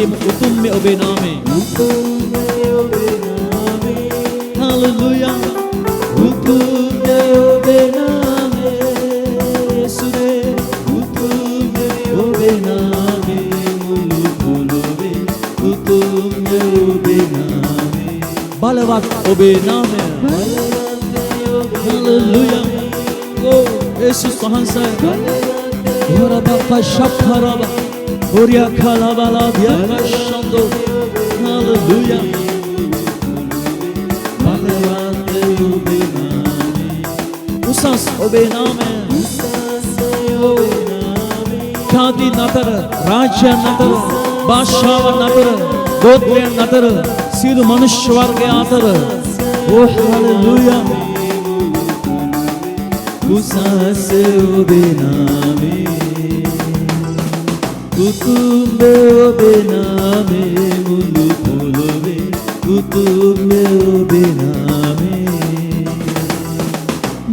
අපකේම උතුම් මේ ඔබේ නාමය. හාලෙලූයා. උතුම් මේ ඔබේ නාමය. යේසුවේ උතුම් මේ ඔබේ නාමය. මුළු පොළොවේ උතුම් මේ ඔබේ නාමය. බලවත් ඔබේ නාමය. හාලෙලූයා. Oh Yesus වහන්සේ. Orabaka shakaraba. Oria kalabala diakashando. Hallelujah. Balawante obe name. Usas obe name. Khadi natar, rajya natar, bashawa natar, gotre natar, sidu manushya varge atar. Oh hallelujah. Usas obe name. Utum obe name. Mulu polobe. Utum obe name.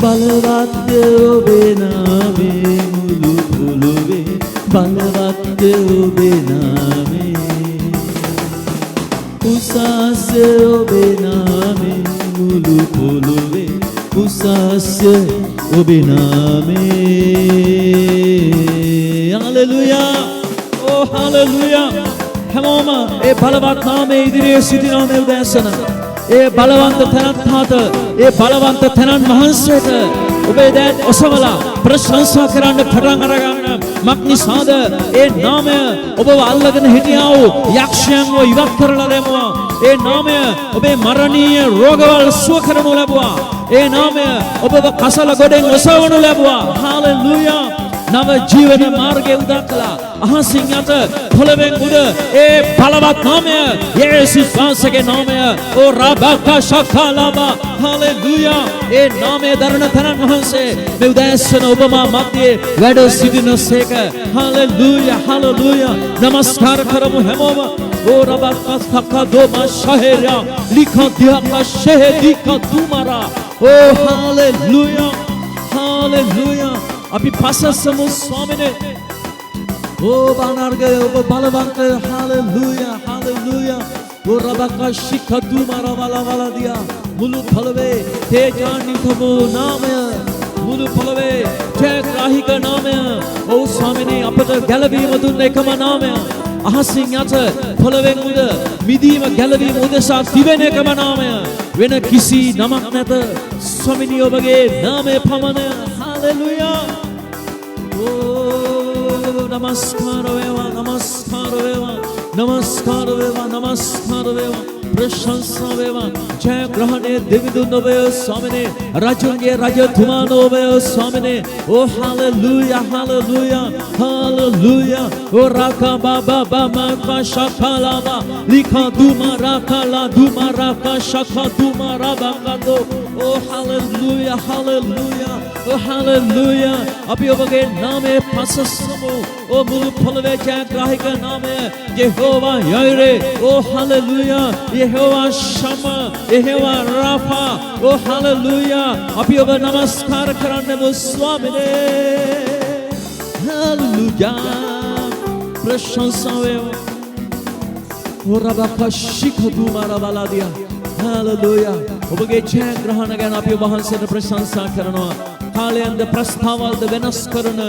Balawat obe name. Mulu polobe. Balawat obe name. Usas obe name. Mulu polobe. Usas obe name. Hallelujah. Oh hallelujah. හැමෝම ඒ බලවත් නාමයේ ඉදිරියේ සිටිනා මේ උදෑසන ඒ බලවන්ත තැනත් ඒ බලවන්ත තැනන් වහන්සේට ඔබේ දෑත් ඔසවලා ප්‍රශංසා කරන්න පටන් අරගන්න. මක්නිසාද ඒ නාමය ඔබව අල්ලගෙන හිටියා වූ යක්ෂයන්ව ඉවත් කරලා දැමුවා. ඒ නාමය ඔබේ මරණීය රෝගවල් සුව කරනු ලැබුවා. ඒ නාමය ඔබව කසල ගොඩෙන් ඔසවනු ලැබුවා. හාලෙලූයා. නව ජීවන මාර්ගය උදා කළා. අහසින් යට පොළවෙන් උඩ ඒ බලවත් නාමය යේසුස් වහන්සේගේ නාමය. ඕ රබකා ශකලාබා. හාලෙලූයා. ඒ නාමය දරන තනන් වහන්සේ මේ උදෑසන ඔබමා මැදේ වැඩ සිටිනසේක. හාලෙලූයා. හාලෙලූයා. නමස්කාර කරමු හැමෝම. ඕ රබකා ශකදෝමා ශහෙරා ලිඛදියා ශහෙදිකා තුමාරා. ඕ හාලෙලූයා. හාලෙලූයා. අපි පසස්සමු ස්වාමිනේ. ඕ බානර්ගය ඔබ බලවන්ත. හාලෙලූයා. හාලෙලූයා. ඕ රබකා ශිකදු මරවලවලදියා. මුළු පොළවේ තේජාන්විතවූ නාමය. මුළු පොළවේ ජයග්‍රාහික නාමය. ඕ ස්වාමිනේ අපට ගැලවීම දුන්න එකම නාමය. අහසින් යට පොළවෙන් උඩ මිදීම ගැලවීම උදෙසා තිබෙන එකම නාමය. වෙන කිසි නමක් නැත. ස්වාමිනේ ඔබගේ නාමය පමණ. Hallelujah. Oh, namaskar veva, namaskar veva, namaskar veva, namaskar veva. प्रशंसा वेवा जय ग्रहणे देविदु नवे स्वामिने राजुंगे राजतुमा नवे स्वामिने ओ हालेलुया हालेलुया हालेलुया ओ राका बाबा बाबा का शखालाबा लिखा दुमारा का शखा दुमारा बाका दो ओ हालेलुया हालेलुया ओ हालेलुया अभी ओबगे नामे पाससमो ओ मुलु फलवे जय ग्राहिक नामे यहोवा यारे ओ हालेलुया यहोवा शमा यहोवा राफा ओ हालेलुया अभी ओब नमस्कार करने वो स्वामिने हालेलुया प्रशंसा वेवा ओ रबा शिखदु मारा वाला दिया हालेलुया ओबगे जय ग्रहण गन अभी वහන්සේ प्रशंसा करනවා කාලයන්ද ප්‍රස්තාවල්ද වෙනස් කරන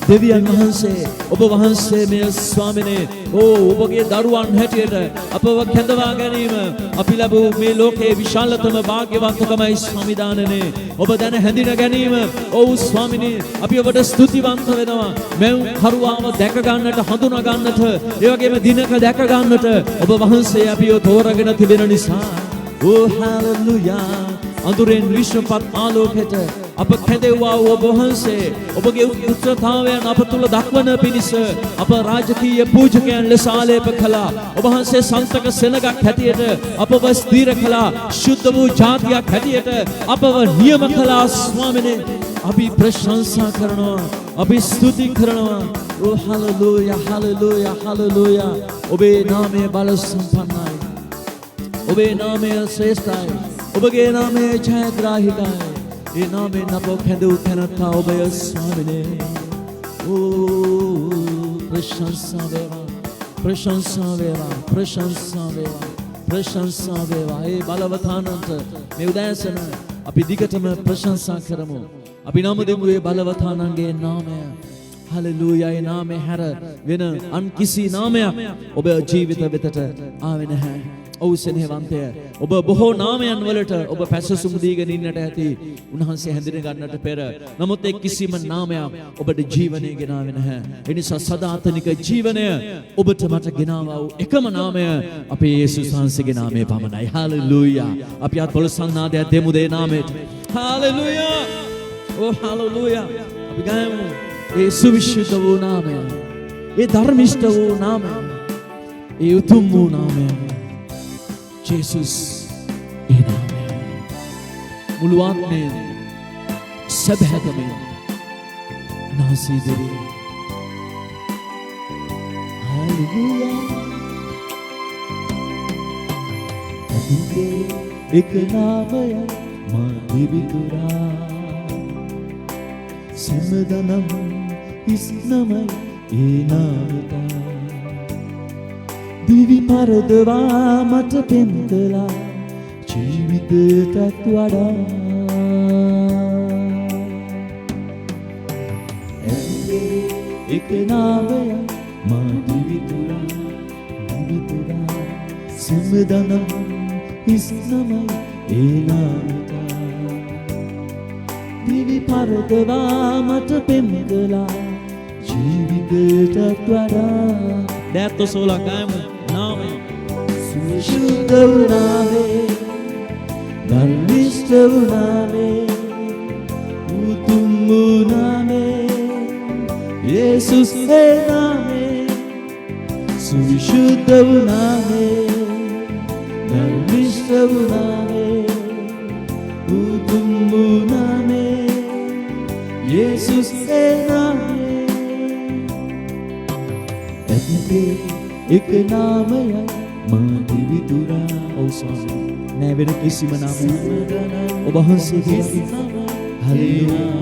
දෙවියන් වහන්සේ ඔබ වහන්සේ මේ ස්වාමිනේ ඕ ඔබගේ දරුවන් හැටියට අපව කැඳවා ගැනීම අපි ලැබූ මේ ලෝකයේ විශාලතම වාග්යවන්තකමයි ස්වාමිදානනේ ඔබ දැන හැඳින ගැනීම ඕ ස්වාමිනේ අපි ඔබට ස්තුතිවන්ත වෙනවා මෙව් කරුවාව දැක ගන්නට හඳුනා ගන්නට ඒ වගේම දිනක දැක ගන්නට ඔබ වහන්සේ අපිව තෝරාගෙන තිබෙන නිසා ඕ හාලෙලුයා අඳුරෙන් විශ්වපත් ආලෝකයට අප කැඳෙව්වා ඔබ වහන්සේ ඔබගේ උත්සාහයන් අප තුල දක්වන පිණිස අප රාජකීය පූජකයන් ලෙස ආලේප කළා ඔබ වහන්සේ සන්තක සෙනගක් හැටියට අපව ස්ථීර කළා ශුද්ධ වූ ජාතියක් හැටියට අපව නියම කළා ස්වාමිනේ අපි ප්‍රශංසා කරනවා අපි ස්තුති කරනවා ඕ හalleluya hallelujah hallelujah ඔබේ නාමය බල සම්පන්නයි ඔබේ නාමය ශ්‍රේෂ්ඨයි ඔබගේ නාමය ජයග්‍රාහිකයි ඒ නාමයෙන් අප කැඳවූ තැනැත්තා ඔබය ස්වාමිනේ ඕ ප්‍රශංසා වේවා ප්‍රශංසා වේවා ප්‍රශංසා වේවා ප්‍රශංසා වේවා. ඒ බලවතානන්ට මේ උදෑසන අපි දිගටම ප්‍රශංසා කරමු. අපි නම දෙමු ඒ බලවතානන්ගේ නාමය. හලෙලූයා. ඒ නාමය හැර වෙන අන් කිසි නාමයක් ඔබ ජීවිත වෙතට ආවේ නැහැ. ඔව් සෙනෙහවන්තය, ඔබ බොහෝ නාමයන් වලට ඔබ පැසසුම් දීගෙන ඉන්නට ඇති උන්වහන්සේ හැඳින ගන්නට පෙර. නමුත් ඒ කිසිම නාමයක් ඔබට ජීවනය ගෙනාවේ නැහැ. ඒ නිසා සදාතනික ජීවනය ඔබට මට ගෙනාවා වූ එකම නාමය අපේ යේසුස් වහන්සේගේ නාමය පමණයි. හලෙලූයා. අපි අත්පොළ සන්නාදයක් දෙමු ඒ නාමයට. හලෙලූයා. ඕ හලෙලූයා. අපි ගායමු ඒ සුවිශුද්ධ වූ නාමය, ඒ ධර්මිෂ්ඨ වූ නාමය, ඒ උතුම් වූ නාමය ජේසුස්. ඒ නාමය මුළු ආත්මයෙන් සැබෑකමෙන් නාසී දෙවි. හලෙලූයා. අපේ එක නාමය මා දිවිතුරා සමදනම් ඉස්නමයි ඒ නාමයට දිවි පරදවා මට පෙම් කළා ජීවිතයටත් වඩා. ඇගේ එක නාමය මා දිවිතුරා සමදනම් ඉස්නමයි ඒ නාමයට දිවි පරදවා මට පෙම් කළා ජීවිතයටත් වඩා. දැත් ඔසවලා ගායමු නාමය. සුවිශුද්ධ වූ නාමය, ධර්මිෂ්ඨ වූ නාමය, උතුම් වූ නාමය යේසුස්. ඒ නාමය සුවිශුද්ධ වූ නාමය, ධර්මිෂ්ඨ වූ නාමය, උතුම් වූ නාමය යේසුස්. ඒ නාමය ඇතේ එක නාමයයි මා දිවිතුරා. ඔව් ස්වාමී, නෑ වෙන කිසිම නාමයක් ඔබ වහන්සේගේ නාමය. හලෙලූයා.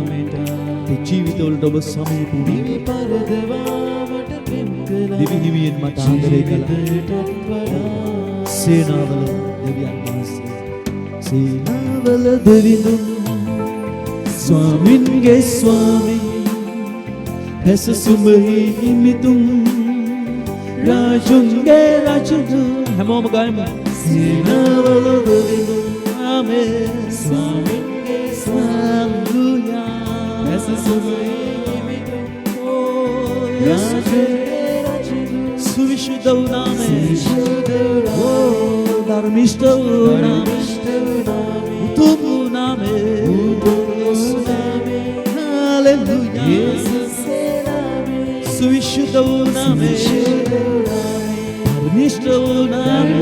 ඒ ජීවිතවලට ඔබ සමීප දිවි පරදවාමට පෙම් කළා දිවි හිමියෙන් මට ආදරය කළා. සේනාවල දෙවියන් වහන්සේ, සේනාවල දෙවිඳුන් ස්වාමින්ගේ ස්වාමී හැසසුමෙහි හිමිතුන් රාජුන්ගේ රාජු. හැමෝම ගායමු. සේනාවල දෙවිඳුන් ආමේන් ස්වාමින්ගේ ස්වාමී හැසසුමෙහි හිමිතුන් රාජුන්ගේ රාජු. සුවිශුද්ධ වූ නාමය, ධර්මිෂ්ඨ වූ නාමය, උතුම් වූ නාමය. සුවිශුද්ධ වූ නාමය, ධර්මිෂ්ඨ වූ නාමය,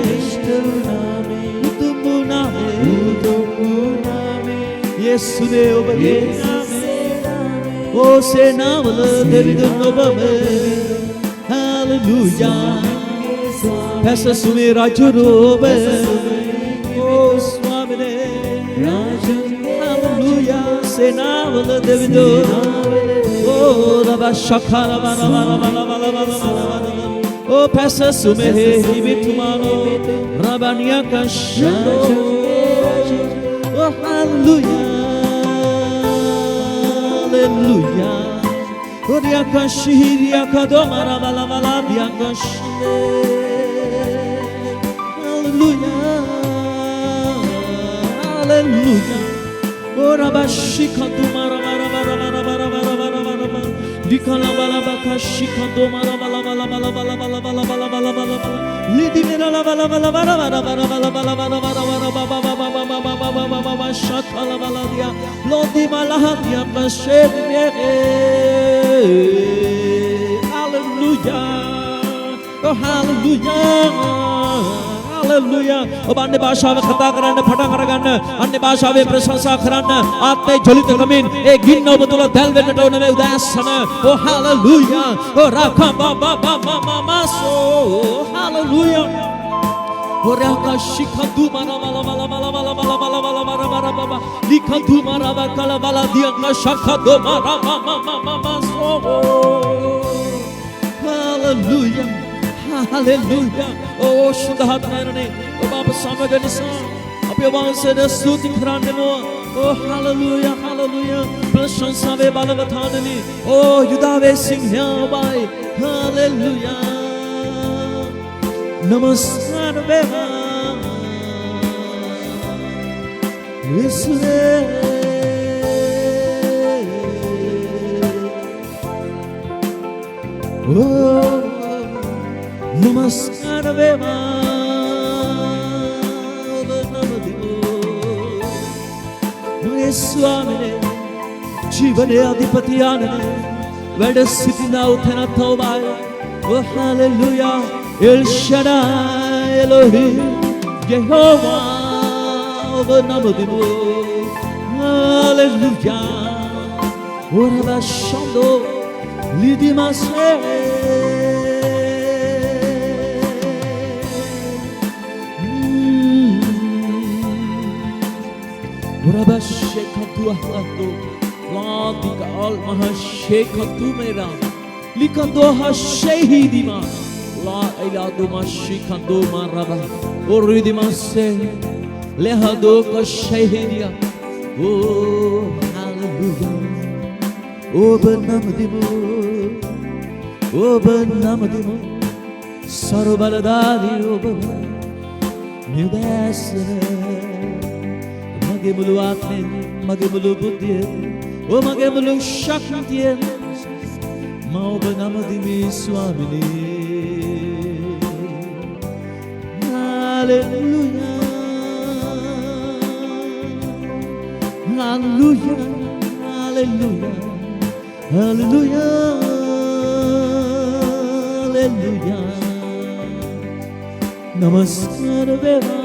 උතුම් වූ නාමය යේසුනේ ඔබගේ නාමය. ඕ සේනාවල දෙවිඳුන් ඔබම. හලෙලූයා. පැසසුමේ රජුරු ඔබ. ඕ ස්වාමිනේ හලෙලූයා. සේනාවල දෙවිඳුන් Oh, පැසසුමෙහි හිමිතුමානෝ රබනියකෂෝ. Oh, hallelujah, hallelujah. Oh, diakashiriya kadoma bala diakash. Hallelujah, hallelujah. Oh, rabashikaduma Dikala bala baka shikando mara bala bala bala bala bala bala bala bala bala lidi mera la bala bala bala bala bala bala bala bala bala bala baba baba baba baba baba baba shatala bala dia lodi malaha dia pashed hallelujah. Oh, hallelujah. Hallelujah. ඔබ අන්‍ය භාෂාවෙන් කතා කරන්න පටන් අරගන්න. අන්‍ය භාෂාවෙන් ප්‍රශංසා කරන්න. ආත්මේ ජලිත කමින් ඒ ගින්න ඔබ තුල දැල් වෙන්නට ඕන මේ උදෑසන. Oh, hallelujah. Oh, rakaba baba mama so. Hallelujah. Oh, rakashikadu mara mala mala mala mala mala mala mala mala mala baba. Likadu mara bakala bala dianga shakadu mara mama mama so. Hallelujah. Hallelujah. Oh, Shuddhaatmayaනේ ඔබ අප සමග නිසා අපි ඔබ වහන්සේට ස්තුති කරන්නෙමු. Oh, hallelujah, hallelujah. ප්‍රශංසාවේ බලවතානනි. Oh, යුදාවේ සිංහය ඔබයි. Hallelujah. නමස්කාර වේවා. යේසුවේ. Oh, namaskar veva Mage swamine jeevane adipatiyane veda sitina uthana thobai. Oh, hallelujah. El Shaddai Elohim Jehovah oba namadimu. Hallelujah. Ora shando lidimase Rabashekatu ahlatu Ladika al mahashekatu mera Likando hashehidima La iladu mashikando maraba Oridima se Lehado kashehidia. Oh, hallelujah. Oh, benamadimu Oh, benamadimu Sarubaladadi obaba Nudasana Mage mulu atmen, mage mulu buddhiyen, o mage mulu shaktiyen, mao benamadimi swamini. Hallelujah, hallelujah, hallelujah, hallelujah, hallelujah. Namaskar veva.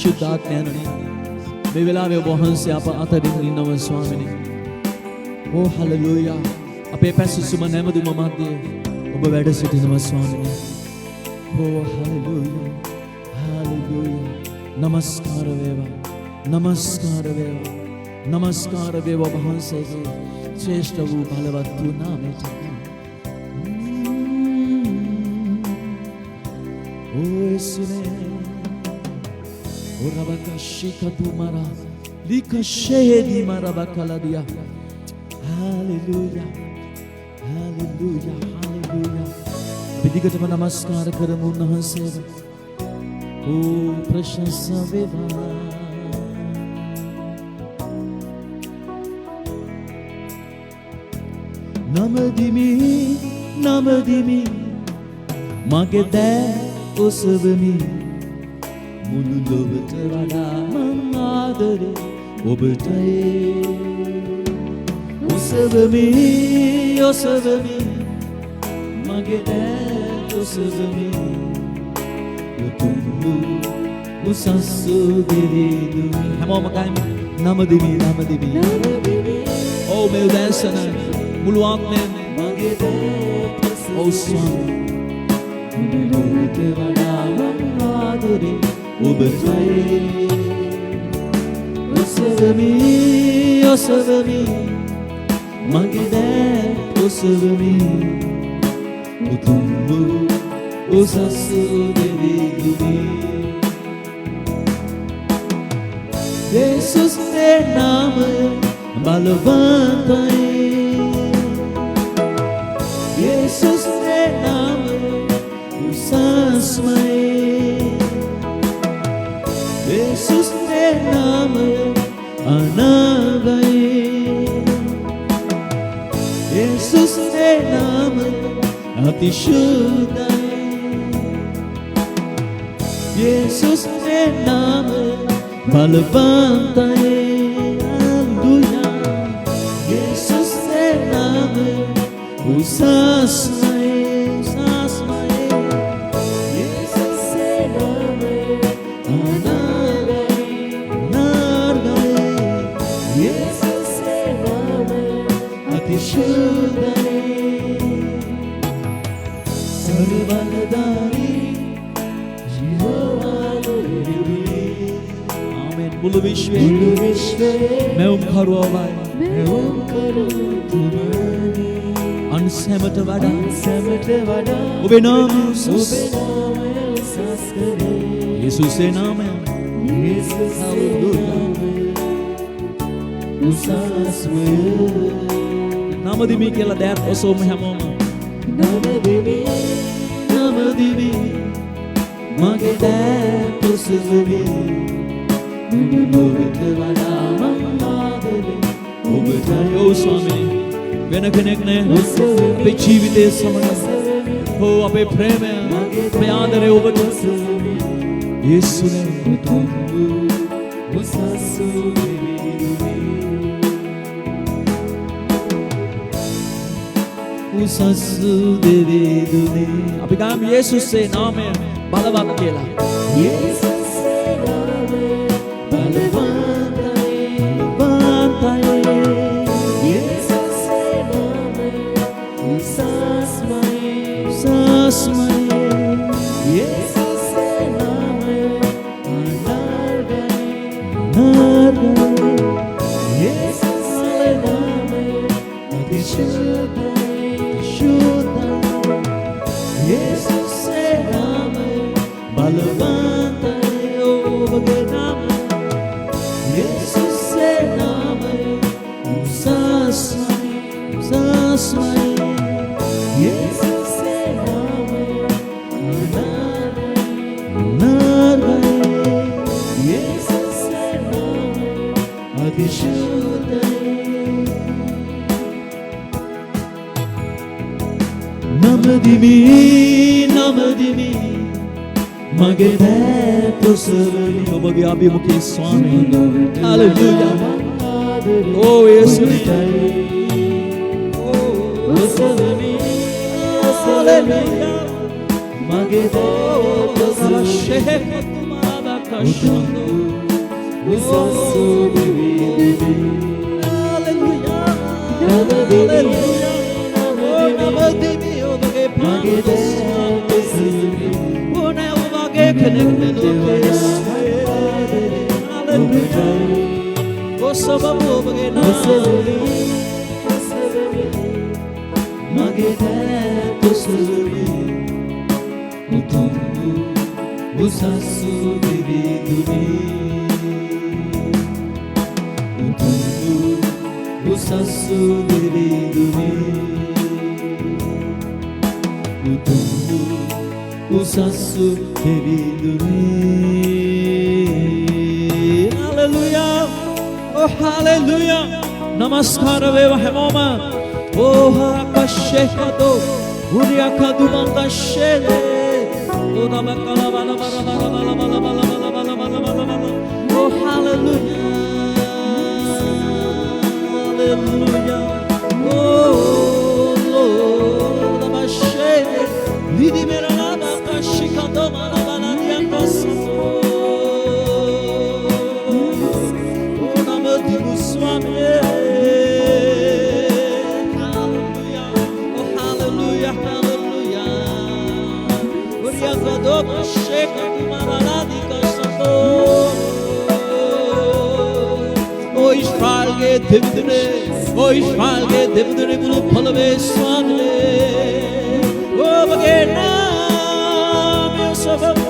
शुद्धात्म्याने මේ වෙලාවේ ඔබ වහන්සේ අප අතරින් ඉන්නව ස්වාමිනේ. Oh, hallelujah. අපේ පැසසුම නැමදුම මැද්දේ ඔබ වැඩ සිටිනවා ස්වාමිනේ. Oh, hallelujah. Hallelujah. නමස්කාර වේවා. නමස්කාර වේවා. නමස්කාර වේවා ඔබ වහන්සේගේ ශ්‍රේෂ්ඨ වූ බලවත් වූ නාමයට. Oh, Yesune. Orabaka shikatu mara lika shehedi marabakaladia. Hallelujah, hallelujah, hallelujah. Bidigatama namaskar karamu unhanse. Oh, prashansa veva. Namadimi, namadimi, mage de osavami. Mulu lobata vada mamadare obataye. Osavami, osavami, mage de osavami. Utumbu usansu deridu. Hamoma kaim namadimi, namadimi. Oh, meu dansana mulu atmen mage de oh swami. Mulu lobata vada mamadare obataye. Osavami, osavami, mage de osavami. Utumbu usansu deridu. Jesus te nama balvanta hai. Jesus te nama usasmai. Jesus te nama anagai. Jesus te nama atishuddhai. Jesus te nama balvanta hai. Hallelujah. Jesus te nama usasmai, usasmai. Jesus te nama anagai, anagai. Jesus te nama atishuddhai. Sarvaladari Mulu vishwe मैं उमखारू आवाय मैं उमखारू तुम्हारी අන්සැමට වඩා ඔබේ නාමය උසස් යේසුස්ගේ නාමය නමදිමි කියලා දෑත් ඔසෝම හැමෝම නමදිමි මගේ දෑත් ඔසවමි ඔබට වඩා මම ආදරේ ඔබටයි ඕ ස්වාමී වෙන කෙනෙක් නෑ අපේ ජීවිතයේ සමග ඕ අපේ ප්‍රේමය අපේ ආදරේ ඔබට යේසුනේ උසස්සු දෙවිදුනේ අපි ගාමු යේසුස්ගේ නාමය බලවත් කියලා යේසුස්ගේ නාමය බලවන්තයි යේසුස්ගේ නාමය උසස්මයි යේසුස්ගේ නාමය අනර්ගයි යේසුස්ගේ නාමය අතිශය යේසුස්ගේ නාමය බලවන්තයි ඔබගේ නාමය යේසුස්ගේ නාමය උසස්මයි යේසුස්ගේ නාමය අනර්ගයි යේසුස්ගේ නාමය අතිශුද්ධයි නමදිමි මගේ දෑත් ඔසවමි ඔබගේ අභිමුඛයේ ස්වාමී හලෙලූයා ඕ යේසුනේ ඔසවමි හලෙලූයා මගේ දෑත් ඔසවමි උසස්සු දෙවිදුනේ හලෙලූයා නමදිමි ඔබගේ මගේ දෑත් ඔසවමි ඕනේ ඔබගේ කෙනෙක් නෙලෝකේ හලෙලූයා ඔසවමි ඔබගේ නාමය මගේ දෑත් ඔසවමි උතුම් උසස්සු දෙවිදුනේ උතුම් උසස්සු දෙවිදුනේ උසස්සු දෙවිදුනේ හලෙලූයා ඕ හලෙලූයා නමස්කාර වේවා හැමෝම ඕ හකෂේකදෝ උරියකදුමංගෂේලේ ඕ නමකල බල බල බල බල බල බල බල බල බල ඕ හලෙලූයා හලෙලූයා ඕ නමෂේලේ Lidi meralaba kashikado marabaladia kaso Onamadi muswami Hallelujah Oh hallelujah hallelujah Uriakado kashikado maraladi kaso Oh Israel ge devdune bulu palave swami ඔබගේ නාමය ඔසවමි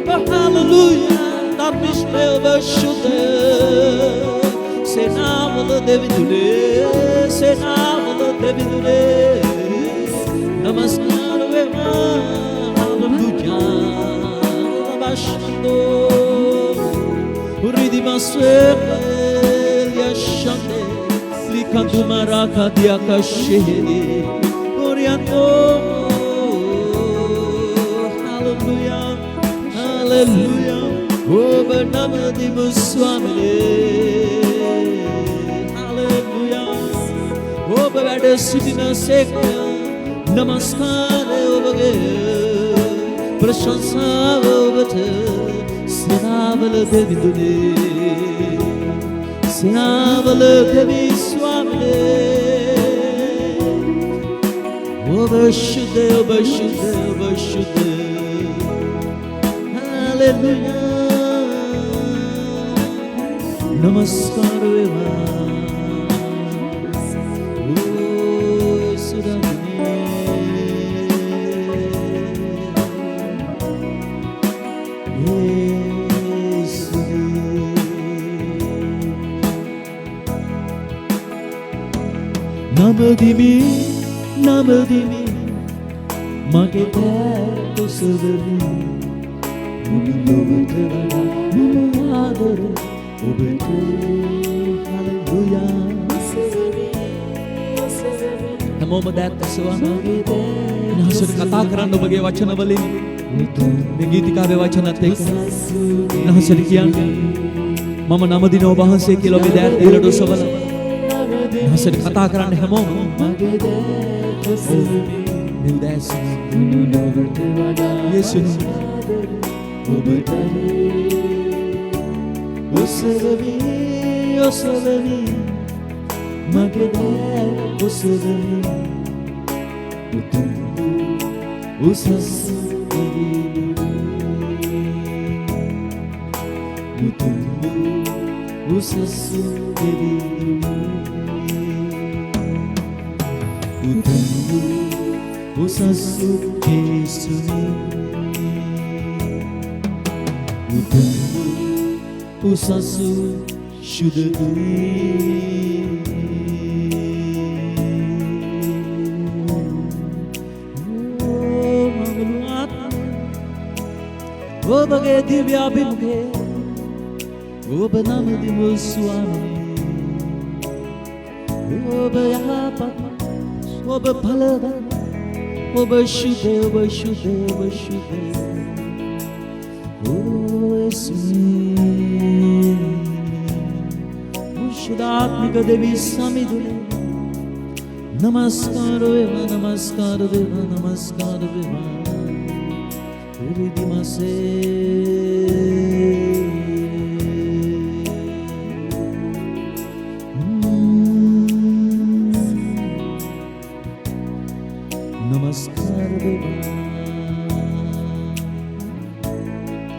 හලෙලූයා ධර්මිෂ්ඨය ඔබ ශුද්ධ සේනාවල දෙවිඳුනේ නමස්කාර වේවා hallelujah බෂ්ඨෝ රිදිමස්වේ යෂන්දේ ලිකඳුමරාකදියකෂෙහෙදි ඔරියන්තෝ Hallelujah, oh benamadimu swami. Hallelujah, oh bevada sitina sekya. Namaskar obage, prashansa obate. Sinavala devidune, sinavala devi swami. Obashude, obashude, obashude. Hallelujah, namaskar veva, oh Sudhamani. නමදිමි නමදිමි මගේ දෑ ඔසවමි මුළු ලොවට වඩා මම ආදර ඔබට හලෙලුයා හැමෝම දෑත් ඔසවන උන්වහන්සේට කතා කරන්න ඔබගේ වචන වලින් මේ ගීතිකාවේ වචනත් එක්ක උන්වහන්සේට කියන්නේ මම නමදින ඔබ වහන්සේ කියලා ඔබේ දෑත් ඉහළට ඔසවලා උන්වහන්සේට කතා කරන්න හැමෝම මගේ දෑත් ඔසවමි නිවදෑසන ලොවට වඩා යේසුස් ඔබට ඔසවමි ඔසවමි මගේ දෑත් ඔසවමි උතුම් උසස් උතුම් උසස් උතුම් උසස් ජේසුනි උතුම් උසස් ශුද්ධයි ඔබගේ දිව්‍ය අභිමුඛේ ඔබ නමදිමු ස්වාමී ඔබ යහපත් ඔබ බලවත් ඔබ ශුද්ධ ඔබ ශුද්ධ ඔබ ශුද්ධ ශුද්ධාත්මික දෙවි සමිඳුනේ නමස්කාර වේවා නමස්කාර වේවා නමස්කාර වේවා नमस्कार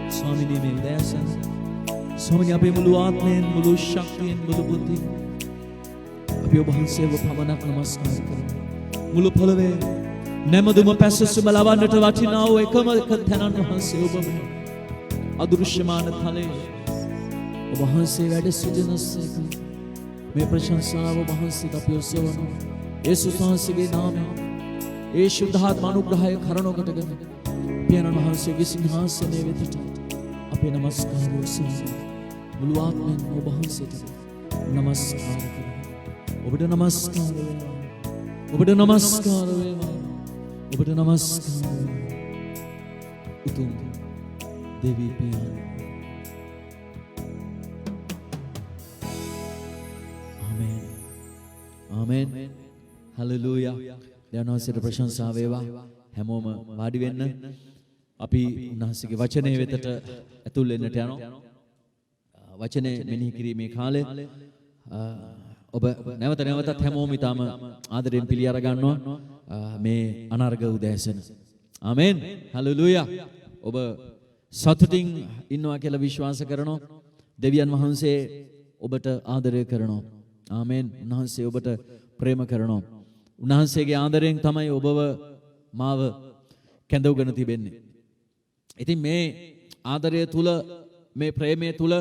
स्वामी ने दयासन स्वामी आप मुलु आत्मेन मुलु शक्तियन मुलु बुद्धि आप वහන්සේ පමණක් නමස්කාර කරමු මුළු පොළවේ නැමදුම පැසසු බලවන්නට වටිනා වූ එකම තැනන් වහන්සේ ඔබම අදෘශ්‍යමාන තලයේ ඔබ වහන්සේ වැඩ සිටිනසේක මේ ප්‍රශංසාව වහන්සේට අපි ඔසවනවා යේසුස් වහන්සේගේ නාමයෙන් ඒ ශුද්ධාත්ම අනුග්‍රහය කරනකොටගෙන පියාණන් වහන්සේගේ සිංහාසනයේ වෙතට අපේ නමස්කාරය ඔසවනවා මුළු ආත්මෙන් ඔබ වහන්සේට නමස්කාර කරනවා ඔබට නමස්කාර වේවා ඔබට නමස්කාර වේවා ඔබට නමස්කාර උතුම් දෙවි පියාණන් ආමේන් ආමේන් හලෙලූයා දෙවියන්වහන්සේට ප්‍රශංසා වේවා හැමෝම වාඩි වෙන්න අපි උන්වහන්සේගේ වචනේ වෙතට ඇතුල් වෙන්නට යනවා වචනේ මෙනෙහි කිරීමේ කාලය ඔබ නැවත නැවතත් හැමෝම ඊටම ආදරෙන් පිළි අර ගන්නවා මේ අනර්ග උදෑසන ආමෙන් හලෙලූයා ඔබ සතුටින් ඉන්නවා කියලා විශ්වාස කරනවා දෙවියන් වහන්සේ ඔබට ආදරය කරනවා ආමෙන් උන්වහන්සේ ඔබට ප්‍රේම කරනවා උන්වහන්සේගේ ආදරයෙන් තමයි ඔබව මාව කැඳවගෙන තිබෙන්නේ ඉතින් මේ ආදරය තුල මේ ප්‍රේමය තුල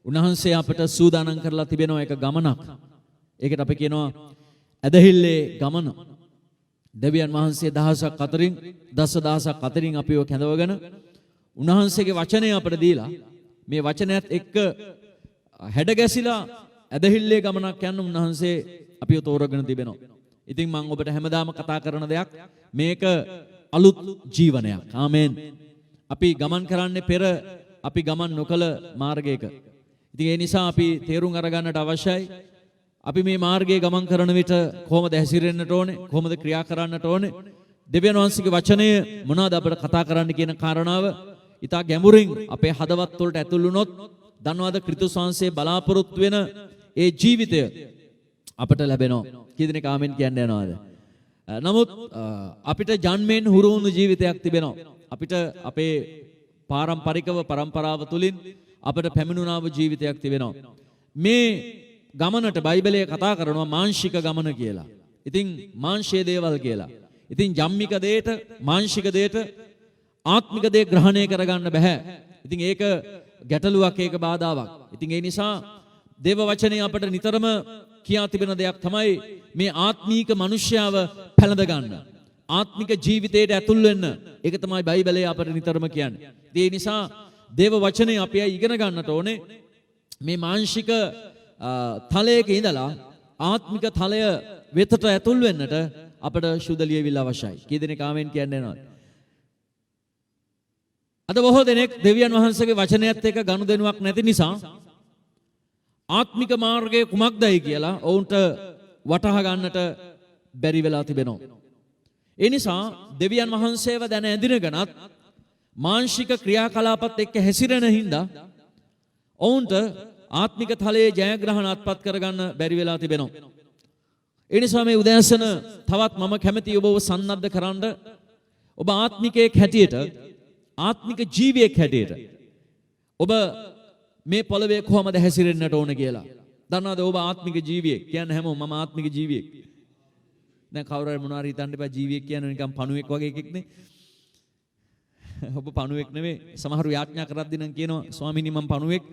උන්වහන්සේ අපට සූදානම් කරලා තිබෙනවා එක ගමනක් ඒකට අපි කියනවා ඇදහිල්ලේ ගමන දෙවියන් වහන්සේ දහසක් අතරින් දසදහසක් අතරින් අපිව කැඳවගෙන උන්වහන්සේගේ වචනය අපට දීලා මේ වචනයත් එක්ක හැඩ ගැසිලා ඇදහිල්ලේ ගමනක් යන්න උන්වහන්සේ අපිව තෝරගෙන තිබෙනවා. ඉතින් මම ඔබට හැමදාම කතා කරන දෙයක් මේක අලුත් ජීවනයක්. ආමේන්. අපි ගමන් කරන්නේ පෙර අපි ගමන් නොකළ මාර්ගයක. ඉතින් ඒ නිසා අපි තේරුම් අරගන්නට අවශ්‍යයි. අපි මේ මාර්ගයේ ගමන් කරන විට කොහොමද හැසිරෙන්නට ඕනේ? කොහොමද ක්‍රියා කරන්නට ඕනේ? දෙවියන් වහන්සේගේ වචනය මොනවද අපිට කතා කරන්න කියන කාරණාව ඉතා ගැඹුරින් අපේ හදවත් වලට ඇතුල් වුණොත් ධනවාද ක්‍රිස්තුස් වහන්සේ බලාපොරොත්තු වෙන ඒ ජීවිතය අපට ලැබෙනවා. කී දෙනෙක් ආමෙන් කියන්න යනවාද? නමුත් අපිට ජන්මෙන් හුරු වුණු ජීවිතයක් තිබෙනවා. අපිට අපේ පාරම්පරිකව પરම්පරාව තුලින් අපිට පැමිණුණා වූ ජීවිතයක් තිබෙනවා. මේ ගමනට බයිබලයේ කතා කරනවා මාංශික ගමන කියලා. ඉතින් මාංශයේ දේවල් කියලා. ඉතින් ජම්මික දෙයට මාංශික දෙයට ආත්මික දේ ග්‍රහණය කරගන්න බෑ. ඉතින් ඒක ගැටලුවක් ඒක බාධාවක්. ඉතින් ඒ නිසා දේව වචනේ අපට නිතරම කියා තිබෙන දෙයක් තමයි මේ ආත්මීක මිනිස්යාව පැලඳ ගන්න. ආත්මික ජීවිතයට ඇතුල් වෙන්න. ඒක තමයි බයිබලයේ අපට නිතරම කියන්නේ. ඒ නිසා දේව වචනේ අපි ඉගෙන ගන්නට ඕනේ. මේ මානසික තලයක ඉඳලා ආත්මික තලය වෙතට ඇතුල් වෙන්නට අපට සුද්ධ ලියවිල්ල අවශ්‍යයි. කී දෙනෙක් ආමෙන් කියන්නේ නැනවද? අද බොහෝ දෙනෙක් දෙවියන් වහන්සේගේ වචනයත් එක්ක ගනුදෙනුවක් නැති නිසා ආත්මික මාර්ගයේ කුමක්දයි කියලා ඔවුන්ට වටහා ගන්නට බැරි වෙලා තිබෙනවා. ඒ නිසා දෙවියන් වහන්සේව දැන ඇඳිනගෙනත් මානසික ක්‍රියාකලාපත් එක්ක හැසිරෙන හින්දා ඔවුන්ට ආත්මික තලයේ ජයග්‍රහණ අත්පත් කරගන්න බැරි වෙලා තිබෙනවා. ඒ නිසා මේ උදෑසන තවත් මම කැමැති ඔබව සන්නද්ධ කරන්න ඔබ ආත්මිකයෙක් හැටියට ආත්මික ජීවියෙක් හැටියට ඔබ මේ පොළවේ කොහොමද හැසිරෙන්නට ඕන කියලා. දන්නවද ඔබ ආත්මික ජීවියෙක් කියන්නේ හැමෝම මම ආත්මික ජීවියෙක්. දැන් කවුරු හරි මොනවා හරි හිතන්න එපා ජීවියෙක් කියන්නේ නිකන් පණුවෙක් වගේ එකෙක් නේ. ඔබ පණුවෙක් නෙමෙයි. සමහරු යාඥා කරද්දී නම් කියනවා ස්වාමීනි මම පණුවෙක්.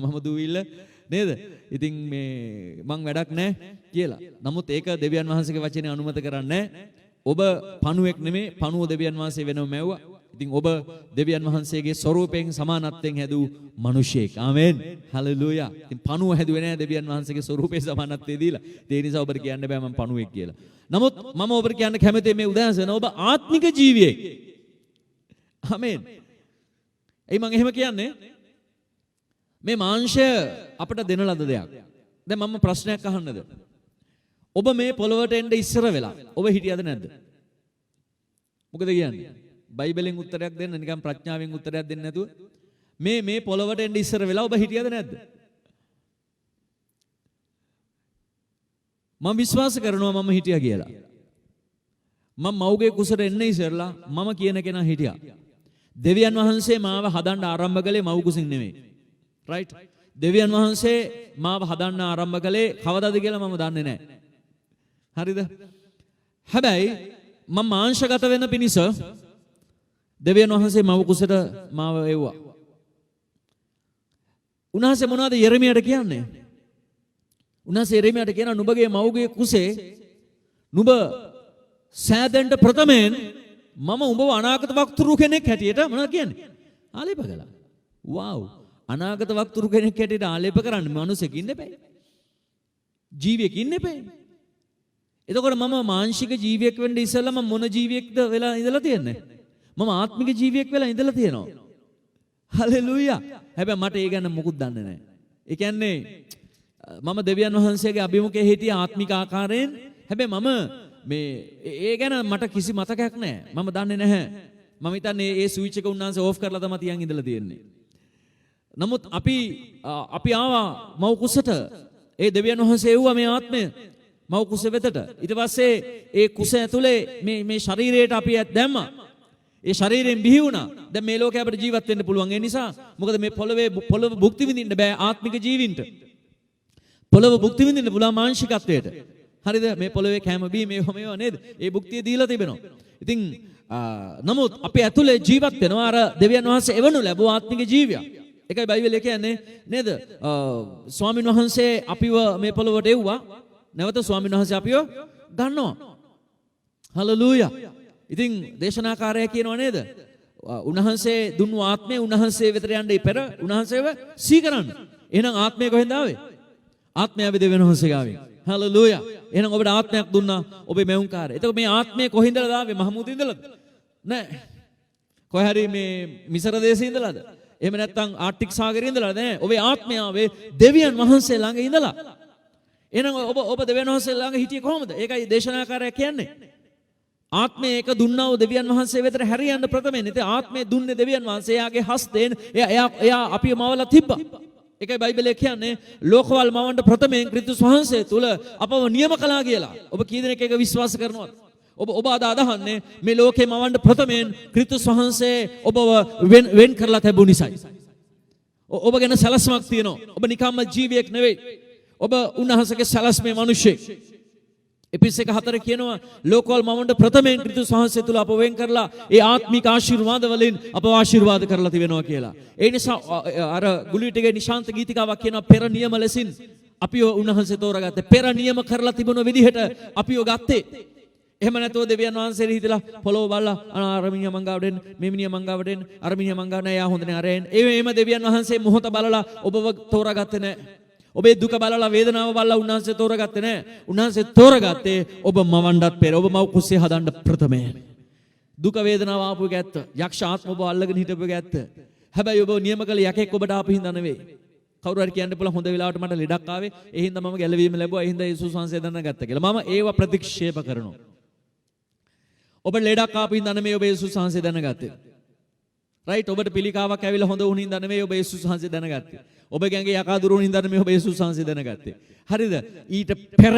මම දුවිල්ල නේද? ඉතින් මේ මං වැඩක් නැහැ කියලා. නමුත් ඒක දෙවියන් වහන්සේගේ වචනේ අනුමත කරන්නේ නැහැ. ඔබ පණුවෙක් නෙමෙයි. පණුව දෙවියන් වහන්සේ වෙනම මැව්වා. ඉතින් ඔබ දෙවියන් වහන්සේගේ ස්වරූපයෙන් සමානත්වයෙන් හැදූ මිනිසෙක්. ආමෙන්. හලෙලූයා. ඉතින් පණුව හැදුවේ නැහැ දෙවියන් වහන්සේගේ ස්වරූපයේ සමානත්වය දීලා. ඒ නිසා ඔබට කියන්න බෑ මම පණුවෙක් කියලා. නමුත් මම ඔබට කියන්න කැමතියි මේ උදෑසන ඔබ ආත්මික ජීවියෙක්. ආමෙන්. එයි මම එහෙම කියන්නේ මේ මාංශය අපට දෙන ලද දෙයක්. දැන් මම ප්‍රශ්නයක් අහන්නද? ඔබ මේ පොළවට එන්න ඉස්සර වෙලා ඔබ හිටියද නැද්ද? මොකද කියන්නේ? බයිබලෙන් උත්තරයක් දෙන්න නිකන් ප්‍රඥාවෙන් උත්තරයක් දෙන්න නැතුව මේ පොළවට එන්න ඉස්සර වෙලා ඔබ හිටියද නැද්ද? මම විශ්වාස කරනවා මම හිටියා කියලා. මම මව්ගේ කුසට එන්න ඉස්සරලා මම කියන කෙනා හිටියා. දෙවියන් වහන්සේ මාව හදන්න ආරම්භ කළේ මව් කුසින් නෙමෙයි. රයිට්? දෙවියන් වහන්සේ මාව හදන්න ආරම්භ කළේ කවදාද කියලා මම දන්නේ නැහැ. හරිද? හැබැයි මම මාංශගත වෙන පිණිස දෙවියන් වහන්සේ මව කුසට මාව එව්වා. උන්වහන්සේ මොනවද යෙරමියාට කියන්නේ? උන්වහන්සේ යෙරමියාට කියනවා නුඹගේ මවගේ කුසේ නුඹ සෑදෙන්න ප්‍රථමයෙන් මම උඹව අනාගත වක්තුරු කෙනෙක් හැටියට මොනවද කියන්නේ? ආලේප කළා. වව්. අනාගත වක්තුරු කෙනෙක් හැටියට ආලේප කරන්න මිනිසෙක් ඉන්න එපා. ජීවියෙක් ඉන්න එපා. එතකොට මම මානසික ජීවියෙක් වෙන්න ඉස්සෙල්ලා මම මොන ජීවියෙක්ද වෙලා ඉඳලා තියන්නේ? මම ආත්මික ජීවියෙක් වෙලා ඉඳලා තියෙනවා. හලෙලූයා. හැබැයි මට ඒ ගැන මොකුත් දන්නේ නැහැ. ඒ කියන්නේ මම දෙවියන් වහන්සේගේ අභිමුඛයේ හිටිය ආත්මික ආකාරයෙන්. හැබැයි මම මේ ඒ ගැන මට කිසි මතකයක් නැහැ. මම දන්නේ නැහැ. මම හිතන්නේ ඒ ස්විච් එක උන්වහන්සේ ඕෆ් කරලා තමයි තියන් ඉඳලා තියෙන්නේ. නමුත් අපි ආවා මව් කුසට. ඒ දෙවියන් වහන්සේ එව්වා මේ ආත්මය මව් කුස වෙතට. ඊට පස්සේ ඒ කුස ඇතුලේ මේ ශරීරයට අපි දැම්මා. ඒ ශරීරයෙන් බිහි වුණා. දැන් මේ ලෝකේ අපිට ජීවත් වෙන්න පුළුවන්. ඒ නිසා මොකද මේ පොළව භුක්ති විඳින්න බෑ ආත්මික ජීවින්ට. පොළව භුක්ති විඳින්න පුළුවන් මානසිකත්වයට. හරිද? මේ පොළවේ කැම බීම මේවා නේද? ඒ භුක්තිය දීලා තිබෙනවා. ඉතින් නමුත් අපි ඇතුලේ ජීවත් වෙනවා අර දෙවියන් වහන්සේ එවනු ලැබුව ආත්මික ජීවියක්. ඒකයි බයිබලයේ කියන්නේ නේද? ස්වාමින් වහන්සේ අපිව මේ පොළවට එව්වා. නැවත ස්වාමින් වහන්සේ අපිව ගන්නවා. හලෙලූයා. ඉතින් දේශනාකාරය කියනවා නේද? උන්වහන්සේ දුන්නු ආත්මය උන්වහන්සේ වෙතට යන්න ඉපර උන්වහන්සේව සීකරන්න. එහෙනම් ආත්මය කොහෙන්ද ආවේ? ආත්මය ආවේ දෙවියන් වහන්සේ ගාවෙන්. හලෙලූයා. එහෙනම් ඔබට ආත්මයක් දුන්නා ඔබේ මෙවුන්කාරය. එතකොට මේ ආත්මය කොහෙන්දද ආවේ? මහමුද ඉඳලාද? නෑ. කොහේ හරි මේ මිසර දේශේ ඉඳලාද? එහෙම නැත්නම් ආර්ටික් සාගරේ ඉඳලාද? නෑ. ඔබේ ආත්මය ආවේ දෙවියන් වහන්සේ ළඟ ඉඳලා. එහෙනම් ඔබ දෙවියන් වහන්සේ ළඟ හිටියේ කොහොමද? ඒකයි දේශනාකාරය කියන්නේ. ආත්මය එක දුන්නා වූ දෙවියන් වහන්සේ වෙතට හැරියන්න ප්‍රථමයෙන්. ඉතින් ආත්මය දුන්නේ දෙවියන් වහන්සේ. එයාගේ හස්තෙන් එයා අපිව මවලා තිබ්බා. ඒකයි බයිබලයේ කියන්නේ ලෝකවල මවන්න ප්‍රථමයෙන් ක්‍රිස්තුස් වහන්සේ තුල අපව නියම කළා කියලා. ඔබ කී දෙනෙක් ඒක විශ්වාස කරනවද? ඔබ අදහන්නේ මේ ලෝකේ මවන්න ප්‍රථමයෙන් ක්‍රිස්තුස් වහන්සේ ඔබව වෙන් කරලා තිබු නිසායි. ඔබ ගැන සැලසුමක් තියෙනවා. ඔබ නිකම්ම ජීවියෙක් නෙවෙයි. ඔබ උන්වහන්සේගේ සැලැස්මේ මිනිසෙක්. එපිස් 1:4 කියනවා ලෝකවල මවුන්ට ප්‍රථමයෙන් ක්‍රිස්තුස් වහන්සේ තුල අප වෙන් කරලා ඒ ආත්මික ආශිර්වාද වලින් අපව ආශිර්වාද කරලා තිබෙනවා කියලා. ඒ නිසා අර ගුලිටිගේ නිශාන්ත ගීතිකාවක් කියනවා පෙර නියම ලෙසින් අපිව උන්වහන්සේ තෝරාගත්තේ. පෙර නියම කරලා තිබුණ විදිහට අපිව ගත්තේ. එහෙම නැතුව දෙවියන් වහන්සේ හිතලා පොළොව බලලා අරමිනිය මංගාවඩෙන් මෙමිනිය මංගාවඩෙන් අරමිනිය මංගාව නෑ යා හොඳ නෑ අරෙන් එහෙම දෙවියන් වහන්සේ මොහොත බලලා ඔබව තෝරාගත්තේ නෑ. ඔබේ දුක බලලා වේදනාව බලලා උන්වහන්සේ තෝරාගත්තේ නෑ. උන්වහන්සේ තෝරාගත්තේ ඔබ මවන්නත් පෙර ඔබ මව කුස්සිය හදන්න ප්‍රථමයෙන්. දුක වේදනාව ආපු එක ඇත්ත. යක්ෂ ආත්ම ඔබ අල්ලගෙන හිටපු එක ඇත්ත. හැබැයි ඔබ නියම කළ යකෙක් ඔබට ආපු හින්දා නෙවෙයි. කවුරු හරි කියන්න පුළුවන් හොඳ වෙලාවට මට ලෙඩක් ආවේ ඒ හින්දා මම ගැලවීම ලැබුවා ඒ හින්දා යේසුස් වහන්සේ දැනගත්තා කියලා. මම ඒව ප්‍රතික්ෂේප කරනවා. ඔබ ලෙඩක් ආපු හින්දා නෙමෙයි ඔබ යේසුස් වහන්සේ දැනගත්තේ. රයිට් ඔබට පිළිකාවක් ඇවිල්ලා හොඳ වුණ හින්දා නෙමෙයි ඔබ යේසුස් වහන්සේ දැනගත්තේ. ඔබ ගෑඟේ යකා දුරුණ හින්දා නෙමෙයි ඔබ යේසුස් වහන්සේ දැනගත්තේ. හරිද? ඊට පෙර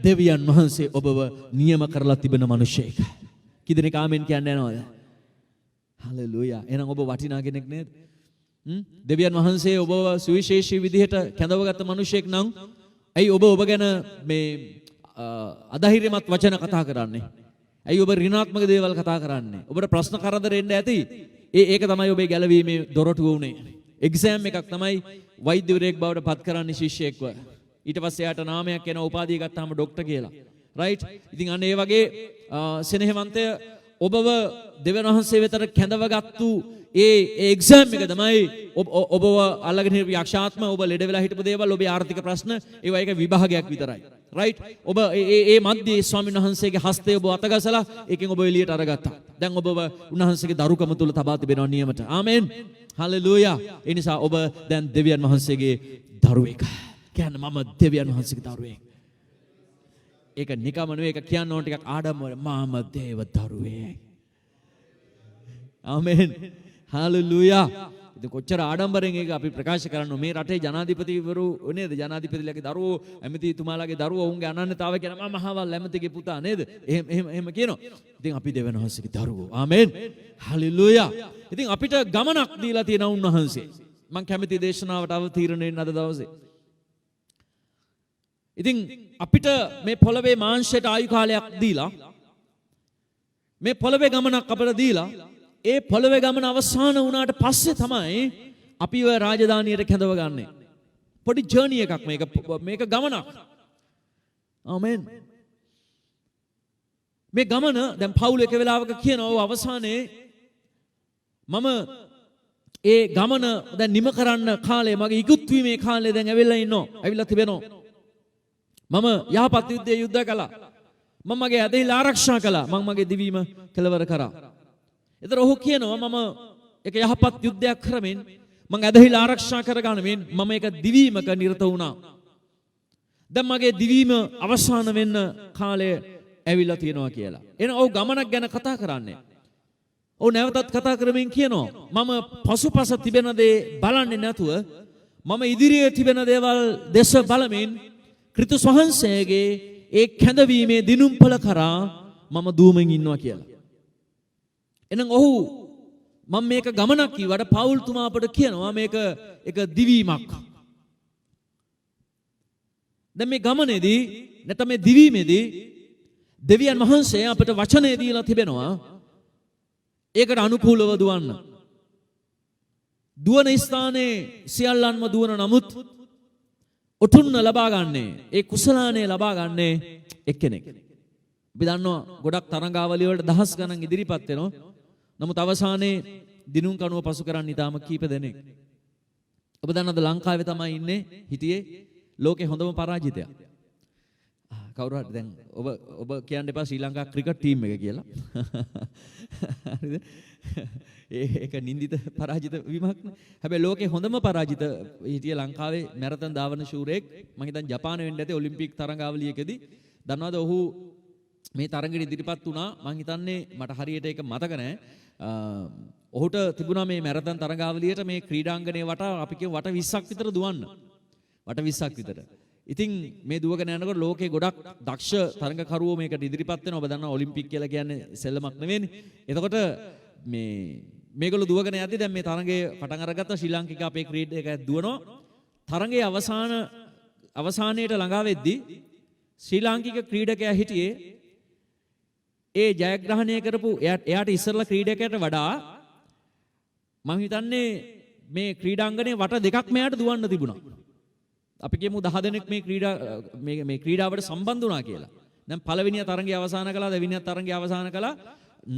දෙවියන් වහන්සේ ඔබව නියම කරලා තිබෙන මිනිසෙක්. කිදෙනෙක් ආමෙන් කියන්නේ යනවද? හලෙලූයා. එහෙනම් ඔබ වටිනා කෙනෙක් නේද? දෙවියන් වහන්සේ ඔබව සුවිශේෂී විදිහට කැඳවගත්ත මිනිසෙක් නම් ඇයි ඔබ ගැන මේ අධෛර්යමත් වචන කතා කරන්නේ? ඇයි ඔබ ඍණාත්මක දේවල් කතා කරන්නේ? ඔබට ප්‍රශ්න කරදර එන්න ඇති. ඒක තමයි ඔබේ ගැලවීමේ දොරටුව උනේ. එක්සෑම් එකක් තමයි වෛද්‍යවරයෙක් බවට පත් කරන්නේ ශිෂ්‍යයෙක්ව. ඊට පස්සේ යාට නාමයක් එනවා උපාධිය ගත්තාම ડોක්ටර් කියලා. රයිට්? ඉතින් අන්න ඒ වගේ සෙනෙහවන්තය ඔබව දෙවියන් වහන්සේ වෙතට කැඳවගත්තු ඒ එක්සෑම් එක තමයි ඔබව අල්ලගෙන හිටපු යක්ෂාත්ම ඔබ ලෙඩ වෙලා හිටපු දේවල් ඔබේ ආර්ථික ප්‍රශ්න ඒවා එක විභාගයක් විතරයි. රයිට්? ඔබ ඒ මැද්දේ ස්වාමීන් වහන්සේගේ හස්තය ඔබ අතගසලා ඒකෙන් ඔබ එළියට අරගත්තා. දැන් ඔබව උන්වහන්සේගේ දරුකම තුල තබා තිබෙනවා නියමට. ආමෙන්. හලෙලූයා. ඒ නිසා ඔබ දැන් දෙවියන් වහන්සේගේ දරුවෙක්. කියන්නේ මම දෙවියන් වහන්සේගේ දරුවෙක්. ඒක නිකම්ම නෙවෙයි ඒක කියන්න ඕන ටිකක් ආඩම්බර මම දේව දරුවෙක්. ආමෙන්. හලෙලූයා. ඉතින් කොච්චර ආඩම්බරෙන් ඒක අපි ප්‍රකාශ කරනවා. මේ රටේ ජනාධිපතිවරු නේද? ජනාධිපතිලගේ දරුවෝ ඇමතිතුමාලාගේ දරුවෝ උන්ගේ අනන්‍යතාවය කියන මම මහවල් ඇමතිගේ පුතා නේද? එහෙම කියනවා. ඉතින් අපි දෙවියන් වහන්සේගේ දරුවෝ. ආමෙන්. හලෙලූයා. ඉතින් අපිට ගමනක් දීලා තියෙන උන්වහන්සේ. මම කැමති දේශනාවට අවතීර්ණ වෙන්න අද දවසේ. ඉතින් අපිට මේ පොළවේ මාංශයට ආයු කාලයක් දීලා මේ පොළවේ ගමනක් අපිට දීලා ඒ පොළවේ ගමන අවසන් වුණාට පස්සේ තමයි අපිව රාජධානියට කැඳවගන්නේ. පොඩි ජර්නි එකක් මේක ගමනක්. ආමෙන්. මේ ගමන දැන් පවුල එක වෙලාවක කියනවා අවසානයේ මම ඒ ගමන දැන් නිම කරන්න කාලේ මගේ ඉක්ුත් වීමේ කාලේ දැන් ඇවිල්ලා තිබෙනවා. මම යහපත් යුද්ධය යුද්ධ කළා. මම මගේ ඇදහිල්ල ආරක්ෂා කළා. මම මගේ දිවීම කෙලවර කරා. ඒතර ඔහු කියනවා මම එක යහපත් යුද්ධයක් කරමින් මම ඇදහිල්ල ආරක්ෂා කරගන්නමින් මම එක දිවීමක නිරත වුණා. දැන් මගේ දිවීම අවසන් වෙන්න කාලය ඇවිල්ලා තියෙනවා කියලා. එහෙනම් ඔහු ගමනක් ගැන කතා කරන්නේ. ඔහු නැවතත් කතා කරමින් කියනවා මම පසුපස තිබෙන දේ බලන්නේ නැතුව මම ඉදිරියේ තිබෙන දේවල් දෙස බලමින් ක්‍රිස්තුස් වහන්සේගේ ඒ කැඳවීමේ දිනුම්පල කරා මම දුවමින් ඉන්නවා කියලා. එහෙනම් ඔහු මම මේක ගමනක් කිව්වට පවුල්තුමා අපට කියනවා මේක එක දිවීමක්. දැන් මේ ගමනේදී නැත්නම් මේ දිවීමේදී දෙවියන් වහන්සේ අපට වචනය දීලා තිබෙනවා ඒකට අනුකූලව දුවන්න. දුවන ස්ථානයේ සියල්ලන්ම දුවන නමුත් ඔටුන්න ලබා ගන්නේ ඒ කුසලානේ ලබා ගන්නේ එක්කෙනෙක්. අපි දන්නවා ගොඩක් තරඟාවලිය වලට දහස් ගණන් ඉදිරිපත් වෙනවා. නමුත් අවසානයේ දිනුම් කණුව පසු කරන්න ඊටාම කීප දෙනෙක්. ඔබ දන්නවද ලංකාවේ තමයි ඉන්නේ හිටියේ ලෝකේ හොඳම පරාජිතයා. කවුරු හරි දැන් ඔබ කියන්න එපා ශ්‍රී ලංකා ක්‍රිකට් ටීම් එක කියලා. හරිද? ඒක නින්දිත පරාජිත වීමක් නේ. හැබැයි ලෝකේ හොඳම පරාජිත හිටිය ලංකාවේ මැරතන් ධාවන ශූරයෙක් මම හිතන්නේ ජපානයේ වෙන්න ඇති ඔලිම්පික් තරඟාවලියකදී දන්නවද ඔහු මේ තරඟෙට ඉදිරිපත් වුණා. මම හිතන්නේ මට හරියට ඒක මතක නැහැ. ඔහුට තිබුණා මේ මැරතන් තරඟාවලියට මේ ක්‍රීඩාංගණයේ වටා අපි කියමු වට 20ක් විතර දුවන්න. වට 20ක් විතර. ඉතින් මේ දුවගෙන යනකොට ලෝකේ ගොඩක් දක්ෂ තරඟකරුවෝ මේකට ඉදිරිපත් වෙනවා. ඔබ දන්නවා ඔලිම්පික් කියලා කියන්නේ සෙල්ලමක් නෙවෙයිනේ. එතකොට මේගොල්ලෝ දුවගෙන යද්දි දැන් මේ තරඟේ පටන් අරගත්ත ශ්‍රී ලාංකික අපේ ක්‍රීඩකයෙක් දුවනවා. තරඟයේ අවසානයේට ළඟා වෙද්දී ශ්‍රී ලාංකික ක්‍රීඩකයා හිටියේ ඒ ජයග්‍රහණය කරපු එයාට ඉස්සරලා ක්‍රීඩකයට වඩා මම හිතන්නේ මේ ක්‍රීඩාංගණේ වට දෙකක් මෙයාට දුවන්න තිබුණා. අපි කියමු 10 දෙනෙක් මේ ක්‍රීඩාවට සම්බන්ධ වුණා කියලා. දැන් පළවෙනිය තරඟය අවසන් කළා, දෙවෙනිය තරඟය අවසන් කළා,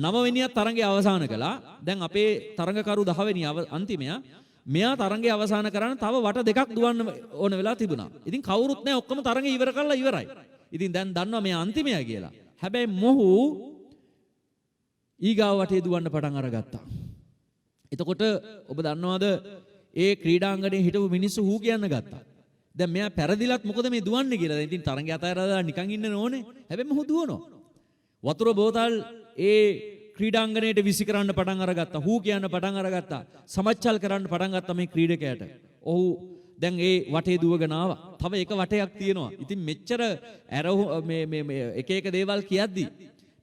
නවවෙනිය තරඟය අවසන් කළා. දැන් අපේ තරඟකරු 10 වෙනි අන්තිමයා මෙයා තරඟය අවසන් කරන්න තව වට දෙකක් දුවන්න ඕන වෙලා තිබුණා. ඉතින් කවුරුත් නැහැ, ඔක්කොම තරඟය ඉවර කරලා ඉවරයි. ඉතින් දැන් දන්නවා මෙයා අන්තිමයා කියලා. හැබැයි මොහු ඊගාව වටේ දුවන්න පටන් අරගත්තා. එතකොට ඔබ දන්නවද ඒ ක්‍රීඩාංගණයේ හිටපු මිනිස්සු හූ කියන්න ගත්තා. දැන් මෙයා පෙරදිලත් මොකද මේ දුවන්නේ කියලා. දැන් ඉතින් තරඟය අතහැරලා නිකන් ඉන්න ඕනේ. හැබැයි මොහු දුවනවා. වතුර බෝතල් ඒ ක්‍රීඩාංගණයට විසි කරන්න පටන් අරගත්තා. හූ කියන්න පටන් අරගත්තා. සමච්චල් කරන්න පටන් ගත්තා මේ ක්‍රීඩකයාට. ඔහු දැන් ඒ වටේ දුවගෙන ආවා. තව එක වටයක් තියෙනවා. ඉතින් මෙච්චර මේ එක දේවල් කියද්දි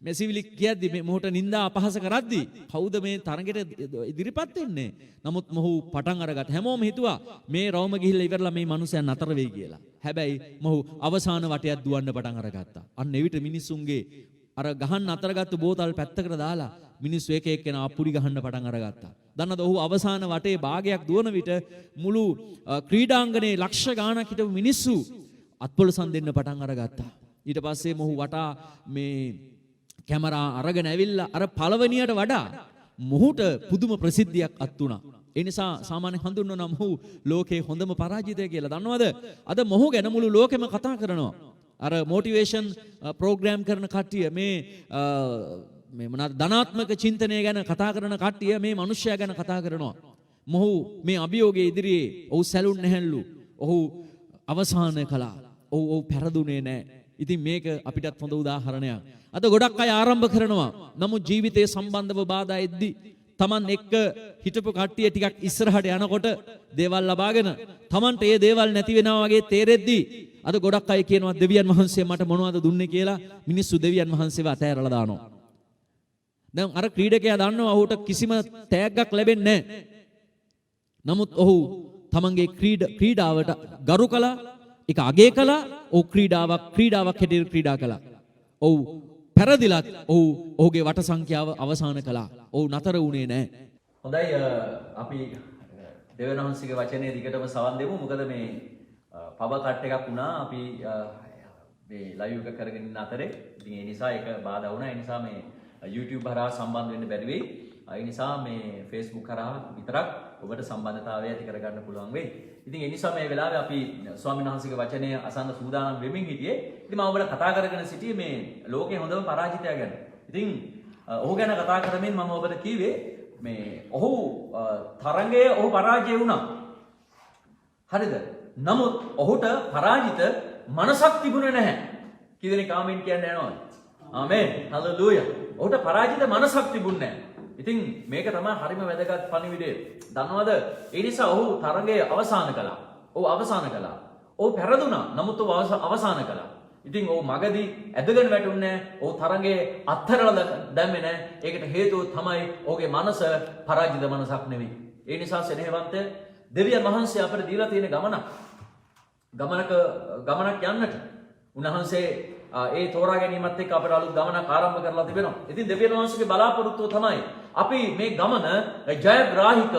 මෙසිවිලි කියද්දි මේ මොහොත නින්දා අපහාස කරද්දි කවුද මේ තරඟෙට ඉදිරිපත් වෙන්නේ? නමුත් මොහු පටන් අරගත් හැමෝම හිතුවා මේ රවුම ගිහිල්ලා ඉවරලා මේ මිනිසයන් නතර වෙයි කියලා. හැබැයි මොහු අවසාන වටයක් දුවන්න පටන් අරගත්තා. අන්න එවිට මිනිස්සුන්ගේ අර ගහන්න අතරගත්තු බෝතල් පැත්තකට දාලා මිනිස්සු එක එක්කෙනා අපුඩි ගහන්න පටන් අරගත්තා. දන්නවද ඔහු අවසාන වටේ භාගයක් දුවන විට මුළු ක්‍රීඩාංගණේ ලක්ෂ ගාණක් හිටපු මිනිස්සු අත්පොලසන් දෙන්න පටන් අරගත්තා. ඊට පස්සේ මොහු වටා මේ කැමරා අරගෙන ඇවිල්ලා අර පළවෙනියට වඩා මොහුට පුදුම ප්‍රසිද්ධියක් අත් වුණා. ඒ නිසා සාමාන්‍ය හඳුන්වන මොහු ලෝකේ හොඳම පරාජිතය කියලා. දන්නවද? අද මොහු ගැන මුළු ලෝකෙම කතා කරනවා. අර මොටිවේෂන් ප්‍රෝග්‍රෑම් කරන කට්ටිය මේ මොනවාද ධනාත්මක චින්තනය ගැන කතා කරන කට්ටිය මේ මිනිස්සයා ගැන කතා කරනවා. මොහු මේ අභියෝගයේ ඉදිරියේ ඔහු සැලුන් නැහැලු. ඔහු අවසාන කළා. ඔහු පෙරදුනේ නැහැ. ඉතින් මේක අපිටත් හොඳ උදාහරණයක්. අද ගොඩක් අය ආරම්භ කරනවා. නමුත් ජීවිතයේ සම්බන්ධව බාධා එද්දි Taman එක්ක හිටපු කට්ටිය ටිකක් ඉස්සරහට යනකොට දේවල් ලබාගෙන Tamanට ඒ දේවල් නැති වෙනවා වගේ තේරෙද්දි අද ගොඩක් අය කියනවා දෙවියන් වහන්සේ මට මොනවද දුන්නේ කියලා. මිනිස්සු දෙවියන් වහන්සේව අතහැරලා දානවා. දැන් අර ක්‍රීඩකයා දන්නවා ඔහුට කිසිම තෑග්ගක් ලැබෙන්නේ නැහැ. නමුත් ඔහු තමන්ගේ ක්‍රීඩාවට ගරු කළා, ඒක අගය කළා. ඔහු ක්‍රීඩාවක් හැටියට ක්‍රීඩා කළා. ඔහු පෙරදිලත් ඔහුගේ වට සංඛ්‍යාව අවසන් කළා. ඔහු නතර වුණේ නැහැ. හොඳයි, අපි දෙවියන් වහන්සේගේ වචනේ දිගටම සවන් දෙමු. මොකද මේ පව කට් එකක් වුණා අපි මේ ලයිව් එක කරගෙන ඉන්න අතරේ. ඉතින් ඒ නිසා ඒක බාධා වුණා. ඒ නිසා මේ YouTube හරහා සම්බන්ධ වෙන්න බැරි වෙයි. ඒ නිසා මේ Facebook හරහා විතරක් ඔබට සම්බන්ධතාවය ඇති කරගන්න පුළුවන් වෙයි. ඉතින් ඒ නිසා මේ වෙලාවේ අපි ස්වාමීන් වහන්සේගේ වචනය අසන්න සූදානම් වෙමින් හිටියේ. ඉතින් මම ඔබට කතා කරගෙන සිටියේ මේ ලෝකේ හොඳම පරාජිතය ගැන. ඉතින් ඔහු ගැන කතා කරමින් මම ඔබට කිව්වේ මේ ඔහු තරඟයේ ඔහු පරාජය වුණා. හරිද? නමුත් ඔහුට පරාජිත මනසක් තිබුණේ නැහැ. කීදෙනෙක් ආමෙන් කියන්න යනවද? ආමෙන්. හලෙලූයා. ඔහුට පරාජිත මනසක් තිබුණේ නැහැ. ඉතින් මේක තමයි හරිම වැදගත් පණිවිඩය. දන්නවද? ඒ නිසා ඔහු තරඟය අවසන් කළා. ඔහු පෙරදුනා. නමුත් ඔහු අවසන් කළා. ඉතින් ඔහු මගදී ඇදගෙන වැටුන්නේ නැහැ. ඔහු තරඟයේ අත්හැරලා දැම්මේ නැහැ. ඒකට හේතුව තමයි ඔහුගේ මනස පරාජිත මනසක් නෙවෙයි. ඒ නිසා සෙනෙහවන්ත දෙවියන් වහන්සේ අපිට දීලා තියෙන ගමනක් යන්නට උන්වහන්සේ ඒ තෝරා ගැනීමත් එක්ක අපිට අලුත් ගමනක් ආරම්භ කරලා තිබෙනවා. ඉතින් දෙවියන් වහන්සේගේ බලාපොරොත්තුව තමයි අපි මේ ගමන ජයග්‍රාහීකව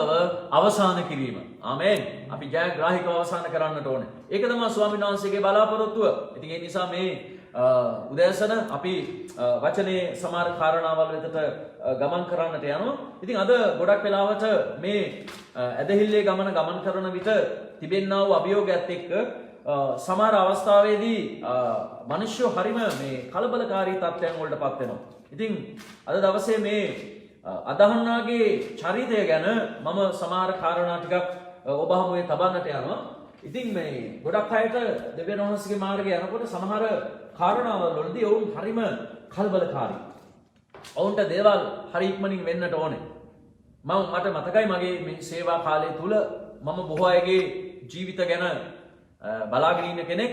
අවසන් කිරීම. ආමෙන්. අපි ජයග්‍රාහීකව අවසන් කරන්නට ඕනේ. ඒක තමයි ස්වාමීන් වහන්සේගේ බලාපොරොත්තුව. ඉතින් ඒ නිසා මේ උදෑසන අපි වචනේ සමහර කාරණාවල් වෙතට ගමන් කරන්නට යනවා. ඉතින් අද ගොඩක් වෙලාවට මේ ඇදහිල්ලේ ගමන කරන විට තිබෙනා වූ අභියෝගයත් එක්ක සමහර අවස්ථාවේදී මිනිස්සු හරිම මේ කලබලකාරී තත්ත්වයන් වලට පත් වෙනවා. ඉතින් අද දවසේ මේ අදහන්නාගේ චරිතය ගැන මම සමහර කාරණා ටිකක් ඔබ හමුවේ තබන්නට යනවා. ඉතින් මේ ගොඩක් අයට දෙවියන් වහන්සේගේ මාර්ගය යනකොට සමහර කාරණාවල් වලදී ඔවුන් හරිම කලබලකාරී. ඔවුන්ට දේවල් හරි ඉක්මනින් වෙන්නට ඕනේ. මට මතකයි මගේ මේ සේවා කාලය තුල මම බොහෝ අයගේ ජීවිත ගැන බලාගෙන ඉන්න කෙනෙක්.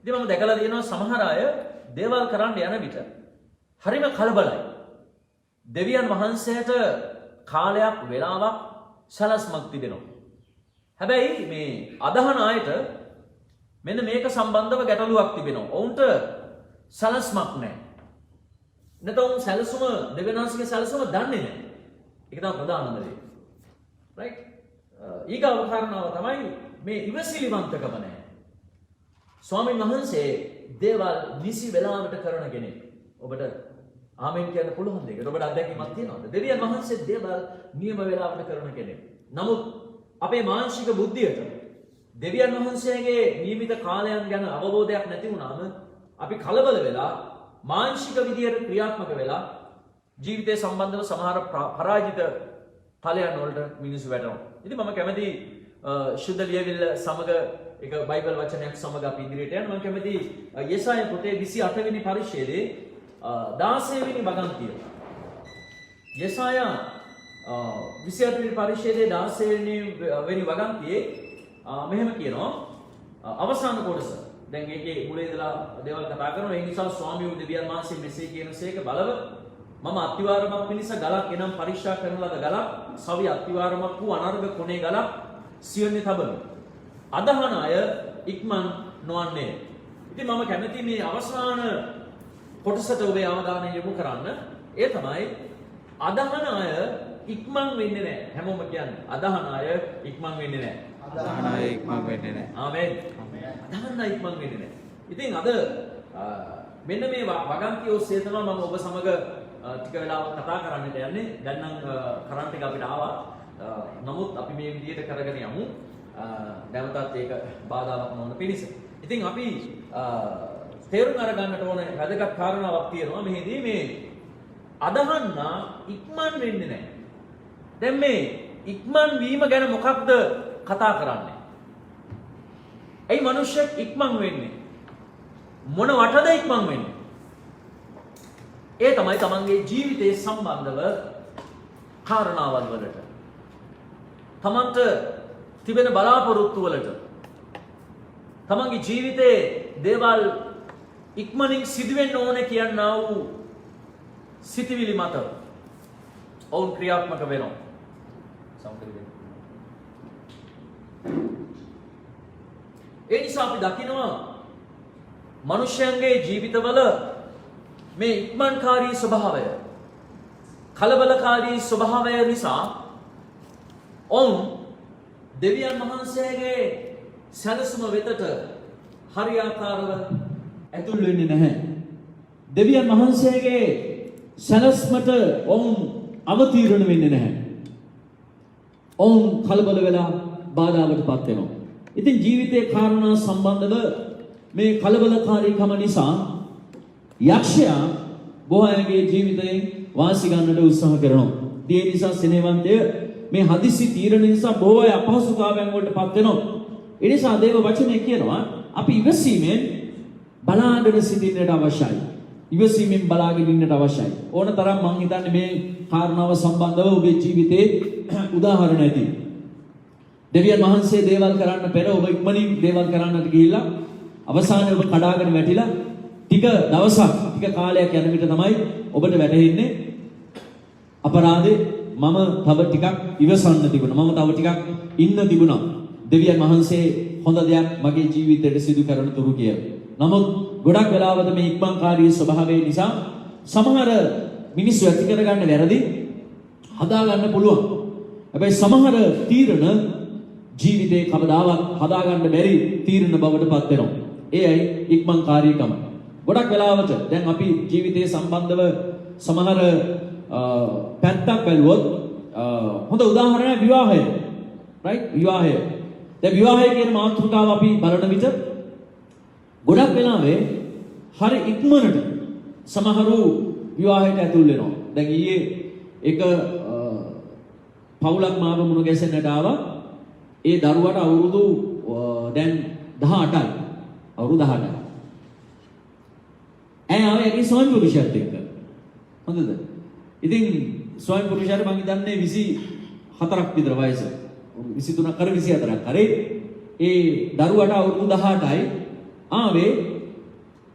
ඉතින් මම දැකලා තියෙනවා සමහර අය දේවල් කරන්න යන විට හරිම කලබලයි. දෙවියන් වහන්සේට කාලයක් වෙලාවක් සලස්මක් තිබෙනවා. හැබැයි මේ අදහන අයට මෙන්න මේක සම්බන්ධව ගැටලුවක් තිබෙනවා. ඔවුන්ට සලස්මක් නැහැ. නැත්නම් සැලසුම දෙවියන් වහන්සේගේ සැලසුම දන්නේ නැහැ. ඒක තමයි ප්‍රධානම දේ. right? ඊගාව කාරණාව තමයි මේ ඉවසිලිවන්තකම නැහැ. ස්වාමීන් වහන්සේ දේවල් නිසි වෙලාවට කරන කෙනෙක්. ඔබට ආමෙන් කියන්න පුළුවන් දෙයක්. ඔබට අත්දැකීමක් තියෙනවද? දෙවියන් වහන්සේ දේවල් නියම වෙලාවට කරන කෙනෙක්. නමුත් අපේ මානසික බුද්ධියට දෙවියන් වහන්සේගේ නියමිත කාලයන් ගැන අවබෝධයක් නැති වුණාම අපි කලබල වෙලා මානසික විදියට ක්‍රියාත්මක වෙලා ජීවිතය සම්බන්ධව සමහර පරාජිත ඵලයන් වලට මිනිස්සු වැටෙනවා. ඉතින් මම කැමති ශුද්ධ ලියවිල්ල සමග එක බයිබල් වචනයක් සමග අපි ඉදිරියට යන්න. මම කැමති යෙසාය පොතේ 28 වෙනි පරිච්ඡේදයේ 16 වෙනි වගන්තිය. යෙසාය 28 වෙනි පරිච්ඡේදයේ 16 වෙනි වගන්තියේ මෙහෙම කියනවා අවසාන කොටස. දැන් ඒකේ මුල ඉඳලා දේවල් කතා කරනවා. ඒ නිසා ස්වාමී වූ දෙවියන් වහන්සේ මෙසේ කියනසේක බලව මම අත්විවරමක් පිණිස ගලක් එනම් පරික්ෂා කරන ලද ගලක් සවි අත්විවරමක් වූ අනර්ග කොනේ ගලක් සියොන්නේ තබන. අදහන අය ඉක්මන් නොවන්නේ. ඉතින් මම කැමති මේ අවසාන කොටසට ඔබේ අවධානය යොමු කරන්න. ඒ තමයි අදහන අය ඉක්මන් වෙන්නේ නැහැ. හැමෝම කියන්නේ අදහන අය ඉක්මන් වෙන්නේ නැහැ. අදහන අය ඉක්මන් වෙන්නේ නැහැ. ආමෙන්. අදහන අය ඉක්මන් වෙන්නේ නැහැ. ඉතින් අද මෙන්න මේ වගන්තිය ඔස්සේ තමයි මම ඔබ සමග ටික වෙලාවක් කතා කරන්නට යන්නේ. දැන් නම් කරන්ට් එක අපිට ආවා. නමුත් අපි මේ විදිහට කරගෙන යමු. නැවතත් ඒක බාධාවක් නොවන පිණිස. ඉතින් අපි තේරුම් අරගන්නට ඕන වැදගත් කාරණාවක් තියෙනවා. මෙහිදී මේ අදහන්න ඉක්මන් වෙන්නේ නැහැ. දැන් මේ ඉක්මන් වීම ගැන මොකක්ද කතා කරන්නේ? ඇයි මිනිස්සෙක් ඉක්මන් වෙන්නේ? මොන වටද ඉක්මන් වෙන්නේ? ඒ තමයි තමන්ගේ ජීවිතයේ සම්බන්ධව කාරණාවල් වලට. තමන්ට තිබෙන බලාපොරොත්තු වලට. තමන්ගේ ජීවිතයේ දේවල් ඉක්මනින් සිදුවෙන්න ඕනේ කියනා වූ සිතිවිලි මත ඔවුන් ක්‍රියාත්මක වෙනවා. ඒ නිසා අපි දකිනවා මනුෂ්‍යයන්ගේ ජීවිතවල මේ ඉක්මන්කාරී ස්වභාවය, කලබලකාරී ස්වභාවය නිසා ඔවුන් දෙවියන් වහන්සේගේ සැලසුම වෙතට හරියාකාරව ඇතුල් වෙන්නේ නැහැ. දෙවියන් වහන්සේගේ සැලැස්මට ඔවුන් අවතීර්ණ වෙන්නේ නැහැ. ඔවුන් කලබල වෙලා බාධාවටපත් වෙනවා. ඉතින් ජීවිතයේ කාරණා සම්බන්ධව මේ කලබලකාරීකම නිසා යක්ෂයා බොහෝ අයගේ ජීවිතයෙන් වාසි ගන්නට උත්සාහ කරනවා. ඒ නිසා සිනේවන්තය මේ හදිසි තීරණ නිසා බොහෝ අය අපහසුතාවයන් වලටපත් වෙනවා. ඒ නිසා දේව වචනේ කියනවා අපි ඉවසීමෙන් බලාගෙන සිටින්නට අවශ්‍යයි. ඉවසීමෙන් බලාගෙන ඉන්නට අවශ්‍යයි. ඕන තරම් මං හිතන්නේ මේ කාරණාව සම්බන්ධව ඔබේ ජීවිතේ උදාහරණ ඇති. දෙවියන් වහන්සේ දේවල් කරන්න පෙර ඔබ ඉක්මනින් දේවල් කරන්නට ගිහිල්ලා අවසානයේ ඔබ කඩාගෙන වැටිලා ටික දවසක් ටික කාලයක් යන විට තමයි ඔබට වැටහෙන්නේ අපරාධේ මම තව ටිකක් ඉවසන්න තිබුණා. මම තව ටිකක් ඉන්න තිබුණා. දෙවියන් වහන්සේ හොඳ දෙයක් මගේ ජීවිතයට සිදු කරන තුරු කියලා. නමුත් ගොඩක් වෙලාවට මේ ඉක්මන්කාරී ස්වභාවය නිසා සමහර මිනිස්සු ඇති කරගන්න වැරදි හදාගන්න පුළුවන්. හැබැයි සමහර තීරණ ජීවිතේ කවදාවත් හදාගන්න බැරි තීරණ බවට පත් වෙනවා. ඒයි ඉක්මන්කාරීකම. ගොඩක් වෙලාවට දැන් අපි ජීවිතයේ සම්බන්ධව සමහර පැත්තක් බැලුවොත් හොඳ උදාහරණයක් විවාහය. right? විවාහය. දැන් විවාහය කියන මාතෘකාව අපි බලන විට ගොඩක් වෙලාවේ හරි ඉක්මනට සමහරු විවාහයට ඇතුල් වෙනවා. දැන් ඊයේ එක පවුලක් මාව මුණ ගැසෙන්නට ආවා. ඒ දරුවට අවුරුදු දැන් 18යි. අවුරුදු 18යි. ආවේ ඒකේ ස්වයං පුරුෂයත් එක්ක. හොඳද? ඉතින් ස්වයං පුරුෂයාට මම හිතන්නේ 24ක් විතර වයස. 23ක් කර 24ක් කරේ. ඒ දරුවට අවුරුදු 18යි. ආවේ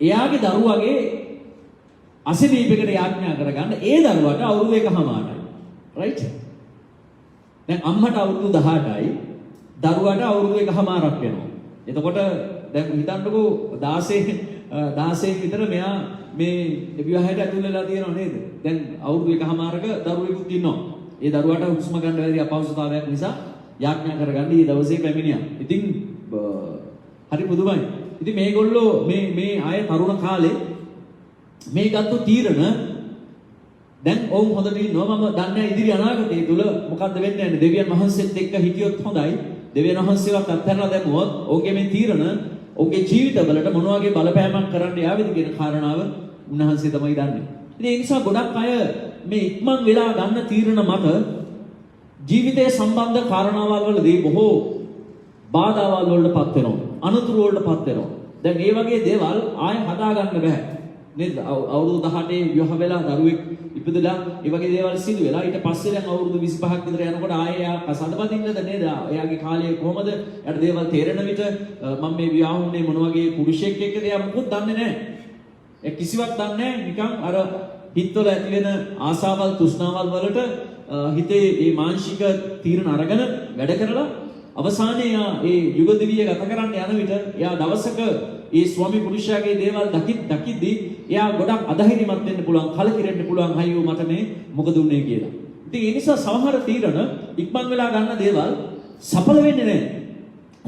එයාගේ දරුවගේ අසනීපයකට යාඥා කරගන්න ඒ දරුවට අවුරුදු 1කමාරයි. right? දැන් අම්මට අවුරුදු 18යි දරුවට අවුරුදු 1කමාරක් වෙනවා. එතකොට දැන් හිතන්නකෝ 16 16 විතර මෙයා මේ විවාහයට ඇතුල් වෙලා තියෙනව නේද? දැන් අවුරුදු එකමාරක දරුවෙකුත් ඉන්නවා. ඒ දරුවාට හුස්ම ගන්න බැරි අපහසුතාවයක් නිසා යාඥා කරගන්න මේ දවසේ පැමිණියා. ඉතින් හරි පුදුමයි. ඉතින් මේගොල්ලෝ මේ අය තරුණ කාලේ මේ ගත්ත තීරණ දැන් ඔවුන් හොඳට ඉන්නවා. මම දන්නේ ඉදිරි අනාගතයේ තුල මොකද්ද වෙන්නේ නැහැ. දෙවියන් වහන්සේත් එක්ක හිටියොත් හොඳයි. දෙවියන් වහන්සේවත් අත්හැරලා දැමුවොත් ඔවුන්ගේ මේ තීරණ ඔවුන්ගේ ජීවිතවලට මොන වගේ බලපෑමක් කරන්න යාවිද කියන කාරණාව උන්වහන්සේ තමයි දන්නේ. ඉතින් ඒ නිසා ගොඩක් අය මේ ඉක්මන් වෙලා ගන්න තීරණ මත ජීවිතයේ සම්බන්ධ කාරණාවල් වලදී බොහෝ බාධාවල් වලටපත් වෙනවා. අනතුරු වලටපත් වෙනවා. දැන් මේ වගේ දේවල් ආයෙ හදා ගන්න බෑ. නේද? අවුරුදු 18 විවාහ වෙලා දරුවෙක් ඉපදලා ඒ වගේ දේවල් සිදු වෙලා ඊට පස්සේ දැන් අවුරුදු 25ක් විතර යනකොට ආයෙ එයා කසඩපදින්නද නේද? එයාගේ කාලය කොහමද? එයාට දේවල් තේරෙන විට මම මේ විවාහ වුණේ මොන වගේ පුරුෂයෙක් එක්කද? එයා මොකුත් දන්නේ නැහැ. ඒ කිසිවක් දන්නේ නැහැ. නිකන් අර හිතවල ඇති වෙන ආසාවල් තෘෂ්ණාවල් වලට හිතේ මේ මානසික තීරණ අරගෙන වැඩ කරලා අවසානයේ එයා ඒ යුග දිවිය ගත කරන්න යන විට එයා දවසක ඒ ස්වාමි පුරුෂයාගේ දේවල් දකිද්දී එයා ගොඩක් අධෛර්යමත් වෙන්න පුළුවන්, කලකිරෙන්න පුළුවන්. අයියෝ මට මේ මොකද උනේ කියලා. ඉතින් ඒ නිසා සමහර තීරණ ඉක්මන් වෙලා ගන්න දේවල් සඵල වෙන්නේ නැහැ.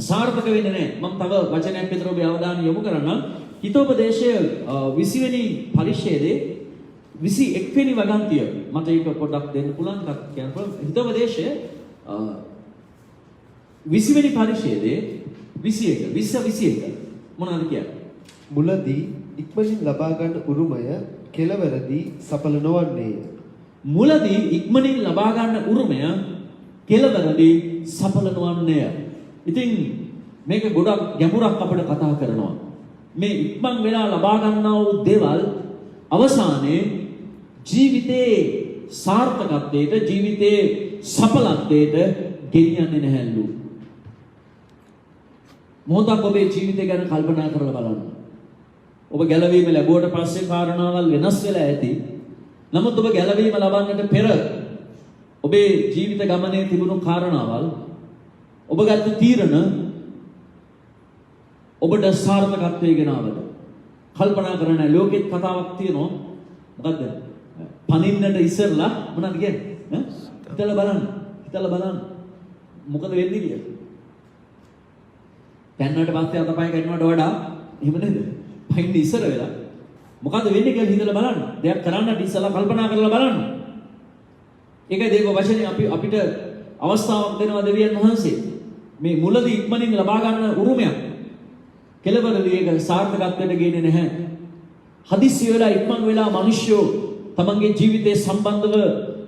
සාර්ථක වෙන්නේ නැහැ. මම තව වචනයක් විතර ඔබේ අවධානය යොමු කරන්නම්. හිතෝපදේශය 20 වෙනි පරිච්ඡේදයේ 21 වෙනි වගන්තිය මට ඒක පොඩ්ඩක් දෙන්න පුළුවන් එකක් කියන්න පුළුවන්. හිතෝපදේශය 20 වෙනි පරිච්ඡේදයේ 21 මොනවද කියන්නේ? මුලදී ඉක්මනින් ලබා ගන්න උරුමය කෙලවරදී සඵල නොවන්නේය. මුලදී ඉක්මනින් ලබා ගන්න උරුමය කෙලවරදී සඵල නොවන්නේය. ඉතින් මේක ගොඩක් ගැඹුරක් අපිට කතා කරනවා. මේ ඉක්මන් වෙලා ලබා ගන්නා වූ දේවල් අවසානයේ ජීවිතේ සාර්ථකත්වයට, ජීවිතේ සඵලත්වයට ගෙනියන්නේ නැහැලු. මොහොතක් ඔබේ ජීවිතය ගැන කල්පනා කරලා බලන්න. ඔබ ගැලවීම ලැබුවට පස්සේ කාරණාවල් වෙනස් වෙලා ඇති. නමුත් ඔබ ගැලවීම ලබන්නට පෙර ඔබේ ජීවිත ගමනේ තිබුණු කාරණාවල්, ඔබ ගත්ත තීරණ ඔබට සාර්ථකත්වයේ ගෙනාවද? කල්පනා කරන්න. ලෝකෙත් කතාවක් තියෙනවා. මොකද්ද? පනින්නට ඉස්සෙල්ලා මොනවද කියන්නේ? හිතලා බලන්න. මොකද වෙන්නේ කියලා. පැන්නට පස්සේ අතපය කැඩුණාට වඩා එහෙම නේද? පයින් ඉස්සර වෙලා මොකද වෙන්නේ කියලා හිතලා බලන්න. දෙයක් කරන්නට ඉස්සලා කල්පනා කරලා බලන්න. ඒකයි දේව වචනේ අපිට අවස්ථාවක් දෙනවා දෙවියන් වහන්සේ. මේ මුලදී ඉක්මනින් ලබා ගන්න උරුමයක් කෙලවරදී ඒක සාර්ථකත්වයට ගේන්නේ නැහැ. හදිස්සි වෙලා ඉක්මන් වෙලා මිනිස්සු තමන්ගේ ජීවිතේ සම්බන්ධව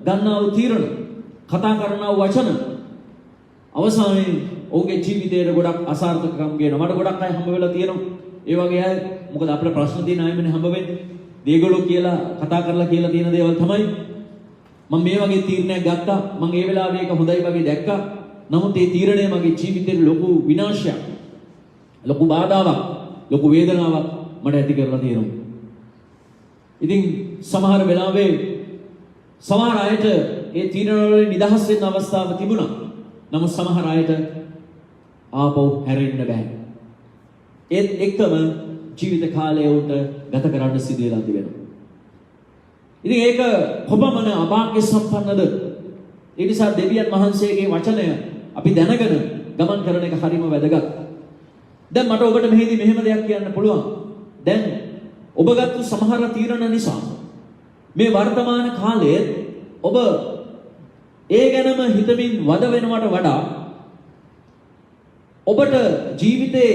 ගන්නා වූ තීරණ, කතා කරනා වූ වචන අවසානයේ ඔහුගේ ජීවිතේට ගොඩක් අසාර්ථකකම් ගේනවා. මට ගොඩක් අය හම්බ වෙලා තියෙනවා. ඒ වගේ අය මොකද අපිට ප්‍රශ්න තියෙන අයමනේ හම්බ වෙන්නේ. මේගොල්ලෝ කියලා කතා කරලා කියලා තියෙන දේවල් තමයි මම මේ වගේ තීරණයක් ගත්තා. මම ඒ වෙලාවේ ඒක හොඳයි වගේ දැක්කා. නමුත් ඒ තීරණය මගේ ජීවිතේට ලොකු විනාශයක්, ලොකු බාධාවක්, ලොකු වේදනාවක් මට ඇති කරලා තියෙනවා. ඉතින් සමහර වෙලාවේ සමහර අයට ඒ තීරණ වලින් නිදහස් වෙන්න අවස්ථාවක් තිබුණා. නමුත් සමහර අයට ආපහු හැරෙන්න බෑ. ඒත් එක්කම ජීවිත කාලය උට ගත කරන්න සිදු වෙලා තිබෙනවා. ඉතින් ඒක කොපමණ අභාග්‍ය සම්පන්නද? ඒ නිසා දෙවියන් වහන්සේගේ වචනය අපි දැනගෙන ගමන් කරන එක හරිම වැදගත්. දැන් මට ඔබට මෙහිදී මෙහෙම දෙයක් කියන්න පුළුවන්. දැන් ඔබ ගත්ත සමහර තීරණ නිසා මේ වර්තමාන කාලයේ ඔබ ඒ ගැනම හිතමින් වද වෙනවට වඩා ඔබට ජීවිතේ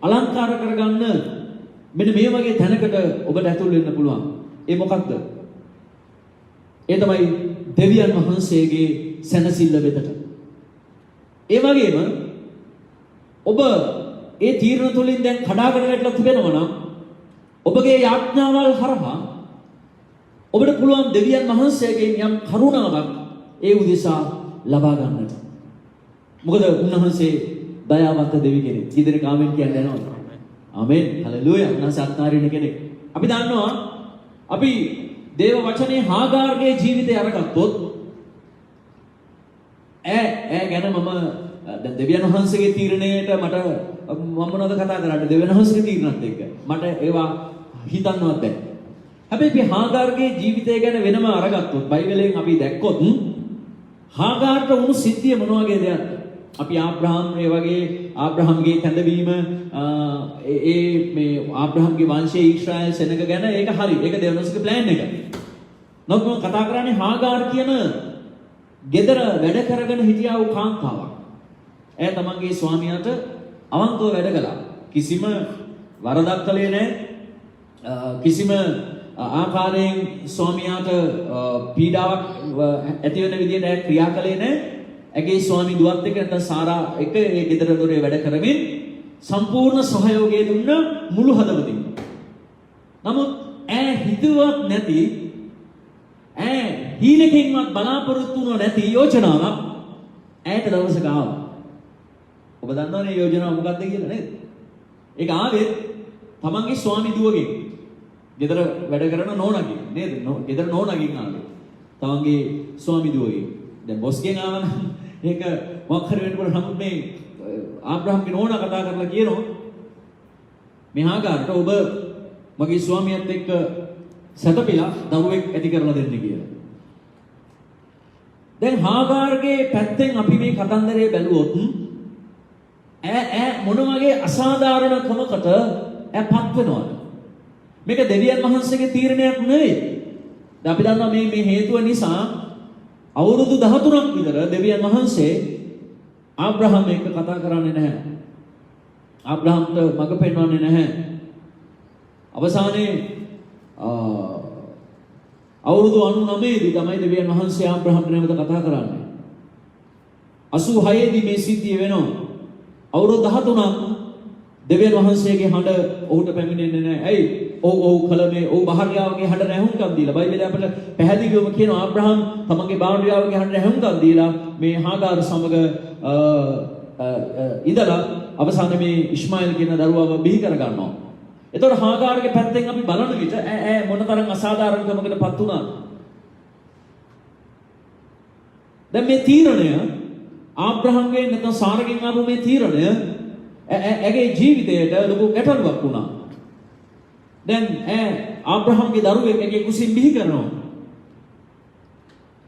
අලංකාර කරගන්න මෙන්න මේ වගේ තැනකට ඔබට ඇතුල් වෙන්න පුළුවන්. ඒ මොකක්ද? ඒ තමයි දෙවියන් වහන්සේගේ සැනසෙල්ල වෙතට. ඒ වගේම ඔබ ඒ තීරණ තුලින් දැන් කඩාගෙන වැටලා තිබෙනවා නම් ඔබගේ යාඥාවල් හරහා ඔබට පුළුවන් දෙවියන් වහන්සේගෙන් යම් කරුණාවක් ඒ උදෙසා ලබා ගන්නට. මොකද උන්වහන්සේ දයාවන්ත දෙවි කෙනෙක්. කීදෙනෙක් ආමෙන් කියන්නේ නැනවද? ආමෙන්. හලෙලූයා. උන්වහන්සේ අත්නාරින කෙනෙක්. අපි දන්නවා අපි දේව වචනේ හාගාර්ගේ ජීවිතය අරගත්තොත් ඈ ගැන මම දැන් දෙවියන් වහන්සේගේ තීරණයට මට මම මොනවද කතා කරන්නේ දෙවියන් වහන්සේගේ තීරණත් එක්ක. මට ඒවා හිතන්නවත් බැහැ. හැබැයි අපි හාගාර්ගේ ජීවිතය ගැන වෙනම අරගත්තොත් බයිබලයෙන් අපි දැක්කොත් හාගාර්ට වුණු සිද්ධිය මොන වගේ දෙයක්ද? අපි ආබ්‍රහම් ඒ වගේ ආබ්‍රහම්ගේ කැඳවීම මේ ආබ්‍රහම්ගේ වංශයේ ඊශ්‍රායල් සෙනග ගැන ඒක හරි. ඒක දෙවියන්සේගේ ප්ලෑන් එක. නමුත් මම කතා කරන්නේ හාගාර් කියන ගෙදර වැඩ කරගෙන හිටියා වූ කාන්තාවක්. එයා තමන්ගේ ස්වාමියාට අවංකව වැඩ කළා. කිසිම වරදක් කළේ නැහැ. කිසිම ආකාරයෙන් ස්වාමියාට පීඩාවක් ඇති වෙන විදිහට එයා ක්‍රියා කළේ නැහැ. ඇගේ ස්වාමි දුවත් එක්ක නැත්නම් සාරා එක ඒ ගෙදර දොරේ වැඩ කරමින් සම්පූර්ණ සහයෝගය දුන්න මුළු හදවතින්. නමුත් ඈ හිතුවත් නැති ඈ හීනකින්වත් බලාපොරොත්තු වුණා නැති යෝජනාවක් ඈට දවසක ආවා. ඔබ දන්නවනේ යෝජනාව මොකක්ද කියලා නේද? ඒක ආවේ තමන්ගේ ස්වාමි දුවගෙන්. ගෙදර වැඩ කරන නෝනාගෙන් නේද? ගෙදර නෝනාගෙන් ආවේ. තමන්ගේ ස්වාමි දුවගෙන්. දැන් බොස්ගෙන් ආවනම් ඒක මොකක් හරි වෙනකොට නමුත් මේ ආබ්‍රහම්ගේ නෝනා කතා කරලා කියනවා මේ හාගාරට ඔබ මගේ ස්වාමියාත් එක්ක සැතපීලා දරුවෙක් ඇති කරලා දෙන්න කියලා. දැන් හාගාර්ගේ පැත්තෙන් අපි මේ කතන්දරය බැලුවොත් ඈ මොන වගේ අසාධාරණකමකට ඈපත් වෙනවද? මේක දෙවියන් වහන්සේගේ තීරණයක් නෙවෙයි. දැන් අපි දන්නවා මේ හේතුව නිසා අවුරුදු 13ක් විතර දෙවියන් වහන්සේ ආබ්‍රහම් එක්ක කතා කරන්නේ නැහැ. ආබ්‍රහම්ට මඟ පෙන්වන්නේ නැහැ. අවසානයේ අවුරුදු 99 දී තමයි දෙවියන් වහන්සේ ආබ්‍රහම්ට නැවත කතා කරන්නේ. 86 දී මේ සිද්ධිය වෙනවා. අවුරුදු 13ක් දෙවියන් වහන්සේගේ හඬ ඔහුට පැමිණෙන්නේ නැහැ. ඇයි? ඔව් කල මේ ඔව් භාර්යාවගේ හඬ නැහුම්කම් දීලා බයිබලයේ අපිට පැහැදිලිවම කියනවා ආබ්‍රහම් තමන්ගේ භාර්යාවගේ හඬ නැහුම්කම් දීලා මේ හාගාර සමග ඉඳලා අවසානයේ මේ ඉස්මායිල් කියන දරුවව බිහි කර ගන්නවා. එතකොට හාගාරගේ පැත්තෙන් අපි බලන විට මොනතරම් අසාධාරණකමකටපත් වුණාද? දැන් මේ තීරණය ආබ්‍රහම්ගේ නැත්නම් සාරගෙන් ආපු මේ තීරණය ඇගේ ජීවිතයට ලොකු ගැටලුවක් වුණා. දැන් ආබ්‍රහම්ගේ දරුවෙක් ඇගේ කුසින් බිහි කරනවා.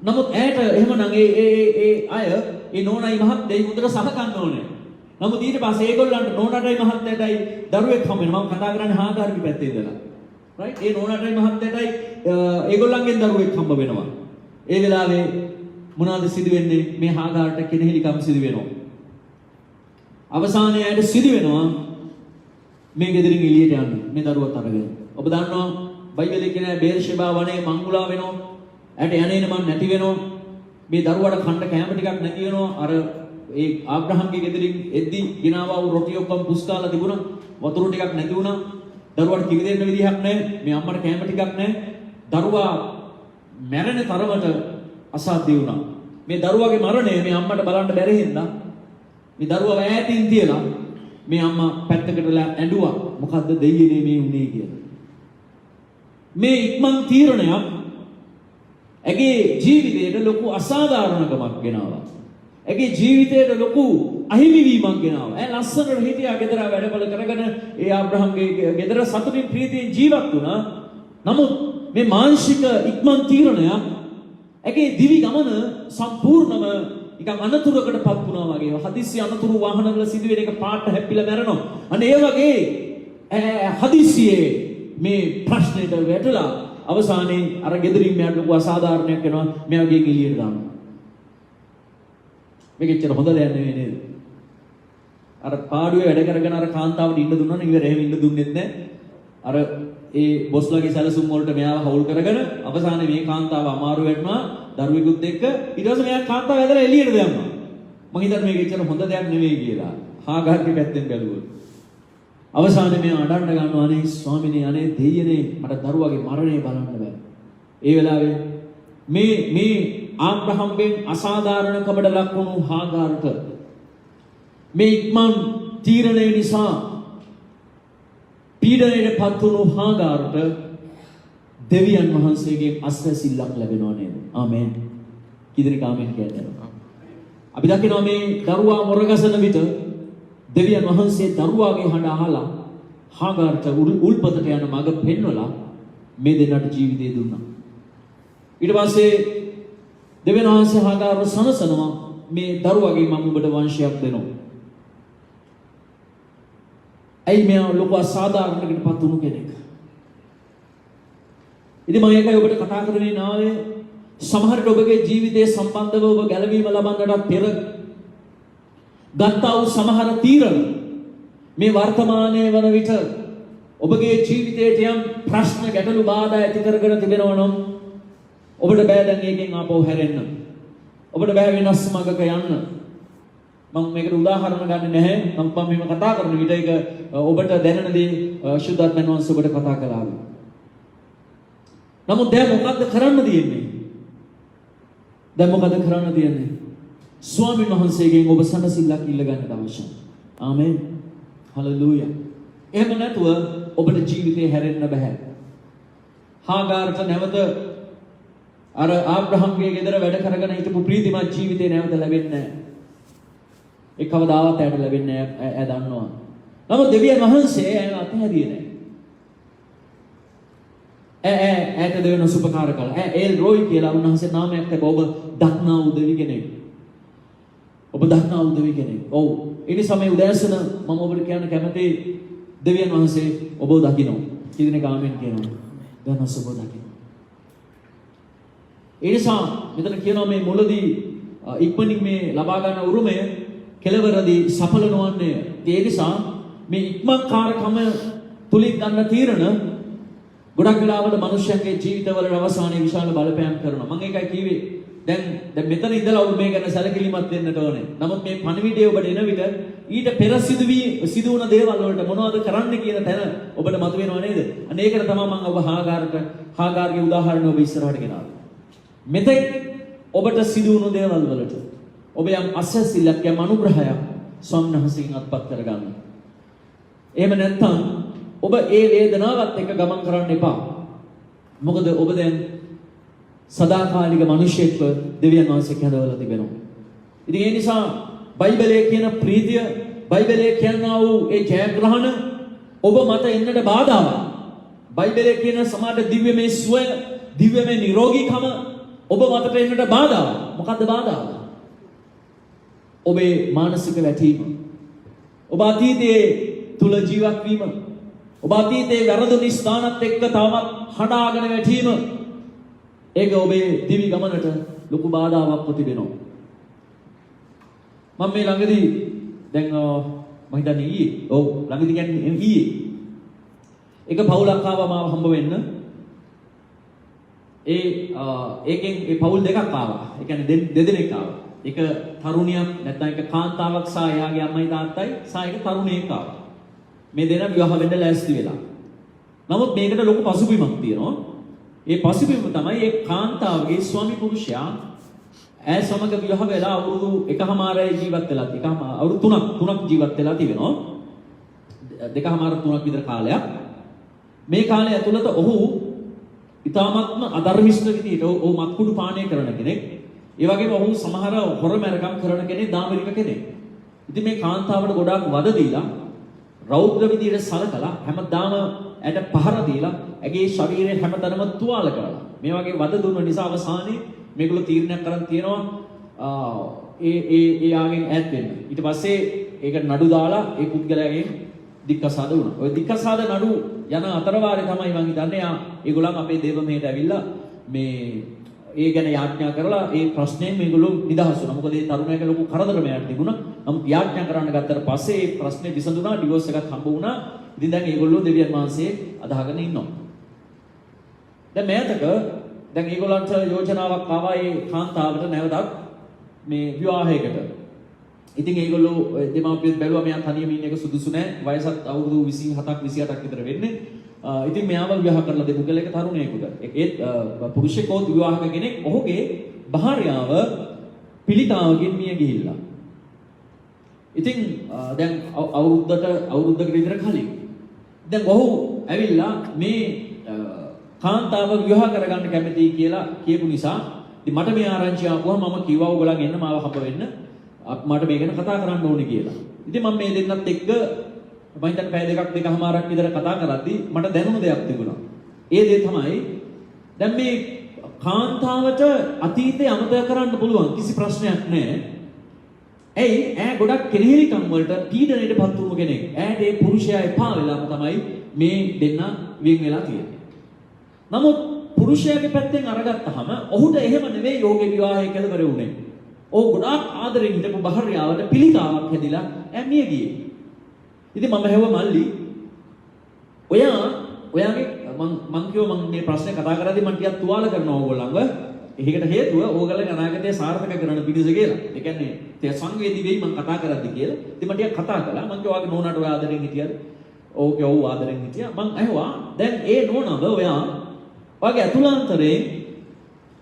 නමුත් ඇයට එහෙමනම් ඒ අය ඒ නෝනායි මහත්තයයි උදේට සහකන්න ඕනේ. නමුත් ඊට පස්සේ ඒගොල්ලන්ට නෝනාටයි මහත්තයටයි දරුවෙක් හම්බ වෙනවා. මම කතා කරන්නේ හාගාර්ගේ පැත්තේ ඉඳලා. රයිට්? ඒ නෝනාටයි මහත්තයටයි ඒගොල්ලන්ගෙන් දරුවෙක් හම්බ වෙනවා. ඒ වෙලාවේ මොනවද සිදු වෙන්නේ? මේ හාගාර්ට කෙනෙහිලිකම් සිදු වෙනවා. අවසානයේ ඇයට සිදු වෙනවා මේ ගෙදරින් එළියට යන්න. මේ දරුවත් අරගෙන. ඔබ දන්නවා බයිබලයේ කියන බේර්ෂෙබා වනයේ මංගුලා වෙනවා. ඇයට යන්නේ මන් නැති වෙනවා. මේ දරුවාට කන්න කැම ටිකක් නැති වෙනවා. අර ඒ ආබ්‍රහම්ගේ ගෙදරින් එද්දි ගෙනාවා වූ රොටි ඔක්කොම පුස්කාලා තිබුණා. වතුර ටිකක් නැති වුණා. දරුවාට කිරි දෙන්න විදිහක් නැහැ. මේ අම්මට කැම ටිකක් නැහැ. දරුවා මැරෙන තරමට අසාධ්‍ය වුණා. මේ දරුවාගේ මරණය මේ අම්මට බලන්න බැරි හින්දා මේ දරුවා ඈතින් තියලා මේ අම්මා පැත්තකටලා ඇඬුවා. මොකද්ද දෙයියනේ මේ උනේ කියලා. මේ ඉක්මන් තීරණයක් ඇගේ ජීවිතයට ලොකු අසාධාරණකමක් ගෙනාවා. ඇගේ ජීවිතයට ලොකු අහිමිවීමක් ගෙනාවා. ඇය ලස්සනට හිටියා ගෙදර වැඩපළ කරගෙන ඒ ආබ්‍රහම්ගේ ගෙදර සතුටින් ප්‍රීතියෙන් ජීවත් වුණා. නමුත් මේ මානසික ඉක්මන් තීරණයක් ඇගේ දිවි ගමන සම්පූර්ණම නිකන් අනතුරකටපත් වුණා වගේ. හදිස්සි අනතුරු වාහනවල සිදුවෙන එක පාට හැප්පිලා මැරෙනවා. අන්න ඒ වගේ හදිස්සියේ මේ ප්‍රශ්නෙට වැටලා අවසානයේ අර ගෙදරින් මෙයාට ලොකු අසාධාරණයක් වෙනවා. මෙයාගේ එළියට දානවා. මේක ඇත්තට හොඳ දෙයක් නෙවෙයි නේද? අර පාඩුවේ වැඩ කරගෙන අර කාන්තාවට ඉන්න දුන්නා නේ ඉවර එහෙම ඉන්න දුන්නෙත් නැහැ. අර ඒ බොස්ලාගේ සැලසුම් වලට මෙයාව හවුල් කරගෙන අවසානයේ මේ කාන්තාව අමාරු වෙනවා දරුවෙකුත් එක්ක. ඊට පස්සේ මෙයා කාන්තාව ඇදලා එළියට දැම්මා. මම හිතන්නේ මේක ඇත්තට හොඳ දෙයක් නෙවෙයි කියලා. හාගාර්ගේ පැත්තෙන් බැලුවොත්. අවසානයේ මෙයා අඬන්න ගන්නවා අනේ ස්වාමිනේ අනේ දෙයියනේ මට දරුවාගේ මරණය බලන්න බෑ. ඒ වෙලාවේ මේ ආබ්‍රහම්ගෙන් අසාධාරණකමට ලක් වුණු හාගාර්ට මේ ඉක්මන් තීරණය නිසා පීඩනයට පත් වුණු හාගාර්ට දෙවියන් වහන්සේගේ අස්වැසිල්ලක් ලැබෙනවා නේද? ආමෙන්. කීදෙනෙක් ආමෙන් කියන්නේ? අපි දකිනවා මේ දරුවා මොරගසන විට දෙවියන් වහන්සේ දරුවාගේ හඬ අහලා හාගාරට උල්පතට යන මඟ පෙන්වලා මේ දෙන්නට ජීවිතය දුන්නා. ඊට පස්සේ දෙවියන් වහන්සේ හාගාරව සනසනවා මේ දරුවාගේ මම ඔබට වංශයක් දෙනවා. ඇයි මෙයා ලොකු අසාධාරණයකට පත් වුණු කෙනෙක්. ඉතින් මම ඒකයි ඔබට කතා කරන්නේ නාවේ සමහර විට ඔබගේ ජීවිතයේ සම්බන්ධව ඔබ ගැලවීම ලබන්නට පෙර ගත්තා වූ සමහර තීරණ මේ වර්තමානයේ වන විට ඔබගේ ජීවිතයට යම් ප්‍රශ්න ගැටලු බාධා ඇති කරගෙන තිබෙනවා නම් ඔබට බෑ දැන් ඒකෙන් ආපහු හැරෙන්න. ඔබට බෑ වෙනස් මාර්ගක යන්න. මම මේකට උදාහරණ ගන්න නැහැ. මම මේව කතා කරන විට ඒක ඔබට දැනෙන දේ ශුද්ධාත්මයන් වහන්සේ ඔබට කතා කළා. නමුත් දැන් මොකද්ද කරන්න තියෙන්නේ? දැන් මොකද කරන්න තියෙන්නේ? ස්වාමීන් වහන්සේගෙන් ඔබ සනසිල්ලක් ඉල්ල ගන්නට අවශ්‍යයි. ආමේන්. හලෙලූයා. එහෙම නැතුව ඔබට ජීවිතේ හැරෙන්න බෑ. හාගාරට නැවත අර ආබ්‍රහම්ගේ ගෙදර වැඩ කරගෙන හිටපු ප්‍රීතිමත් ජීවිතේ නැවත ලැබෙන්නේ නැහැ. ඒ කවදාවත් ඇයට ලැබෙන්නේ නැහැ. ඇය දන්නවා. නමුත් දෙවියන් වහන්සේ ඇයව අතහැරියේ නැහැ. ඇයට දෙවියන් සුපකාර කළා. ඒල් රොයි කියලා උන්වහන්සේ නාමයක් තිබ්බ. ඔබ දක්නා වූ දෙවි කෙනෙක්. ඔබ දක්නා වූ දෙවි කෙනෙක්. ඔව්. ඒ නිසා මේ උදෑසන මම ඔබට කියන්න කැමති දෙවියන් වහන්සේ ඔබව දකිනවා. කීදෙනෙක් ආමෙන් කියනවා. දෙවියන් වහන්සේ ඔබව දකිනවා. ඒ නිසා මෙතන කියනවා මේ මුලදී ඉක්මනින් මේ ලබා ගන්න උරුමය කෙලවරදී සඵල නොවන්නේ. ඒ නිසා මේ ඉක්මන්කාරකම තුලින් ගන්න තීරණ ගොඩක් වෙලාවට මිනිස්යන්ගේ ජීවිතවල අවසානයේ විශාල බලපෑම් කරනවා. මම ඒකයි කිව්වේ දැන් මෙතන ඉඳලා ඔබ මේ ගැන සැලකිලිමත් වෙන්නට ඕනේ. නමුත් මේ පණිවිඩය ඔබට එන විට ඊට පෙර සිදු වුණ දේවල් වලට මොනවද කරන්න කියන තැන ඔබට මතුවෙනව නේද? අන්න ඒකට තමයි මම ඔබ හාගාරගේ උදාහරණ ඔබ ඉස්සරහට ගෙනාවේ. මෙතෙක් ඔබට සිදු වුණු දේවල් වලට ඔබ යම් අසසිලක් යම් අනුග්‍රහයක් ස්වාමීන් වහන්සේගෙන් අත්පත් කරගන්න. එහෙම නැත්නම් ඔබ ඒ වේදනාවත් එක්ක ගමන් කරන්න එපා. මොකද ඔබ දැන් සදාකාලික මිනිසෙක්ව දෙවියන් වහන්සේ කැඳවලා තිබෙනවා. ඉතින් ඒ නිසා බයිබලයේ කියන ප්‍රීතිය, බයිබලයේ කියනා වූ ඒ ජයග්‍රහණ ඔබ මත එන්නට බාධාවක්. බයිබලයේ කියන සමාත දිව්‍යමය සුවය, දිව්‍යමය නිරෝගීකම ඔබ මතට එන්නට බාධාවක්. මොකද්ද බාධාව? ඔබේ මානසික වැටීම. ඔබ අතීතයේ තුල ජීවත් වීම. ඔබ අතීතයේ වැරදුණු ස්ථානත් එක්ක තවමත් හඬාගෙන වැටීම. ඒක ඔබේ දිවි ගමනට ලොකු බාධාවක් තිබෙනවා. මම මේ ළඟදී දැන් මම හිතන්නේ ළඟදී කියන්නේ එක පවුලක් ආවා මාව හම්බ වෙන්න. ඒකෙන් ඒ පවුල් දෙකක් ආවා. ඒ කියන්නේ දෙදෙනෙක් ආවා. එක තරුණියක් නැත්නම් එක කාන්තාවක් සහ එයාගේ අම්මයි තාත්තයි සහ එක තරුණයෙක් ආවා. මේ දෙනා විවාහ වෙන්න ලෑස්ති වෙලා. නමුත් මේකට ලොකු පසුබිමක් තියෙනවා. ඒ පසුබිම තමයි ඒ කාන්තාවගේ ස්වාමි පුරුෂයා ඇය සමග විවාහ වෙලා අවුරුදු 1.5 ජීවත් වෙලා අවුරුදු 3ක් ජීවත් වෙලා තිබෙනවා. 2.5 විතර කාලයක්. මේ කාලය ඇතුළත ඔහු ඊ타ත්ම අධර්මිෂ්ඨ විදියට ඔහු මත්කුඩු පානය කරන කෙනෙක්. ඒ වගේම ඔහු සමහර හොරමැරකම් කරන කෙනෙක්, දාමරික කෙනෙක්. ඉතින් මේ කාන්තාවට ගොඩාක් වද දීලා රෞද්‍ර විදියට සලකලා හැමදාම ඇයට පහර දීලා ඇගේ ශරීරය හැමතැනම තුවාල කරලා මේ වගේ වද දුන්න නිසා අවසානයේ මේගොල්ලෝ තීරණයක් කරන් තියෙනවා ඒ ආගෙන් ඈත් වෙන්න. ඊට පස්සේ ඒක නඩු දාලා ඒ පුද්ගලයාගෙන් දික්කසාද වුණා. ওই දික්කසාද නඩු යන අතරවාරේ තමයි මම හිතන්නේ ඒගොල්ලන් අපේ දේවමහෙට ඇවිල්ලා මේ ඒ ගැන යාඥා කරලා ඒ ප්‍රශ්නයෙන් මේගොල්ලෝ නිදහස් වුණා. මොකද ඒ තරුණයාගේ ලොකු කරදරයක් තිබුණා. නමුත් යාඥා කරන්න ගත්තට පස්සේ ඒ ප්‍රශ්නේ විසඳුණා, ඩිවෝර්ස් එකක් හම්බ වුණා. ඉතින් දැන් ඒගොල්ලෝ දෙවියන් වහන්සේ අදහගෙන ඉන්නවා. දැන් මේතක දැන් ඒගොල්ලන්ට යෝජනාවක් ආවා ඒ කාන්තාවට නැවතත් මේ විවාහයකට. ඉතින් ඒගොල්ලෝ දෙමාපියන් බැලුවා මෙයා තනියම ඉන්න එක සුදුසු නෑ. වයසත් අවුරුදු 27ක් 28ක් විතර වෙන්නේ. ඉතින් මෙයාව විවාහ කරලා දෙමු කියලා එක තරුණයෙකුට. ඒත් පුරුෂයෙකුත් විවාහක කෙනෙක් ඔහුගේ භාර්යාව පිළිකාවකින් මිය ගිහිල්ලා. ඉතින් දැන් අවුරුද්දකට විතර කලින් දැන් ඔහු ඇවිල්ලා මේ කාන්තාව විවාහ කරගන්න කැමතියි කියලා කියපු නිසා ඉතින් මට මේ ආරංචිය ආවම මම කිව්වා ඔයගොල්ලන් එන්න මාව හම්බ වෙන්න මට මේ ගැන කතා කරන්න ඕනේ කියලා. ඉතින් මම මේ දෙන්නත් එක්ක මම හිතන්නේ පැය දෙකමාරක් විතර කතා කරද්දී මට දැනුණු දෙයක් තිබුණා. ඒ දේ තමයි දැන් මේ කාන්තාවට අතීතේ අමතක කරන්න පුළුවන් කිසි ප්‍රශ්නයක් නැහැ. ඇයි ඈ ගොඩක් කෙනෙහිලිකම් වලට පීඩණයටපත් වුණු කෙනෙක්. ඈට ඒ පුරුෂයා එපා වෙලාම තමයි මේ දෙන්න වෙන් වෙලා තියෙන්නේ. නමුත් පුරුෂයාගේ පැත්තෙන් අරගත්තාම ඔහුට එහෙම නෙවෙයි යෝග්‍ය විවාහය කෙලවර වුණේ. ඔහු ගොඩාක් ආදරෙන් හිටපු භාර්යාවට පිළිකාවක් හැදිලා ඈ මිය ගියේ. ඉතින් මම හැව මල්ලි ඔයාගේ මං කිව්වා මම මේ ප්‍රශ්නේ කතා කරද්දී මම ටිකක් තුවාල කරනවා ඕගොල්ලන්ව. ඒකට හේතුව ඕගොල්ලන්ගේ අනාගතය සාර්ථක කරන පිණිස කියලා. ඒ කියන්නේ තේ සංවේදී වෙයි මම කතා කරද්දී කියලා. ඉතින් මම ටිකක් කතා කළා. මං කිව්වා ඔයාගේ නෝනාට ඔයා ආදරෙන් හිටියද? ඕකේ ඔව් ආදරෙන් හිටියා. මං අහුවා දැන් ඒ නෝනව ඔයාගේ අතුලාන්තරේ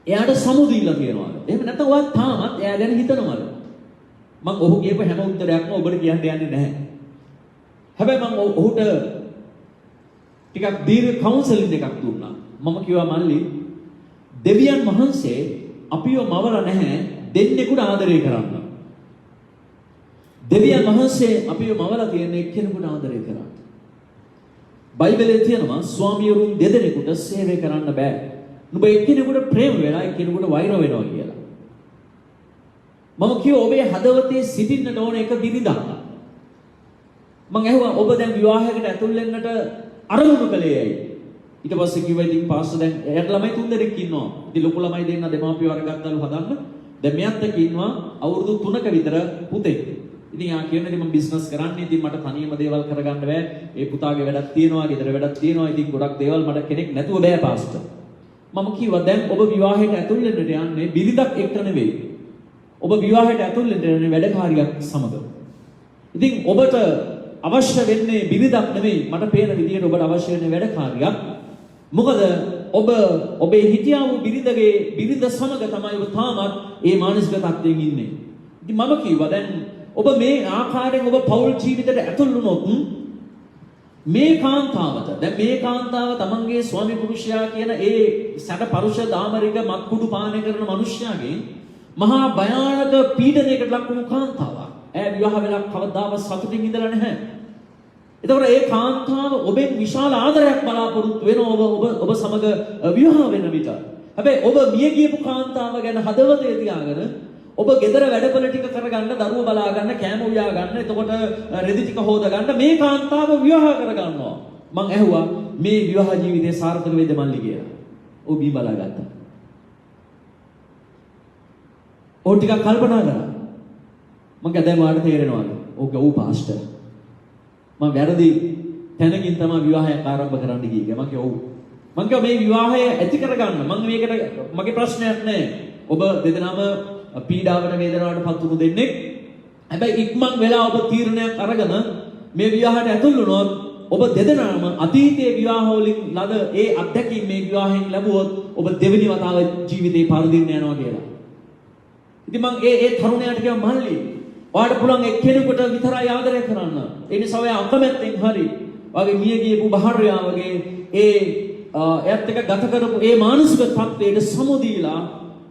එයාට සමු දීලා තියනවාද? එහෙම නැත්නම් ඔයා තාමත් එයා ගැන හිතනවද? මං ඔහු කියපු හැම උත්තරයක්ම ඔබට කියන්න යන්නේ නැහැ. හැබැයි මම ඔහුට ටිකක් දීර්ඝ කවුන්සලින් එකක් දුන්නා. මම කිව්වා මල්ලි දෙවියන් වහන්සේ අපිව මවලා නැහැ දෙන්නෙකුට ආදරය කරන්න. දෙවියන් වහන්සේ අපිව මවලා තියෙන එක්කෙනෙකුට ආදරය කරන්න. බයිබලයේ තියෙනවා ස්වාමියරුන් දෙදෙනෙකුට සේවය කරන්න බෑ. නුඹ එක්කෙනෙකුට ප්‍රේම වෙලා එක්කෙනෙකුට වෛර වෙනවා කියලා. මම කිව්වා ඔබේ හදවතේ සිටින්නට ඕන එක බිරිඳක්. මම ඇහුවා ඔබ දැන් විවාහයකට ඇතුල් වෙන්නට අරමුණු කළේ ඇයි? ඊට පස්සේ කිව්වා ඉතින් පාස්ටර් දැන් එයාට ළමයි 3 දෙනෙක් ඉන්නවා. ඉතින් ලොකු ළමයි දෙන්න දෙමාපියෝ අරගත්තලු හදන්න. දැන් මෙයත් එක්ක ඉන්නවා අවුරුදු 3ක විතර පුතෙක්. ඉතින් යා කියන්නේ මම බිස්නස් කරන්නේ. ඉතින් මට තනියම දේවල් කරගන්න බෑ. ඒ පුතාගේ වැඩක් තියෙනවා, ගෙදර වැඩක් තියෙනවා. ඉතින් ගොඩක් දේවල් මට කෙනෙක් නැතුව බෑ පාස්ටර්. මම කිව්වා දැන් ඔබ විවාහයට ඇතුල් වෙන්නට යන්නේ බිරිඳක් එක්ක නෙවෙයි. ඔබ විවාහයට ඇතුල් වෙන්න යන්නේ වැඩකාරියක් සමග. ඉතින් ඔබට අවශ්‍ය වෙන්නේ බිරිඳක් නෙවෙයි. මට පේන විදියට ඔබට අවශ්‍ය වෙන්නේ වැඩකාරියක්. මොකද ඔබ ඔබේ හිටියා වූ බිරිඳ සමග තමයි ඔබ තාමත් ඒ මානසික තත්ත්වයෙන් ඉන්නේ. ඉතින් මම කිව්වා දැන් ඔබ මේ ආකාරයෙන් ඔබ පෞල් ජීවිතයට ඇතුල් වුණොත් මේ කාන්තාව තමන්ගේ ස්වාමි පුරුෂයා කියන ඒ සැඩ පරුෂ දාමරික මත්කුඩු පානය කරන මිනිස්යාගේ මහා භයානක පීඩනයකට ලක් වුණු කාන්තාවක්. ඈ විවාහ වෙලා කවදාවත් සතුටින් ඉඳලා නැහැ. එතකොට ඒ කාන්තාව ඔබෙන් විශාල ආදරයක් බලාපොරොත්තු වෙනවා ඔබ සමග විවාහ වෙන විට. හැබැයි ඔබ මිය ගියපු කාන්තාව ගැන හදවතේ තියාගෙන ඔබ ගෙදර වැඩපොළ ටික කරගන්න, දරුවෝ බලා ගන්න, කෑම උයා ගන්න, එතකොට රෙදි ටික හොද ගන්න මේ කාන්තාව විවාහ කරගන්නවා. මං ඇහුවා මේ විවාහ ජීවිතේ සාර්ථක වෙයිද මල්ලි කියලා. ඔව් බී බලාගත්තා. ඔව් ටිකක් කල්පනා කරා. මං දැන් වාට තේරෙනවාද? ඕක ඔව් පාස්ටර්. මම වැරදි තැනකින් තමයි විවාහයක් ආරම්භ කරන්න ගියේ. මම කිව්වා ඔව්. මම කිව්වා මේ විවාහය ඇති කරගන්න. මම මේකට මගේ ප්‍රශ්නයක් නැහැ. ඔබ දෙදෙනාම පීඩාවට වේදනාවට පත් වුණු දෙන්නෙක්. හැබැයි ඉක්මන් වෙලා ඔබ තීරණයක් අරගෙන මේ විවාහයට ඇතුල් වුණොත් ඔබ දෙදෙනාම අතීතයේ විවාහවලින් ලද ඒ අත්දැකීම් මේ විවාහයෙන් ලැබුවොත් ඔබ දෙවෙනි වතාව ජීවිතේ පරදින්න යනවා කියලා. ඉතින් මම ඒ තරුණයාට කිව්වා මල්ලි ඔයාලට පුළුවන් එක්කෙනෙකුට විතරයි ආදරය කරන්න. ඒ නිසා ඔයා අකමැත්තෙන් හරි ඔයාගේ මිය ගියපු භාර්යාවගේ එයත් එක්ක ගත කරපු ඒ මානසික තත්ත්වයට සමුදීලා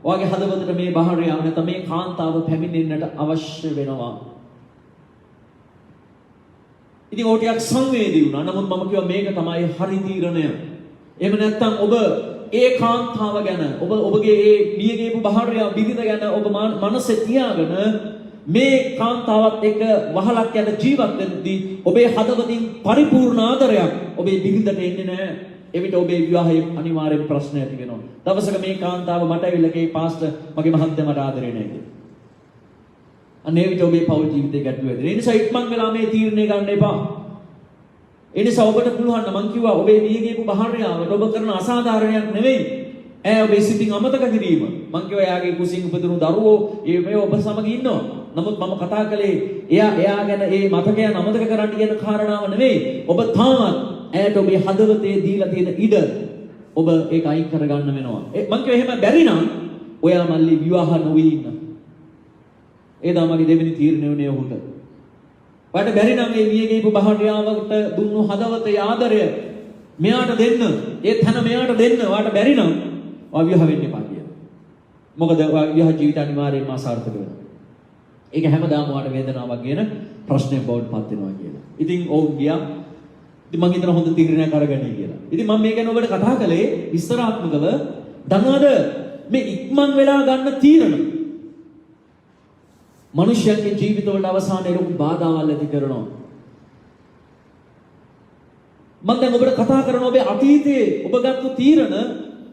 ඔයාගේ හදවතට මේ භාර්යාව නැත්නම් මේ කාන්තාව පැමිණෙන්නට අවශ්‍ය වෙනවා. ඉතින් ඔය ටිකක් සංවේදී වුණා. නමුත් මම කිව්වා මේක තමයි හරි තීරණය. එහෙම නැත්නම් ඔබ ඒ කාන්තාව ගැන ඔබගේ ඒ මිය ගියපු භාර්යාව බිරිඳ ගැන ඔබ මනසේ තියාගෙන මේ කාන්තාවත් එක්ක වහලක් යන ජීවත් වෙද්දී ඔබේ හදවතින් පරිපූර්ණ ආදරයක් ඔබේ බිරිඳට එන්නේ නැහැ. එවිට ඔබේ විවාහයේ අනිවාර්යෙන් ප්‍රශ්න ඇති වෙනවා. දවසක මේ කාන්තාව මට ඇවිල්ලා කිව්වා පාස්ටර් මගේ මහත්තයා මට ආදරේ නැහැ කියලා. අනේ විට ඔබේ පෞල් ජීවිතේ ගැටලු වෙනවා. ඒ නිසා ඉක්මන් වෙලා මේ තීරණය ගන්න එපා. ඒ නිසා ඔබට පුළුවන් නම් මං කිව්වා ඔබේ මිය ගියපු භාර්යාවට ඔබ කරන අසාධාරණයක් නෙවෙයි. ඔබේ සිතින් අමතක කිරීම. මං කිව්වා එයාගේ කුසින් උපදිනු දරුවෝ මේ ඔබ සමග ඉන්නවා. නමුත් මම කතා කළේ එයා ගැන ඒ මතකයන් අමතක කරන්න කියන කාරණාව නෙවෙයි. ඔබ තාමත් ඇයට ඔබේ හදවතේ දීලා තියෙන ඉඩ ඔබ ඒක අයින් කරගන්න වෙනවා. මං කිව්වා එහෙම බැරි නම් ඔයා මල්ලි විවාහ නොවි ඉන්න. ඒ තමයි දෙවෙනි තීරණය වුණේ ඔහුට. ඔයාට බැරි නම් මේ මිය ගියපු භාර්යාවට දුන්නු හදවතේ ආදරය මෙයාට දෙන්න. ඒ තන මෙයාට දෙන්න. ඔයාට බැරි නම් ඔයා විවාහ වෙන්න එපා කියලා. මොකද ඔයා විවාහ ජීවිත අනිවාර්යයෙන්ම අසාර්ථක වෙනවා. ඒක හැමදාම ඔයාලට වේදනාවක් ගෙන ප්‍රශ්නයක් බවට පත් වෙනවා කියලා. ඉතින් ඔවුන් ගියා. ඉතින් මං හිතන හොඳ තීරණයක් අරගනී කියලා. ඉතින් මම මේ ගැන ඔබට කතා කළේ විස්තරාත්මකව. දන්නවද මේ ඉක්මන් වෙලා ගන්න තීරණ මනුෂ්‍යයන්ගේ ජීවිතවල අවසානයේ ලොකු බාධාවල් ඇති කරනවා. මම දැන් ඔබට කතා කරන ඔබේ අතීතයේ ඔබ ගත්ත තීරණ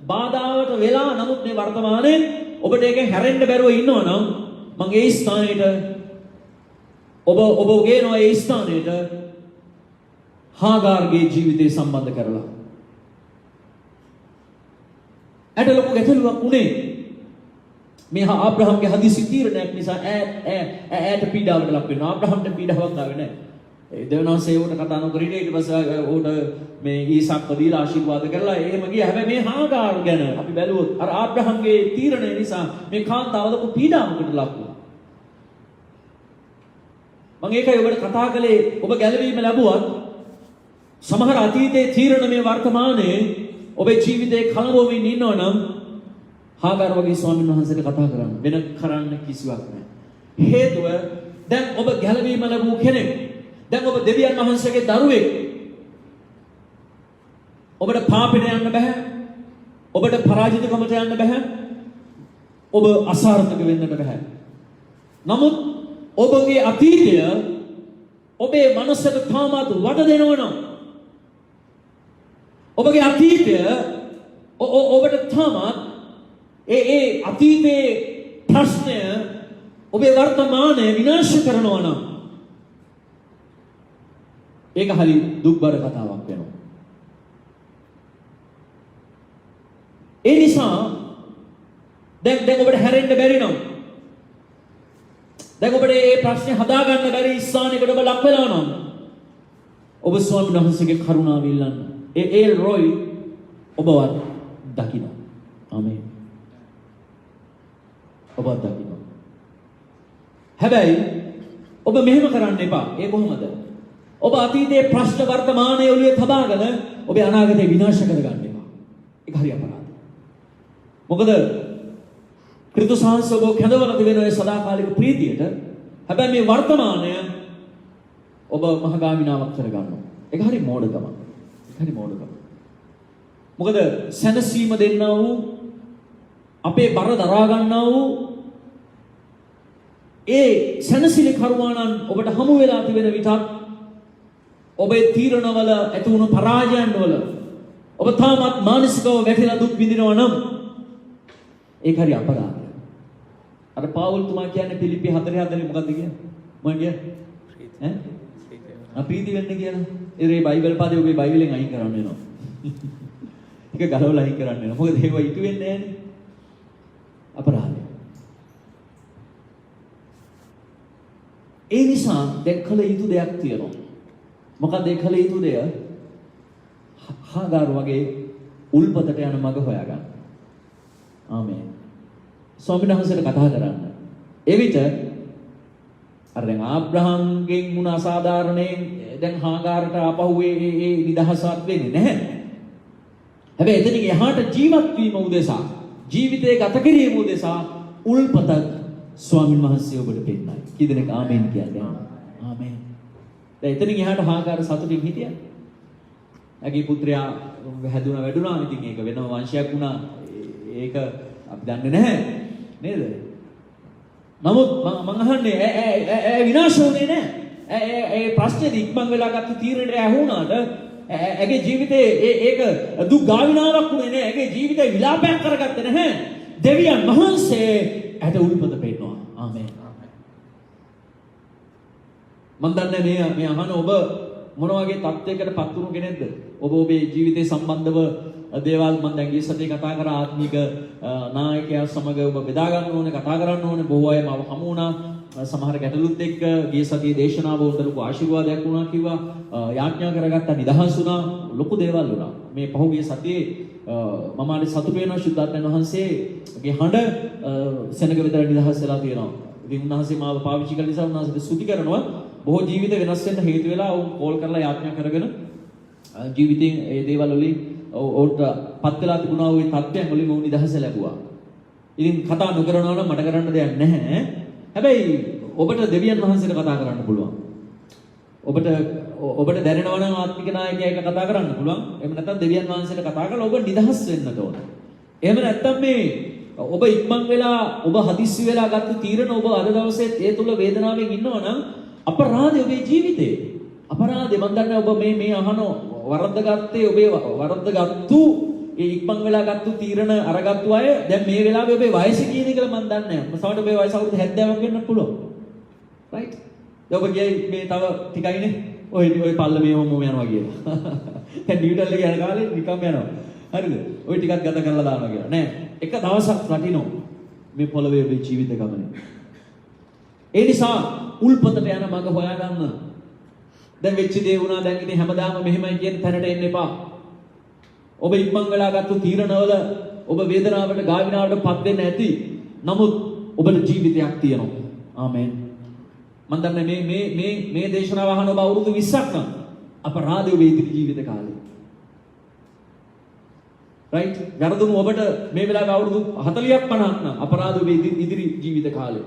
බාධාවට වෙලා නමුත් මේ වර්තමානයේ ඔබට ඒක හැරෙන්න බැරුව ඉන්නවනම් මම ඒ ස්ථානෙට ඔබ ගේනවා ඒ ස්ථානෙට හාගාර්ගේ ජීවිතය සම්බන්ධ කරලා. ඇට ලොකු ගැටලුවක් උනේ මේ ආබ්‍රහම්ගේ හදිසි තීරණයක් නිසා ඈට පීඩාවට ලක් වෙනවා. ආබ්‍රහම්ට පීඩාවක් ආවේ නැහැ. ඒ දෙවනන්සේ උට කතා නොකර ඊට පස්සේ උට මේ ඊසාක්ව දීලා ආශිර්වාද කරලා එහෙම ගියා. හැබැයි මේ හාගාර් ගැන අපි බැලුවොත් අර ආබ්‍රහම්ගේ තීරණය නිසා මේ කාන්තාව ලොකු පීඩාවකට ලක් වුණා. මම ඒකයි ඔබට කතා කළේ ඔබ ගැලවීම ලැබුවත් සමහර අතීතයේ තීරණ මේ වර්තමානයේ ඔබේ ජීවිතේ කලබවෙමින් ඉන්නවනම් හාගාර් වගේ ස්වාමීන් වහන්සේට කතා කරන්න වෙන කරන්න කිසිවක් නැහැ. හේතුව දැන් ඔබ ගැලවීම ලැබූ කෙනෙක්. දැන් ඔබ දෙවියන් වහන්සේගේ දරුවෙක්. ඔබට පාපෙට යන්න බෑ. ඔබට පරාජිතකමට යන්න බෑ. ඔබ අසාර්ථක වෙන්නට බෑ. නමුත් ඔබගේ අතීතය ඔබේ මනසට තාමත් වද දෙනවනම් ඔබගේ අතීතය ඔබට තාමත් ඒ අතීතයේ ප්‍රශ්නය ඔබේ වර්තමානය විනාශ කරනවා නම් ඒක හරි දුක්බර කතාවක් වෙනවා. ඒ නිසා දැන් ඔබට හැරෙන්න බැරි නම් දැන් ඔබට මේ ප්‍රශ්නේ හදාගන්න බැරි ස්ථානයකට ඔබ ලක් වෙලා නම් ඔබ ස්වාමීන් වහන්සේගේ කරුණාව ඉල්ලන්න. ඒ රොයි ඔබවත් දකින්න. ආමේන්. ඔබවත් දකින්න. හැබැයි ඔබ මෙහෙම කරන්න එපා. ඒ කොහොමද? ඔබ අතීතයේ ප්‍රශ්න වර්තමානයේ ඔළුවේ තබාගෙන ඔබේ අනාගතේ විනාශ කරගන්න එපා. ඒක හරි අපරාධයි. මොකද ක්‍රිස්තුස් වහන්සේ ඔබ කැඳවලා තිබෙන ඒ සදාකාලික ප්‍රීතියට හැබැයි මේ වර්තමානය ඔබ මහගාමිනාවක් කරගන්නවා. ඒක හරි මෝඩකමක්. ඒක හරි මෝඩකමක්. මොකද සැනසීම දෙන්නා වූ අපේ බර දරා ගන්නා වූ ඒ සැනසීලි කරුවාණන් ඔබට හමු වෙලා තිබෙන විටත් ඔබේ තීරණවල ඇති වුණු පරාජයන් වල ඔබ තාමත් මානසිකව වැටිලා දුක් විඳිනවා නම් ඒක හරි අපරාධයක්. අර පාවුල් තුමා කියන්නේ පිලිපි 4:4 මොකද්ද කියන්නේ? මොකක්ද කියන්නේ? ප්‍රීති වෙන්න කියලා. ඒ බයිබල් පදේ ඔබේ බයිබලෙන් අයින් කරන්න වෙනවා. ඒක ගලවලා අයින් කරන්න වෙනවා. මොකද ඒව ඉතු වෙන්නේ නැහැනේ. අපරාධය. ඒ නිසා දැන් කළ යුතු දෙයක් තියෙනවා. මොකද ඒ කළ යුතු දෙය හාගාර් වගේ උල්පතට යන මඟ හොයාගන්න. ආමේන්. ස්වාමීන් වහන්සේට කතා කරන්න. ඒ විට අර දැන් ආබ්‍රහම්ගෙන් වුණ අසාධාරණයෙන් දැන් හාගාරට ආපහු ඒ නිදහසක් වෙන්නේ නැහැ. හැබැයි එතනින් එහාට ජීවත් වීම උදෙසා ජීවිතේ ගත කිරීම උදෙසා උල්පතක් ස්වාමීන් වහන්සේ ඔබට පෙන්නයි. කී දෙනෙක් ආමේන් කියන්නේ? ආමේන්. දැන් එතනින් එහාට හාගාර සතුටින් හිටියා. ඇගේ පුත්‍රයා හැදුනා වැඩුණා. ඉතින් ඒක වෙනම වංශයක් වුණා. ඒක අපි දන්නේ නැහැ නේද? නමුත් මම අහන්නේ ඈ විනාශ වුණේ නැහැ. ඒ ප්‍රශ්නේ ඉක්මන් වෙලා ගත්ත තීරණයට ඇහුණාට ඇගේ ජීවිතේ ඒක දුක් ගාවිනාවක් වුණේ නැහැ. ඇගේ ජීවිතේ විලාපයක් කරගත්තේ නැහැ. දෙවියන් වහන්සේ ඇට උල්පත පෙන්නවා. ආමේන්. මම දන්නේ මේ අහන ඔබ මොන වගේ තත්යකට පත් වුණු කෙනෙක්ද? ඔබ ඔබේ ජීවිතේ සම්බන්ධව දේවල් මම දැන් ගිය සතියේ කතා කරා ආත්මික නායකයා සමග ඔබ බෙදා ගන්න ඕනේ, කතා කරන්න ඕනේ. බොහෝ අය මම හමු වුණා. සමහර ගැටලුත් එක්ක ගිය සතියේ දේශනාව වලට ලොකු ආශිර්වාදයක් වුණා කිව්වා. යාඥා කරගත්තා, නිදහස් වුණා, ලොකු දේවල් වුණා. මේ පහුගිය සතියේ මම ආදී සතුට වෙනවා ශුද්ධාත්මයන් වහන්සේගේ හඬ සෙනග විතර නිදහස් වෙලා තියෙනවා. ඉතින් උන්වහන්සේ මාව පාවිච්චි කළ නිසා උන්වහන්සේට ස්තුති කරනවා. බොහෝ ජීවිත වෙනස් වෙන්න හේතු වෙලා වුන් කෝල් කරලා යාඥා කරගෙන ජීවිතේ ඒ දේවල් වලින් ඔවුන්ට පත් වෙලා තිබුණා වූ තත්ත්වයන් වලින් ඔවුන් නිදහස ලැබුවා. ඉතින් කතා නොකරනවා නම් මට කරන්න දෙයක් නැහැ. හැබැයි ඔබට දෙවියන් වහන්සේට කතා කරන්න පුළුවන්. ඔබට දැනෙනවා නම් ආත්මික නායකයා එක කතා කරන්න පුළුවන්. එහෙම නැත්නම් දෙවියන් වහන්සේට කතා කරලා ඔබ නිදහස් වෙන්නට ඕන. එහෙම නැත්නම් මේ ඔබ ඉක්මන් වෙලා ඔබ හදිස්සි වෙලා ගත්ත තීරණ ඔබ අද දවසේ ඒ තුල වේදනාවෙන් ඉන්නවා නම් අපරාධය ඔබේ ජීවිතේ. අපරාධය මන් දන්නේ ඔබ මේ අහන වරද්දගත්තේ ඔබේ වරද්දගත්තු ඒ ඉක්මන් වෙලා ගත්ත තීරණ අරගත්තු අය දැන් මේ වෙලාවේ ඔබේ වයස කීයද කියලා මන් දන්නේ නැහැ. සමහරවිට ඔබේ වයස අවුරුදු 70ක් වෙන්න පුළුවන්. රයිට්? දැන් ඔබ ගියයි මේ තව ටිකයිනේ. ඔය පල්ල මේ මොම යනවා කියලා. දැන් ඩිජිටල් එක යන කාලේ නිකම්ම යනවා. හරිද? ඔය ටිකක් ගත කරලා දානවා කියලා. නෑ. එක දවසක් වටිනවා මේ පොළවේ ඔබේ ජීවිත ගමනේ. ඒ නිසා උල්පතට යන මඟ හොයාගන්න. දැන් වෙච්ච දේ වුණා දැන් ඉතින් හැමදාම මෙහෙමයි කියන තැනට එන්න එපා. ඔබ ඉක්මන් වෙලා ගත්ත තීරණවල ඔබ වේදනාවට ගාවිනාවට පත් වෙන්න ඇති. නමුත් ඔබට ජීවිතයක් තියෙනවා. ආමෙන්. මම දන්නේ මේ දේශනාව අහන ඔබ අවුරුදු 20ක් නම් අපරාධ ඔබේ ඉදිරි ජීවිත කාලේ. රයිට්? ගරදුණු ඔබට මේ වෙලාවේ අවුරුදු 40ක් 50ක් නම් අපරාධ ඔබේ ඉදිරි ජීවිත කාලේ.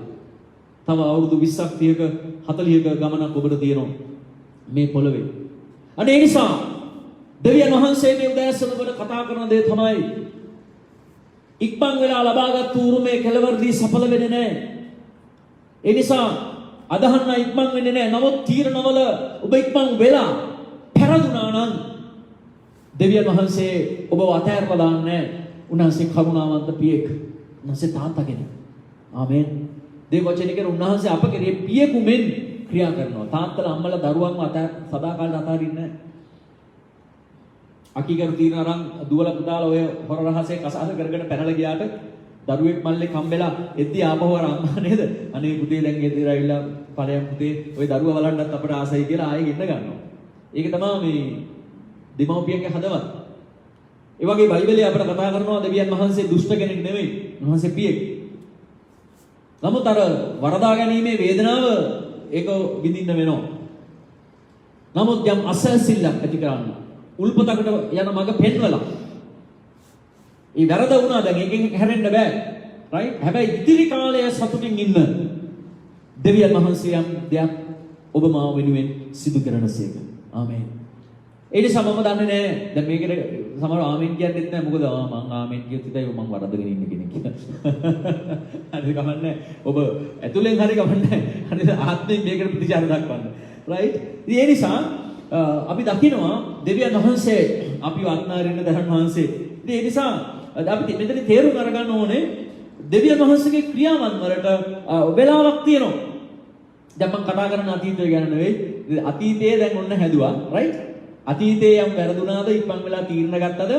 තව අවුරුදු 20ක් 30ක 40ක ගමනක් ඔබට තියෙනවා මේ පොළවේ. අනේ ඒ නිසා දෙවියන් වහන්සේ මේ උදෑසන ඔබට කතා කරන දේ තමයි ඉක්මන් වෙලා ලබාගත් උරුමේ කෙලවරදී සඵල වෙන්නේ නැහැ. ඒ නිසා අදහන්න ඉක්මන් වෙන්නේ නැහැ. නමුත් තීරණවල ඔබ ඉක්මන් වෙලා පෙරදුනා නම් දෙවියන් වහන්සේ ඔබව අතහැරලා දාන්නේ නැහැ. උන්වහන්සේ කරුණාවන්ත පියෙක්. උන්වහන්සේ තාත්තා කෙනෙක්. ආමෙන්. දේව වචනේ කියන උන්වහන්සේ අප කෙරේ පියෙකු මෙන් ක්‍රියා කරනවා. තාත්තලා අම්මලා දරුවන්ව සදාකාලට අතාරින්නේ නැහැ. අකීකරු තීරණ අරන් දුවලා පුතාලා ඔය හොර රහසේ කසාද කරගෙන පැනලා ගියාට දරුවෙක් මල්ලේ කම්බෙලා එද්දි ආපහු අර අම්මා නේද? අනේ පුතේ දැන් ගෙදර ඇවිල්ලා ඵලයන් පුතේ ඔය දරුවා බලන්නත් අපට ආසයි කියලා ආයෙ ගෙන්න ගන්නවා. ඒක තමයි මේ දෙමව්පියන්ගේ හදවත. ඒ වගේ බයිබලයේ අපිට කතා කරනවා දෙවියන් වහන්සේ දුෂ්ට කෙනෙක් නෙමෙයි. උන්වහන්සේ පියෙක්. නමුත් අර වරදා ගැනීමේ වේදනාව ඒක විඳින්න වෙනවා. නමුත් යම් අසසිල්ලක් ඇති කරන්න. උල්පතකට යන මඟ පෙන්වලා. ඒ වැරද වුණා දැන් එකෙන් හැරෙන්න බෑ. රයිට්? හැබැයි ඉදිරි කාලය සතුටින් ඉන්න දෙවියන් වහන්සේ යම් දෙයක් ඔබ මාව වෙනුවෙන් සිදු කරනසේක. ආමේන්. ඒ නිසා මම දන්නේ නැහැ. දැන් මේකට සමහර ආමෙන් කියන්නෙත් නැහැ. මොකද මං ආමෙන් කියොත් ඉතින් මං වරදගෙන ඉන්න කෙනෙක් කියලා. හරි කමන්නේ. ඔබ ඇතුලෙන් හරි කමන්නේ. හරි ආත්මයෙන් මේකට ප්‍රතිචාර දක්වන්න. රයිට්? ඒ නිසා අපි දකිනවා දෙවියන් වහන්සේ අපිව අත්නාරින්න දරන් වහන්සේ. ඉතින් ඒ නිසා අපි මෙතන තේරුම් අරගන්න ඕනේ දෙවියන් වහන්සේගේ ක්‍රියාවන් වලට වෙලාවක් තියෙනවා. දැන් මම කතා කරන අතීතය ගැන නෙවෙයි. අතීතයේ දැන් ඔන්න හැදුවා. රයිට්? අතීතයේ යම් වැරදුනාද ඉක්මන් වෙලා තීරණ ගත්තද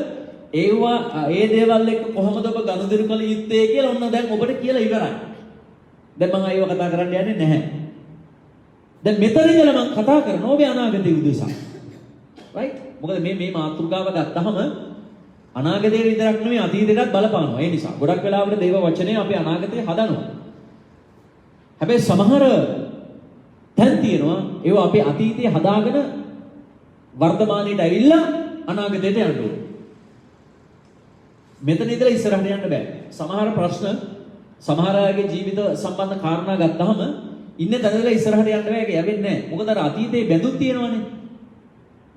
ඒවා ඒ දේවල් එක්ක කොහොමද ඔබ ගනුදෙනු කළ යුත්තේ කියලා ඔන්න දැන් ඔබට කියලා ඉවරයි. දැන් මම ඒව කතා කරන්න යන්නේ නැහැ. දැන් මෙතන ඉඳලා මම කතා කරනවා ඔබේ අනාගතයේ උදෙසා. රයිට්? මොකද මේ මාතෘකාව ගත්තහම අනාගතයේ විතරක් නෙමෙයි අතීතයටත් බලපානවා. ඒ නිසා ගොඩක් වෙලාවට දේව වචනේ අපේ අනාගතය හදනවා. හැබැයි සමහර තැන් තියෙනවා ඒවා අපේ අතීතය හදාගෙන වර්තමානයට ඇවිල්ලා අනාගතයට යන්න ඕනේ. මෙතන ඉඳලා ඉස්සරහට යන්න බෑ. සමහර ප්‍රශ්න සමහර අයගේ ජීවිත සම්බන්ධ කාරණා ගත්තාම ඉන්නේ තැනදලා ඉස්සරහට යන්න බෑ. ඒක යවෙන්නේ නැහැ. මොකද අර අතීතේ බැඳුම් තියෙනවනේ.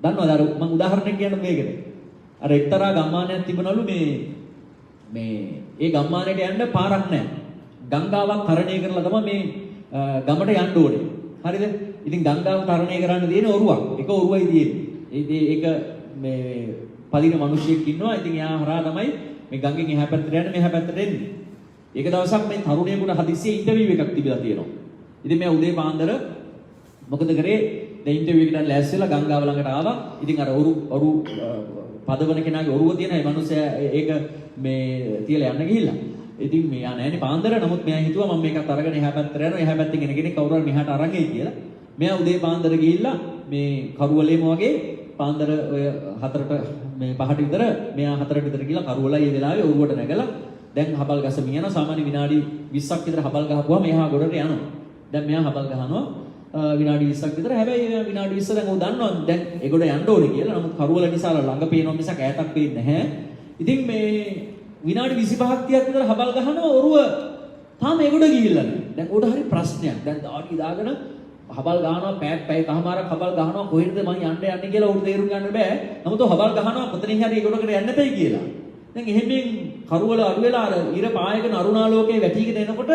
දන්නවද අර මම උදාහරණයක් කියන්න මේකද? අර එක්තරා ගම්මානයක් තිබුණලු මේ ඒ ගම්මානයට යන්න පාරක් නැහැ. ගංගාවක් තරණය කරලා තමයි මේ ගමට යන්න ඕනේ. හරිද? ඉතින් ගංගාව තරණය කරන්න තියෙන ඔරුවක්. එක ඔරුවයි තියෙන්නේ. ඒක මේ පදින මිනිහෙක් ඉන්නවා. ඉතින් එයා හරහා තමයි මේ ගඟෙන් එහා පැත්තට යන්නේ මෙහා පැත්තට එන්නේ. ඒක දවසක් මේ තරුණයෙකුට හදිස්සියේ ඉන්ටර්විව් එකක් තිබිලා තියෙනවා. ඉතින් මෙයා උදේ පාන්දර මොකද කරේ? දැන් ඉන්ටර්විව් එකට ලෑස්තිලා ගංගාව ළඟට ආවා. ඉතින් අර ඔරු පදවන කෙනාගේ ඔරුව තියෙන ඒ මිනිස්සයා ඒක මේ තියලා යන්න ගිහිල්ලා. ඉතින් මෙයා නෑනේ පාන්දර. නමුත් මෙයා හිතුවා මම මේකත් අරගෙන එහා පැත්තට යනවා. එහා පැත්තේ කෙනෙක් කවුරු හරි මෙහාට අරන් එයි කියලා. මෙයා උදේ පාන්දර ගිහිල්ලා මේ කරුවලේම වගේ පාන්දර ඔය 4ට මේ 5ට විතර මෙයා 4ට විතර ගිහලා කරුවලයි ඒ වෙලාවේ ඔරුවට නැගලා දැන් හබල් ගසමින් යනවා. සාමාන්‍ය විනාඩි 20ක් විතර හබල් ගහපුවා මෙහා ගොඩට යනවා. දැන් මෙයා හබල් ගහනවා විනාඩි 20ක් විතර. හැබැයි විනාඩි 20 දැන් උ දන්නවා දැන් ඒගොඩ යන්න ඕනේ කියලා. නමුත් කරුවල නිසා ළඟ පේනවා මිසක් ඈතක් පේන්නේ නැහැ. ඉතින් මේ විනාඩි 25ක් 30ක් විතර හබල් ගහනවා ඔරුව තාම ඒකට ගිහිල්ලා නැහැ. දැන් උඩ හරි ප්‍රශ්නයක්. දැන් දාඩි දාගෙන හබල් ගහනවා පැය කහමාරක් හබල් ගහනවා කොහෙද මං යන්නේ කියලා උඩ තේරුම් ගන්න බෑ. නමුත් හබල් ගහනවා කොතනින් හරි ඒකට යන්න නැතයි කියලා. දැන් එහෙමෙන් කරුවල අඩු වෙලා අර ඉර පායක නරුණාලෝකේ වැටිගෙන එනකොට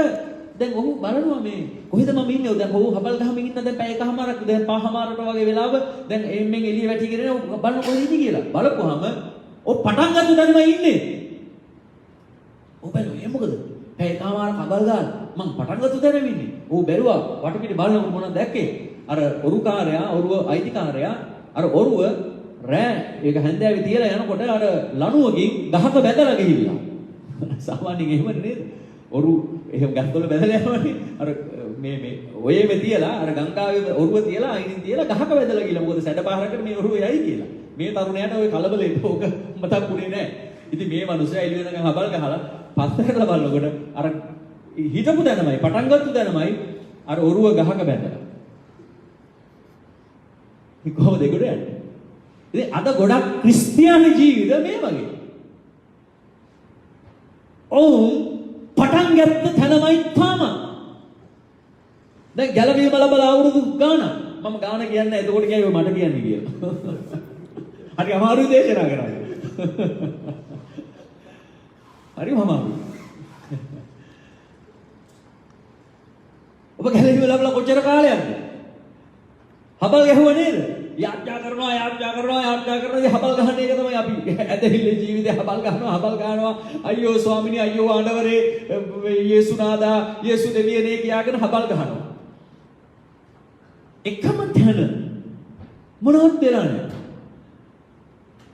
දැන් ඔහු බලනවා මේ කොහෙද මම ඉන්නේ? දැන් ඔහු හබල් ගහමින් ඉන්න දැන් පැය කහමාරක් දැන් පහමාරට වගේ වෙලාව දැන් එම්මෙන් එළිය වැටිගෙන බලන කොහෙද කියලා. බලපුවාම ඔය පටන් ගත්ත තැනම ඉන්නේ. ඔබ බැලුවේ මොකද? පැය කහමාරක් හබල් ගන්න මං පටන් ගත්ත තැනම ඉන්නේ. ඔහු බැලුවා වටපිට බලනකොට මොනවද දැක්කේ? අර ඔරුකාරයා ඔරුව අයිතිකාරයා අර ඔරුව රෑ ඒක හැන්දෑවේ තියලා යනකොට අර ලණුවකින් ගහක බැදලා ගිහිල්ලා. සාමාන්‍යයෙන් එහෙම නේද? ඔරු එහෙම ගස්වල බැදලා යනවනේ. අර මේ ඔයේම තියලා අර ගංගාවේ ඔරුව තියලා අයිනින් තියලා ගහක බැදලා ගිහලා. මොකද සැඩපාරකට මේ ඔරුව යයි කියලා. මේ තරුණයාට ওই කලබලෙට ඕක මතක්ුනේ නැහැ. ඉතින් මේ මිනිස්සයා එළි වෙනකන් හබල් ගහලා පස්සට බලනකොට අර හිතපු දැනමයි පටන් ගත්ත දැනමයි අර ඔරුව ගහක බැඳලා. ඉතින් කොහොමද ඒකට යන්නේ? ඉතින් අද ගොඩක් ක්‍රිස්තියානි ජීවිත මේ වගේ. ඔවුන් පටන් ගත්ත තැනමයි තාම. දැන් ගැලවීම ලැබලා අවුරුදු ගාන මම ගාන කියන්නේ එතකොට කියයි මට කියන්නේ කියලා. හරි අමාරුයි දේශනා කරන්නේ. හරි අමාරුයි. ඔබ ගැලවීම ලැබලා කොච්චර කාලයක්ද? හබල් ගැහුවා නේද? යාත්‍රා කරනවා ඉතින් හබල් ගහන එක තමයි අපි ඇදහිල්ලේ ජීවිතේ හබල් ගන්නවා අයියෝ ස්වාමිනේ අයියෝ ආண்டவரே යේසු නාදා යේසු දෙවියනේ කියාගෙන හබල් ගහනවා. එකම තැන මොනවද දෙලානේ?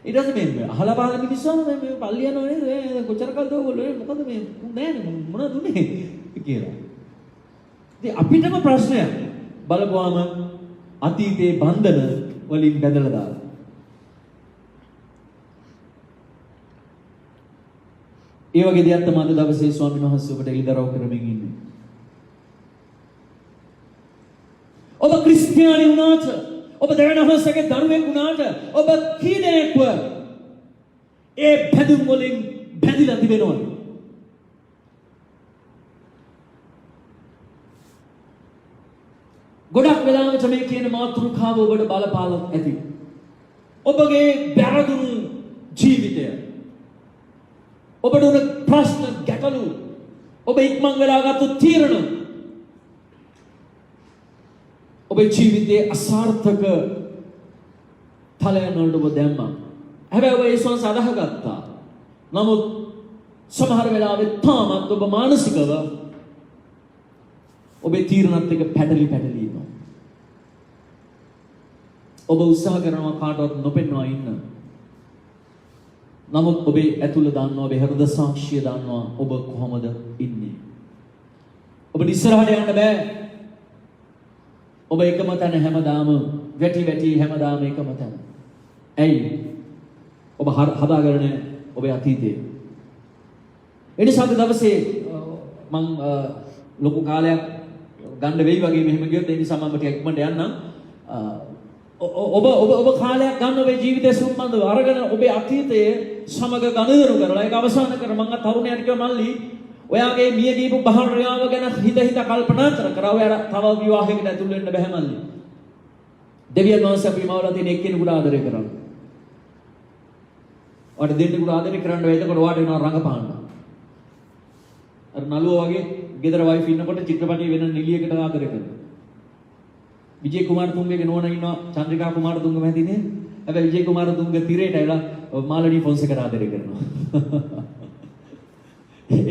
ඊට පස්සේ මේ අහලා බලන මිනිස්සු මේ පල්ලි යනවා නේද? කොච්චර කල්ද ඔයගොල්ලෝ මොකද මේ නෑනේ මොනවද උනේ කියලා. ඉතින් අපිටම ප්‍රශ්නයක් බලපුවාම අතීතයේ බන්ධන වලින් බැඳලා දාලා. ඒ වගේ දෙයක් තමයි අද දවසේ ස්වාමීන් වහන්සේ ඔබට එළිදරව් කරමින් ඉන්නේ. ඔබ ක්‍රිස්තියානි වුණාට, ඔබ දෙවියන් වහන්සේගේ දරුවෙක් වුණාට, ඔබ කීදෙනෙක්ව ඒ බැඳුම් වලින් බැඳිලා තිබෙනවද? ගොඩක් වෙලාවට මේ කියන මාතෘකාව ඔබට බලපාලා ඇති. ඔබගේ බැරදුණු ජීවිතය. ඔබට උන ප්‍රශ්න ගැටලු. ඔබ ඉක්මන් වෙලා ගත්තු තීරණ. ඔබේ ජීවිතයේ අසාර්ථක ඵලයන් වලට ඔබ දැම්මා. හැබැයි ඔබ ඒ සංස අදහගත්තා. නමුත් සමහර වෙලාවෙත් තාමත් ඔබ මානසිකව ඔබේ තීරණත් එක්ක පැටලි ඉන්නවා. ඔබ උත්සාහ කරනවා කාටවත් නොපෙන්වා ඉන්න. නමුත් ඔබේ ඇතුළ දන්නවා, ඔබේ හෘද සාක්ෂිය දන්නවා ඔබ කොහොමද ඉන්නේ. ඔබට ඉස්සරහට යන්න බෑ. ඔබ එකම තැන හැමදාම වැටි හැමදාම එකම තැන. ඇයි? ඔබ හදාගෙන ඔබේ අතීතේ. ඒ නිසා දවසේ මම ලොකු කාලයක් ගන්න වෙයි වගේ මෙහෙම ගියොත් ඒ නිසා මම ටිකක් ඉක්මනට යන්නම්. ඔබ කාලයක් ගන්න ඔබේ ජීවිතය සම්බන්ධව අරගෙන ඔබේ අතීතයේ සමග ගනුදෙනු කරලා ඒක අවසන් කර මම තරුණයාට කිව්වා මල්ලි ඔයාගේ මිය ගියපු භාර්යාව ගැන හිත කල්පනා කර ඔයාලා තව විවාහයකට ඇතුල් වෙන්න බෑ මල්ලි. දෙවියන් වහන්සේ අපි මවලා තියෙන එක්කෙනෙකුට ආදරය කරන්න. ඔයාට දෙන්නෙකුට ආදරය කරන්න වෙයි එතකොට ඔයාට වෙනවා රඟපාන්න. අර නළුවා වගේ ගෙදර වයිෆ් ඉන්නකොට චිත්‍රපටයේ වෙන නිලියකට ආදරය කරනවා. විජේ කුමාරතුංගගේ නෝනා ඉන්නවා චන්ද්‍රිකා කුමාරතුංග මැදිනේ. හැබැයි විජේ කුමාරතුංග තිරේට ඇවිල්ලා මාලනී ෆොන්සේකට ආදරය කරනවා.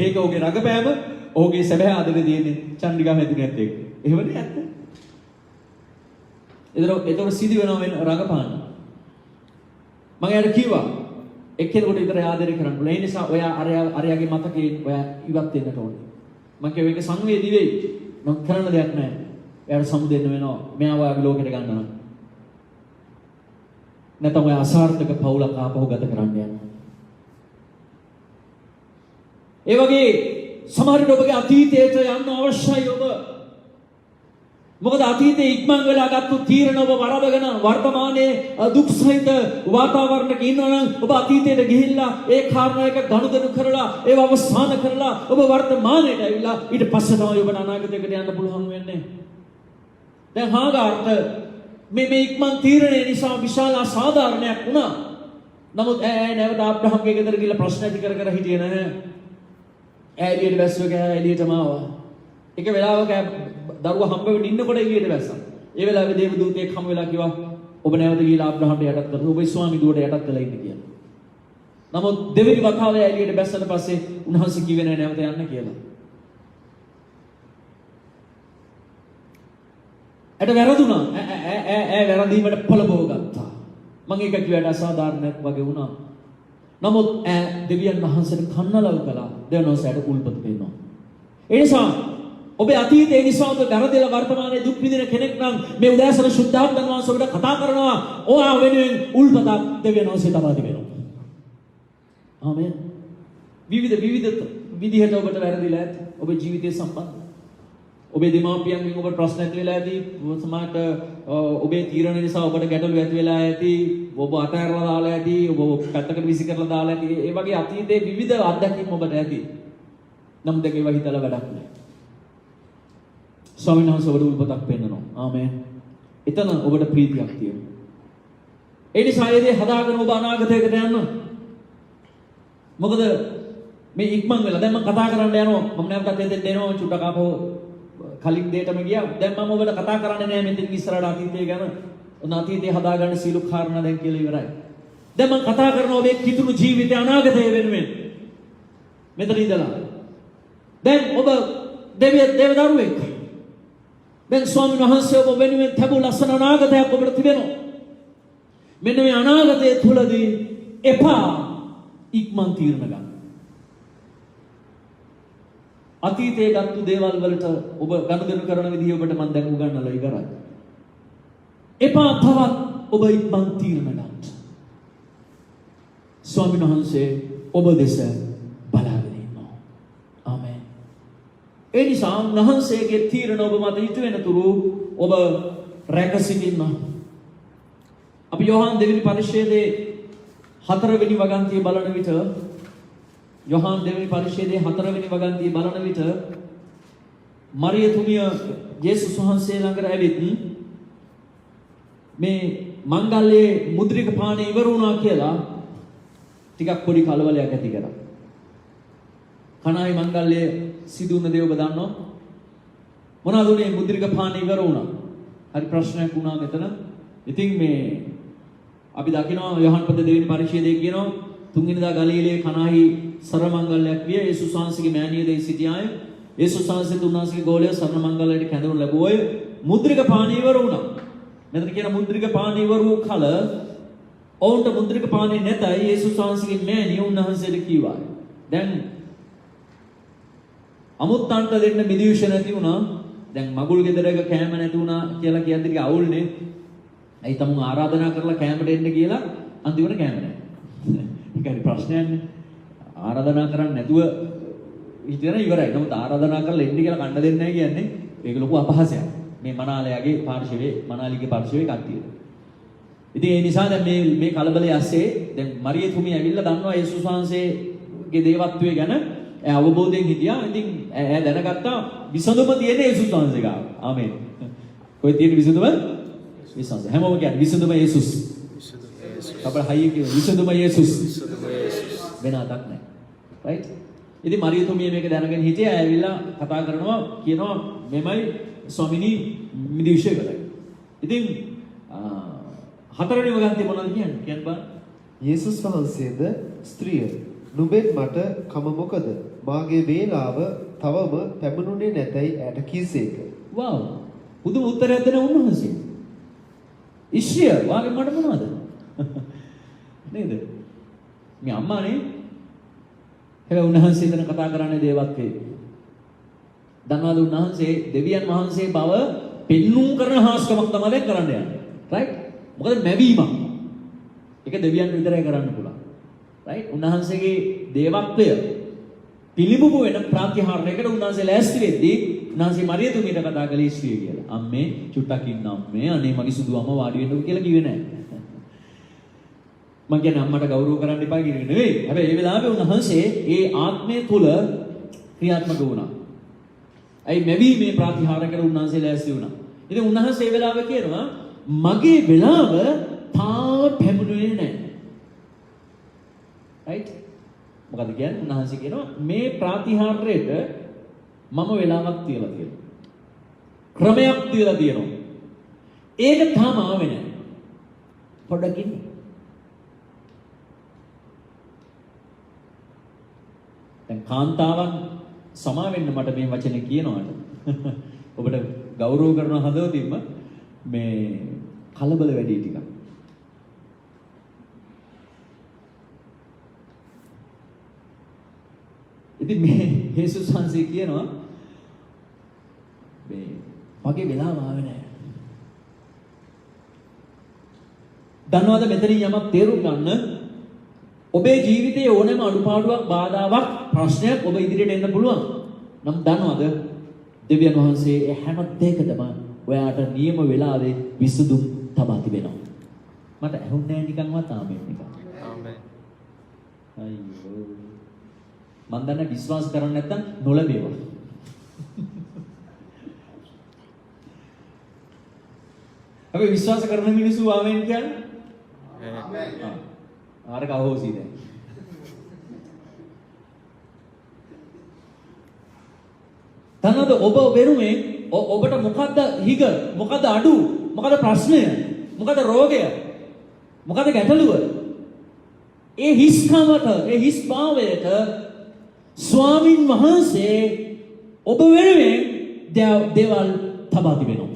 ඒක ඔහුගේ රඟපෑම, ඔහුගේ සැබෑ ආදරය දෙන්නේ චන්ද්‍රිකා මැදිනේත් එක්ක. එහෙමනේ ඇත්ත. ඒතර සිදි වෙනවා වෙන රඟපාන්න. මම එයාට කිව්වා එක්කෙනෙකුට විතර ආදරය කරන්න ඕනේ. ඒ නිසා ඔයා අරයාගේ මතකේ ඔයා ඉවත් වෙන්නට ඕනේ. මම කියව ඒක සංවේදී වෙයි. මම කරන්න දෙයක් නැහැ. එයාට සමු දෙන්න වෙනවා. මෙයා ඔයාගේ ලෝකෙට ගන්න නම්. නැත්නම් ඔයා අසාර්ථක පවුලක් ආපහු ගත කරන්න යනවා. ඒ වගේ සමහර විට ඔබගේ අතීතයට යන්න අවශ්‍යයි ඔබ. මොකද අතීතයේ ඉක්මන් වෙලා ගත්තු තීරණ ඔබ වරදගෙන වර්තමානයේ දුක් සහිත වාතාවරණයක ඉන්නවා නම් ඔබ අතීතයට ගිහිල්ලා ඒ කාරණා එක ගනුදෙනු කරලා ඒව අවසන් කරලා ඔබ වර්තමානයට ඇවිල්ලා ඊට පස්සේ තමයි ඔබට අනාගතයකට යන්න පුළුවන් වෙන්නේ. දැන් හාගාර්ට මේ ඉක්මන් තීරණය නිසා විශාල අසාධාරණයක් වුණා. නමුත් නැවත ආබ්‍රහම්ගේ ගෙදර ගිහලා ප්‍රශ්න ඇති කර කර හිටියේ නැහැ. එළියට බැස්සුව ගෑ එළියටම ආවා. එක වෙලාවක දරුවා හම්බ වෙන්න ඉන්නකොට එළියට බැස්සා. ඒ වෙලාවේ දේව දූතයෙක් හම්බ වෙලා කිව්වා ඔබ නැවත ගිහලා ආබ්‍රහම්ට යටත් කරලා ඔබේ ස්වාමි දුවට යටත් කරලා ඉන්න කියලා. නමුත් දෙවෙනි වතාවේ එළියට බැස්සට පස්සේ උන්වහන්සේ කිව්වේ නැහැ නැවත යන්න කියලා. ඒට වැරදුනා. වැරදීමට පොළඹව ගත්තා. මම ඒක කිව්වට අසාධාරණයක් වගේ වුණා. නමුත් දෙවියන් වහන්සේට කන්නලව කළා. දෙවියන් වහන්සේට උල්පත් වෙනවා. ඒ නිසා ඔබේ අතීතයේ නිසා ඔබ දරදෙල වර්තමානයේ දුක් විඳින කෙනෙක් නම් මේ උදෑසන සුද්ධාත්ම වහන්සේ ඔබට කතා කරනවා. ඔයා වෙනුවෙන් උල්පතක් දෙවියන් වහන්සේ තබා දෙනවා. ආමෙන්. විවිධ විදිහට ඔබට වැරදිලා ඇති. ඔබේ ජීවිතය සම්බන්ධ. ඔබේ දෙමාපියන්ගෙන් ඔබට ප්‍රශ්න ඇති වෙලා ඇති. සමහරට ඔබේ තීරණ නිසා ඔබට ගැටලු ඇති වෙලා ඇති. ඔබ අතහැරලා දාලා ඇති. ඔබ පැත්තකට විසි කරලා දාලා ඇති. ඒ වගේ අතීතයේ විවිධ අත්දැකීම් ඔබට ඇති. නම් දෙක ඒවා හිතලා වැඩක් නැහැ. ස්වාමීන් වහන්සේ ඔබට උල්පතක් පෙන්නනවා. ආමෙන්. එතන ඔබට ප්‍රීතියක් තියෙනවා. ඒ නිසා ඒ දේ හදාගෙන ඔබ අනාගතයකට යන්න. මොකද මේ ඉක්මන් වෙලා දැන් මම කතා කරන්න යනවා. මම නැවතත් එතෙන් එනවා චුට්ටක් ආපහු කලින් දෙයටම ගියා. දැන් මම ඔබට කතා කරන්නේ නැහැ මෙතන ඉස්සරහට අතීතය ගැන. ඔන්න අතීතේ හදාගන්න සීල කාරණා දැන් කියලා ඉවරයි. දැන් මම කතා කරනවා ඔබේ කිතුණු ජීවිතේ අනාගතය වෙනුවෙන්. මෙතන ඉඳලා. දැන් ඔබ දෙවිදරුවෙක්. දැන් ස්වාමීන් වහන්සේ ඔබ වෙනුවෙන් තබු ලස්සන අනාගතයක් ඔබට තිබෙනවා. මෙන්න මේ අනාගතය තුලදී එපා ඉක්මන් තීරණ ගන්න. අතීතයේ ගත්තු දේවල් වලට ඔබ ගනුදෙනු කරන විදිහ ඔබට මම දැන් උගන්වලා ඉවරයි. එපා තවත් ඔබ ඉක්මන් තීරණ ගන්න. ස්වාමීන් වහන්සේ ඔබ දෙස බලාගෙන ඉන්නවා. ආමෙන්. ඒ නිසා උන්වහන්සේගේ තීරණ ඔබ මත ඉතු වෙන තුරු ඔබ රැක සිටින්න. අපි යෝහන් දෙවෙනි පරිච්ඡේදයේ 4 වෙනි වගන්තිය බලන විට යෝහන් දෙවෙනි පරිච්ඡේදයේ 4 වෙනි වගන්තිය බලන විට මරිය තුමිය යේසුස් වහන්සේ ළඟට ඇවිත් මේ මංගල්‍යයේ මුද්‍රික පානය ඉවර වුණා කියලා ටිකක් පොඩි කලබලයක් ඇති කරා. කණායි මංගල්‍යයේ සිදු වුණ දේ ඔබ දන්නවා? මොනවද උනේ? මුද්‍රික පානය ඉවර වුණා. හරි ප්‍රශ්නයක් වුණා මෙතන. ඉතින් මේ අපි දකිනවා යෝහන් පද දෙවෙනි පරිච්ඡේදයේ කියනවා තුන්වෙනිදා ගලීලයේ කනාහි සරමංගල්‍යයක් විය. යේසුස් වහන්සේගේ මෑණිය දෙයි සිටියාය. යේසුස් වහන්සේ තුන්වහන්සේගේ ගෝලය සරමංගල්‍යයට කැඳවනු ලැබුවෝය. මුද්‍රික පානය ඉවර වුණා. මෙතන කියන මුද්‍රික පානය ඉවර වූ කල ඔවුන්ට මුද්‍රික පානය නැතයි යේසුස් වහන්සේගේ මෑණිය උන්වහන්සේට කිව්වා. දැන් අමුත්තන්ට දෙන්න මිදිවිෂ නැති වුණා. දැන් මගුල් ගෙදරක කෑම නැති වුණා කියලා කියද්දි ටික අවුල්නේ. ඇයි තමුන් ආරාධනා කරලා කෑමට එන්න කියලා අන්තිමට කෑම නැහැ. ඒකයි ප්‍රශ්නයන්නේ. ආරාධනා කරන්නේ නැතුව හිටියන ඉවරයි. නමුත් ආරාධනා කරලා එන්න කියලා කන්න දෙන්නේ නැහැ කියන්නේ ඒක ලොකු අපහාසයක්. මේ මනාලයාගේ පාර්ශවයේ මනාලිගේ පාර්ශවයේ කට්ටියට. ඉතින් ඒ නිසා දැන් මේ කලබලයේ ඇස්සේ දැන් මරිය තුමිය ඇවිල්ලා දන්නවා යේසුස් වහන්සේගේ දේවත්වය ගැන අවබෝධයෙන් හිටියා. ඉතින් ඈ දැනගත්තා විසඳුම තියෙන යේසුස් වහන්සේ ගාව. ආමේන්. කොයි තියෙන විසඳුම? විසඳුම. හැමෝම කියන්නේ විසඳුම යේසුස්. අපර හයිය කියන විසඳුම යේසුස්. වෙන අතක් නැහැ. රයිට්? ඉතින් මරිය තුමිය මේක දැනගෙන හිටියා. ඇවිල්ලා කතා කරනවා කියනවා මෙමය ස්වාමිනී මිදිවිෂය කරයි. ඉතින් හතරවෙනි වගන්තිය මොනවද කියන්නේ? කියන්න බෑ. යේසුස් වහන්සේද ස්ත්‍රිය නුඹෙන් මට කම මොකද? මාගේ වේලාව තවම පැමිණුනේ නැතයි ඈට කීසේක. වව්. පුදුම උත්තරයක් දෙන උන්වහන්සේ. ඉස්සිය වාගේ මට මොනවද? නේද? මේ අම්මානේ හැබැයි උන්වහන්සේ දැන් කතා කරන්නේ දේවත්වේ. දන්නවද උන්වහන්සේ දෙවියන් වහන්සේ බව පෙන්눔 කරන හාස්කමක් තමයි දැන් කරන්න යන්නේ. රයිට්? මොකද මැවීමක්. ඒක දෙවියන් විතරයි කරන්න පුළුවන්. රයිට්? උන්වහන්සේගේ දේවත්වය පිළිබිඹු වෙන ප්‍රාතිහාර්යයකට උන්වහන්සේ ලෑස්ති වෙද්දී උන්වහන්සේ මරියතුමීට කතා කළේ ස්ත්‍රිය කියලා. අම්මේ චුට්ටක් ඉන්න අම්මේ අනේ මගේ සුදු අම්මා වාඩි වෙන්නකෝ කියලා කිව්වේ නැහැ. මම කියන්නේ අම්මට ගෞරව කරන්න එපා කියන එක නෙවෙයි. හැබැයි ඒ වෙලාවේ උන්වහන්සේ ඒ ආත්මය තුල ක්‍රියාත්මක වුණා. අයි මෙවි ප්‍රාතිහාර කර උන්වහන්සේ ලෑස්ති වුණා. ඉතින් උන්වහන්සේ ඒ වෙලාවේ කියනවා මගේ වෙලාව තාම පැමුණුනේ නැහැ. right? මොකද කියන්නේ උන්වහන්සේ කියනවා මේ ප්‍රාතිහාර්යයට මම වෙලාවක් තියලා තියෙනවා. ක්‍රමයක් තියලා තියෙනවා. ඒක තාම ආවේ නැහැ. පොඩ්ඩක් ඉන්න. දැන් කාන්තාවන් සමා වෙන්න මට මේ වචනේ කියනවාට ඔබට ගෞරව කරන හදවතින්ම මේ කලබල වැඩි ටිකක්. ඉතින් මේ යේසුස් වහන්සේ කියනවා මේ මගේ වෙලාව ආවේ නැහැ. දන්නවද මෙතනින් යමක් තේරුම් ගන්න ඔබේ ජීවිතයේ ඕනෑම අඩුපාඩුවක් බාධාවක් ප්‍රශ්නයක් ඔබ ඉදිරියට එන්න පුළුවන්. නම් දන්නවද දෙවියන් වහන්සේ හැම දෙයකටම ඔයාට නියම වෙලාවේ විසඳුම් තබා තිබෙනවා. මට ඇහුන්නේ නැහැ නිකන්වත් ආමෙන් නිකන්. ආමෙන්. අයියෝ. මන් දන්නේ විශ්වාස කරන්නේ නැත්තම් නොලැබේවා. අපි විශ්වාස කරන මිනිස්සු ආමෙන් කියන්නේ ආමෙන්. ආරක අහෝසි දැන්. තනද ඔබ වෙනුවෙන් ඔබට මොකද්ද හිග මොකද්ද අඩු මොකද්ද ප්‍රශ්නය මොකද්ද රෝගය මොකද්ද ගැටලුව ඒ හිස්කමට ඒ හිස් භාවයට ස්වාමින් වහන්සේ ඔබ වෙනුවෙන් දේවල් තබා තිබෙනවා.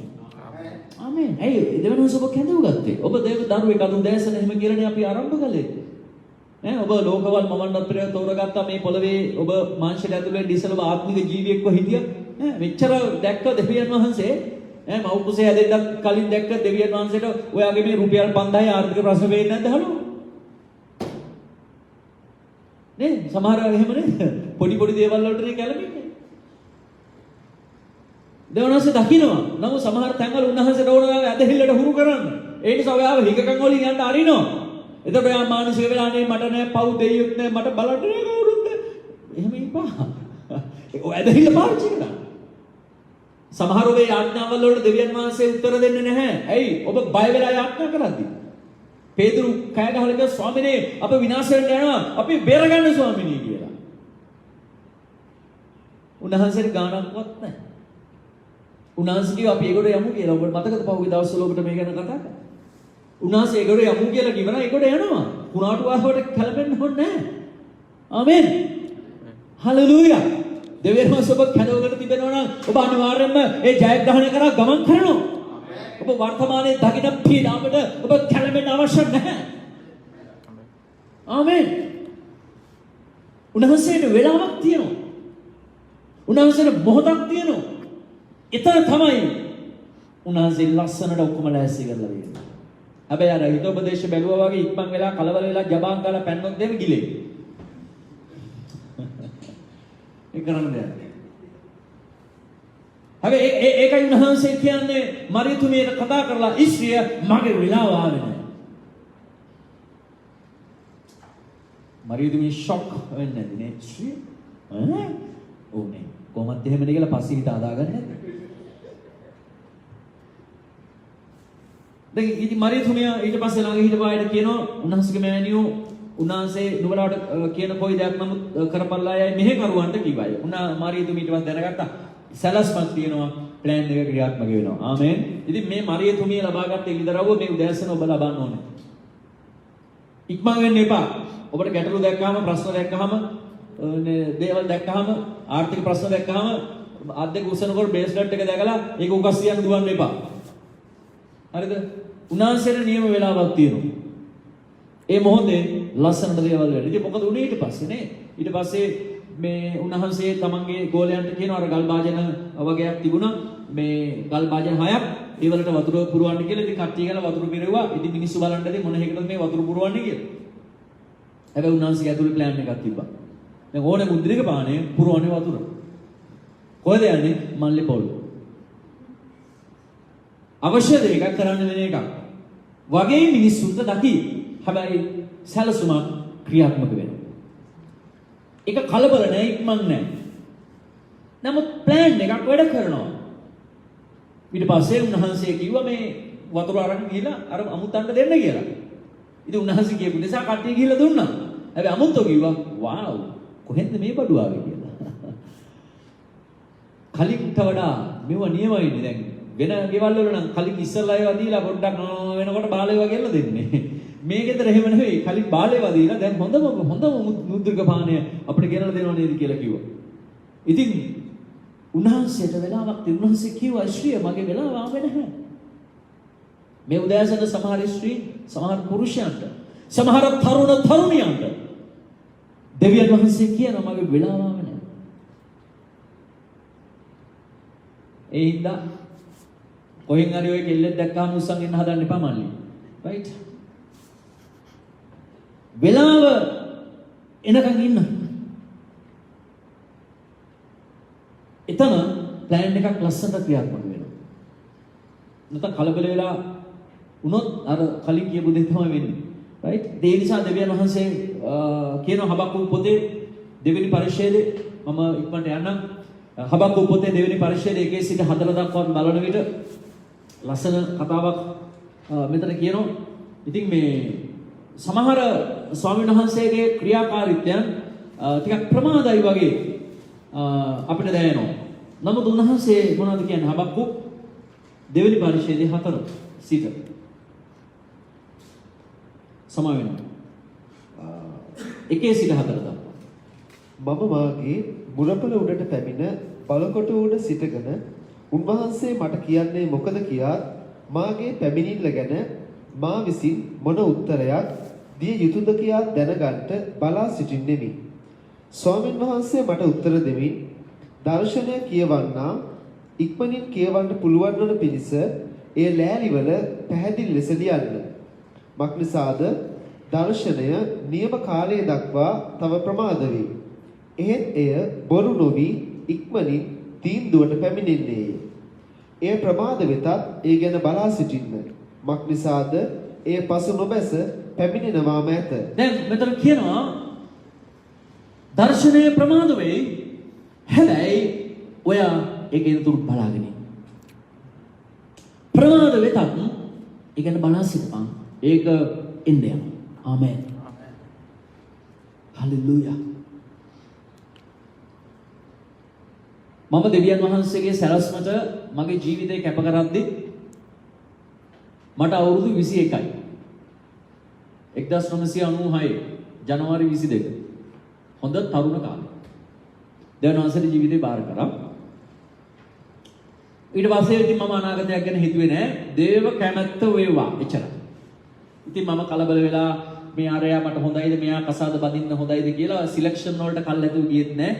ආමෙන්. ඇයි දෙවනස ඔබ කැඳවගත්තේ? ඔබ දේව දරුවෙක් අඳුන් දැසන එහෙම කියලානේ අපි ආරම්භ කළේ. ඈ ඔබ ලෝකවල මමන්නත් ප්‍රේ තෝරගත්තා මේ පොළවේ ඔබ මාංශයට ඇතුළේ ඉස්සෙල්ලා ඔබ ආත්මික ජීවියෙක්ව හිටියා. ඈ මෙච්චර දැක්ක දෙවියන් වහන්සේ ඈ මව් කුසේ හැදෙන්නත් කලින් දැක්ක දෙවියන් වහන්සේට ඔයාගේ මේ රුපියල් 5000 ආර්ථික ප්‍රශ්න වෙන්නේ නැද්ද හලෝ? නේ සමහර අය එහෙම නේ පොඩි දේවල් වලට කැළඹෙන්නේ. දෙවනසේ දකින්නවා. නමුත් සමහර තැන්වල උන්වහන්සේට ඕන ගාව ඇදහිල්ලට හුරු කරන්න. ඒ නිසා ඔයාව හිගකම් වලින් යන්න අරිනවා. එතකොට ඔයා මානසික වෙලානේ මට නෑ පව් දෙයියොත් නෑ මට බලන්න නෑ කවුරුත් නෑ. එහෙම ඉපා. ඔය ඇදහිල්ල පාවිච්චි කරනවා. සමහර ඔබේ යාඥාවල් වලට දෙවියන් වහන්සේ උත්තර දෙන්නේ නැහැ. ඇයි? ඔබ බය වෙලා යාඥා කරද්දී. පේදුරු කය ගහලා කිව්වා ස්වාමිනේ අප විනාශ වෙන්න යනවා. අපි බේරගන්න ස්වාමිනේ කියලා. උන්වහන්සේට ගානක්වත් නැහැ. උන්වහන්සේ කිව්වා අපි ඒකට යමු කියලා. ඔබට මතකද පහුගිය දවස්වල ඔබට මේ ගැන කතා කරා? උන්වහන්සේ ඒකට යමු කියලා කිව්වනම් ඒකට යනවා. කුණාටු ආවට කලබෙන්න ඕනේ නැහැ. ආමෙන්. හලෙලූයා. දෙවියන් වහන්සේ ඔබ කැඳවගෙන තිබෙනවා නම් ඔබ අනිවාර්යයෙන්ම ඒ ජයග්‍රහණය කරා ගමන් කරනවා. ඔබ වර්තමානයේ දකින පීඩාවට ඔබ කැළඹෙන්න අවශ්‍ය නැහැ. ආමෙන්. උන්වහන්සේට වෙලාවක් තියෙනවා. උන්වහන්සේට මොහොතක් තියෙනවා. එතන තමයි උන්වහන්සේ ලස්සනට ඔක්කොම ලෑස්ති කරලා තියෙන්නේ. හැබැයි අර හිතෝපදේශ බැලුවා වගේ ඉක්මන් වෙලා කලබල වෙලා ජබාන් ගාලා පැන්නොත් දෙම ගිලේ. ඒ කරන්නේ. හැබැයි ඒකයි උන්වහන්සේ කියන්නේ මරියතුමියට කතා කරලා ඉස්ත්‍රිය මගේ වෙලාව ආවේ නැහැ. මරියතුමිය ෂොක් වෙන්නේ නැති නේ ඉස්ත්‍රිය. ඕනේ. කොහොමද එහෙමද කියලා පස්සේ හිත හදාගන්නේ නැද්ද? දැන් ඉතින් මරියතුමිය ඊට පස්සේ ළඟ හිටපායට කියනවා උන්වහන්සේගේ මෑණියෝ උන්වහන්සේ නුඹලාට කියන කොයි දෙයක් නමුත් කරපල්ලා යයි මෙහෙ කරුවන්ට කිව්වයි. මරියතුමිය ඊට පස්සේ දැනගත්තා සැලස්මක් තියෙනවා ප්ලෑන් එක ක්‍රියාත්මක වෙනවා. ආමෙන්. ඉතින් මේ මරියතුමිය ලබාගත් ඉලිදරව්ව මේ උදෑසන ඔබ ලබන්න ඕනේ. ඉක්මන් වෙන්න එපා. ඔබට ගැටලු දැක්කහම ප්‍රශ්න දැක්කහම දේවල් දැක්කහම ආර්ථික ප්‍රශ්න දැක්කහම අද්දේ කුසනකොට බේස්ලට් එක දැකලා ඒක උකස් කියන්න දුවන්න එපා. හරිද? උන්වහන්සේට නියම වෙලාවක් තියෙනවා. ඒ මොහොතේ ලස්සනට දේවල් වෙන්න. ඉතින් මොකද උනේ ඊට පස්සේ නේ? ඊට පස්සේ මේ උන්වහන්සේ තමන්ගේ ගෝලයන්ට කියනවා අර ගල් භාජන වගේක් තිබුණා. මේ ගල් භාජන 6ක් ඒ වලට වතුර පුරවන්න කියලා. ඉතින් කට්ටිය ගාලා වතුර පිරෙව්වා. ඉතින් මිනිස්සු බලන්නදී මොන එකටද මේ වතුර පුරවන්නේ කියලා. හැබැයි උන්වහන්සේගේ ඇතුළේ ප්ලෑන් එකක් තිබ්බා. දැන් ඕනේ මුද්‍රික පානේ පුරවන්නේ වතුර. කොහෙද යන්නේ? මල්ලි පොල්. අවශ්‍ය දේ එකක් කරන්න වෙන එකක්. වගේ මිනිස්සුන්ට දකි. හැබැයි සැලසුමක් ක්‍රියාත්මක වෙනවා. ඒක කලබල නැහැ, ඉක්මන් නැහැ. නමුත් ප්ලෑන් එකක් වැඩ කරනවා. ඊට පස්සේ උන්වහන්සේ කිව්වා මේ වතුර අරන් ගිහලා අර අමුත්තන්ට දෙන්න කියලා. ඉතින් උන්වහන්සේ කියපු නිසා කට්ටිය ගිහලා දුන්නා. හැබැයි අමුත්තෝ කිව්වා වාව් කොහෙන්ද මේ බඩුව ආවේ කියලා. කලින්ට වඩා මෙව නියමයිනේ දැන්. වෙන ගෙවල් වල නම් කලින් ඉස්සල්ලා ඒවා දීලා පොඩ්ඩක් වෙනකොට බාලේවා ගෙල්ල දෙන්නේ. මේ ගෙදර එහෙම නෙවෙයි. කලින් බාලේවා දීලා දැන් හොඳම මුද්‍රික පානය අපිට ගෙනලා දෙනව නේද කියලා කිව්වා. ඉතින් උන්වහන්සේට වෙලාවක් උන්වහන්සේ කිව්වා ශ්‍රිය මගේ වෙලාව ආවේ නැහැ. මේ උදෑසන සමහර ස්ත්‍රී සමහර පුරුෂයන්ට සමහර තරුණියන්ට දෙවියන් වහන්සේ කියනවා මගේ වෙලාව ආවේ නැහැ. ඒ හින්දා කොහෙන් හරි ඔය කෙල්ලෙක් දැක්කම උස්සන් ඉන්න හදන්න එපා මල්ලි. රයිට්? වෙලාව එනකන් ඉන්න. එතන ප්ලෑන් එකක් ලස්සනට ක්‍රියාත්මක වෙනවා. නැත්නම් කලබල වෙලා වුණොත් අර කලින් කියපු දේ තමයි වෙන්නේ. රයිට්? ඒ නිසා දෙවියන් වහන්සේ කියන හබක්කුක් පොතේ දෙවෙනි පරිච්ඡේදයේ මම ඉක්මනට යන්නම්. හබක්කුක් පොතේ දෙවෙනි පරිච්ඡේදයේ 1 සිට 4 දක්වා බලන විට ලස්සන කතාවක් මෙතන කියනවා. ඉතින් මේ සමහර ස්වාමීන් වහන්සේගේ ක්‍රියාකාරීත්වයන් ටිකක් ප්‍රමාදයි වගේ අපිට දැනෙනවා. නමුත් උන්වහන්සේ මොනවද කියන්නේ? හබක්කුක් දෙවෙනි පරිච්ඡේදයේ 4 සිට සමා වෙනවා. 1 සිට 4 දක්වා. මම මාගේ මුරපල උඩට පැමිණ බලකොට උඩ සිටගෙන උන්වහන්සේ මට කියන්නේ මොකද කියාත් මාගේ පැමිණිල්ල ගැන මා විසින් මොන උත්තරයක් දිය යුතුද කියා දැනගන්නට බලා සිටින්නෙමි. ස්වාමීන් වහන්සේ මට උත්තර දෙමින් දර්ශනය කියවන්නා ඉක්මනින් කියවන්න පුළුවන් වන පිණිස ඒ ලෑලිවල පැහැදිලි ලෙස ලියන්න. මක්නිසාද දර්ශනය නියම කාලය දක්වා තව ප්‍රමාද වේ. එහෙත් එය බොරු නොවි ඉක්මනින් තීන්දුවට පැමිණෙන්නේ. එය ප්‍රමාද වෙතත් ඒ ගැන බලා සිටින්න. මක්නිසාද එය පසු නොබැස පැමිණෙනවාම ඇත. දැන් මෙතන කියනවා දර්ශනය ප්‍රමාද වෙයි. හැබැයි ඔයා ඒකෙන් තුරු බලාගෙන ඉන්න. ප්‍රමාද වෙතත් ඒ ගැන බලා සිටපන්. ඒක එන්නේ යනවා. ආමෙන්. හලෙලූයා. මම දෙවියන් වහන්සේගේ සැලැස්මට මගේ ජීවිතේ කැප කරද්දී මට අවුරුදු 21යි. 1996 ජනවාරි 22. හොඳ තරුණ කාලේ. දෙවියන් වහන්සේගේ ජීවිතේ බාර කරා. ඊට පස්සේ ඉතින් මම අනාගතයක් ගැන හිතුවේ නෑ. දේව කැමැත්ත වේවා එච්චරයි. ඉතින් මම කලබල වෙලා මේ ආරයා මට හොඳයිද මෙයා කසාද බඳින්න හොඳයිද කියලා සිලෙක්ෂන් වලට කල්ැතුව ගියෙත් නෑ.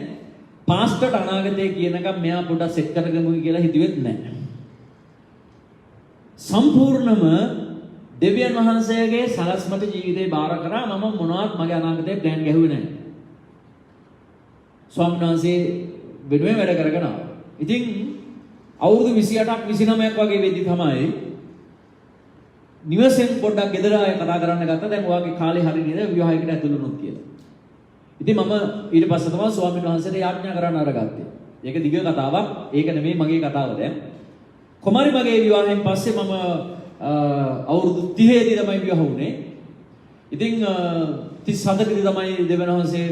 පාස්ටර්ට අනාගතය කියනකම් මෙයා පොඩ්ඩක් සෙට් කරගමු කියලා හිතුවෙත් නැහැ. සම්පූර්ණම දෙවියන් වහන්සේගේ සලස්මත ජීවිතේ බාර කරා. මම මොනවත් මගේ අනාගතේ ප්ලෑන් ගැහුවේ නැහැ. ස්වාමීන් වහන්සේ වෙනුවෙන් වැඩ කරගෙන ආවා. ඉතින් අවුරුදු 28ක් 29ක් වගේ වෙද්දි තමයි නිවසෙන් පොඩ්ඩක් ගෙදර ආය කතා කරන්න ගත්තා. දැන් ඔයාගේ කාලේ හරි නේද විවාහයකට ඇතුළු වුණොත් කියලා. ඉතින් මම ඊට පස්සේ තමයි ස්වාමීන් වහන්සේට යාඥා කරන්න අරගත්තේ. ඒක දිග කතාවක්. ඒක නෙමෙයි මගේ කතාව දැන්. කොමාරි මගේ විවාහයෙන් පස්සේ මම අවුරුදු 30 දී තමයි විවාහ වුණේ. ඉතින් 37 දී තමයි දෙවියන් වහන්සේ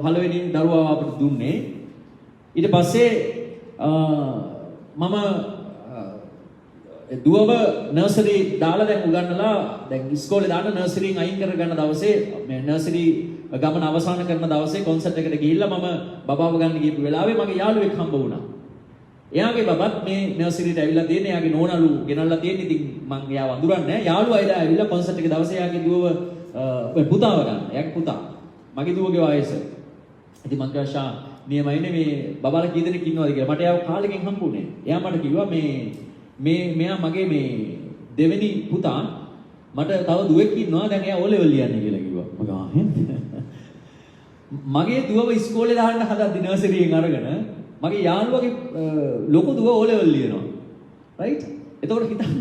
පළවෙනි දරුවා අපට දුන්නේ. ඊට පස්සේ මම දුවව නර්සරි දාලා දැන් උගන්නලා දැන් ඉස්කෝලේ දාන්න නර්සරියෙන් අයින් කරගන්න දවසේ මේ නර්සරි ගමන අවසන් කරන දවසේ කොන්සර්ට් එකට ගිහිල්ලා මම බබාව ගන්න ගිහපු වෙලාවේ මගේ යාළුවෙක් හම්බ වුණා. එයාගේ බබත් මේ නර්සරියට ඇවිල්ලා තියෙන. එයාගේ නෝනලු ගෙනල්ලා තියෙන. ඉතින් මං එයාව අඳුරන්නේ නැහැ. යාළුවා එදා ඇවිල්ලා කොන්සර්ට් එක දවසේ එයාගේ දුවව පුතාව ගන්න. එයාගේ පුතා. මගේ දුවගේ වයස. ඉතින් මං කිව්වා නියමයිනේ මේ බබාලා කී දෙනෙක් ඉන්නවද කියලා. මට එයාව කාලෙකින් හම්බුනේ. එයා මට කිව්වා මෙයා මගේ මේ දෙවෙනි පුතා මට තව දුවෙක් ඉන්නවා. දැන් එයා O level ලියන්නේ කියලා කිව්වා. මගේ දුවව ඉස්කෝලේ දාන්න හදද්දි නර්සරියෙන් අරගෙන මගේ යාළුවගේ ලොකු දුව O level ලියනවා. right? එතකොට හිතන්න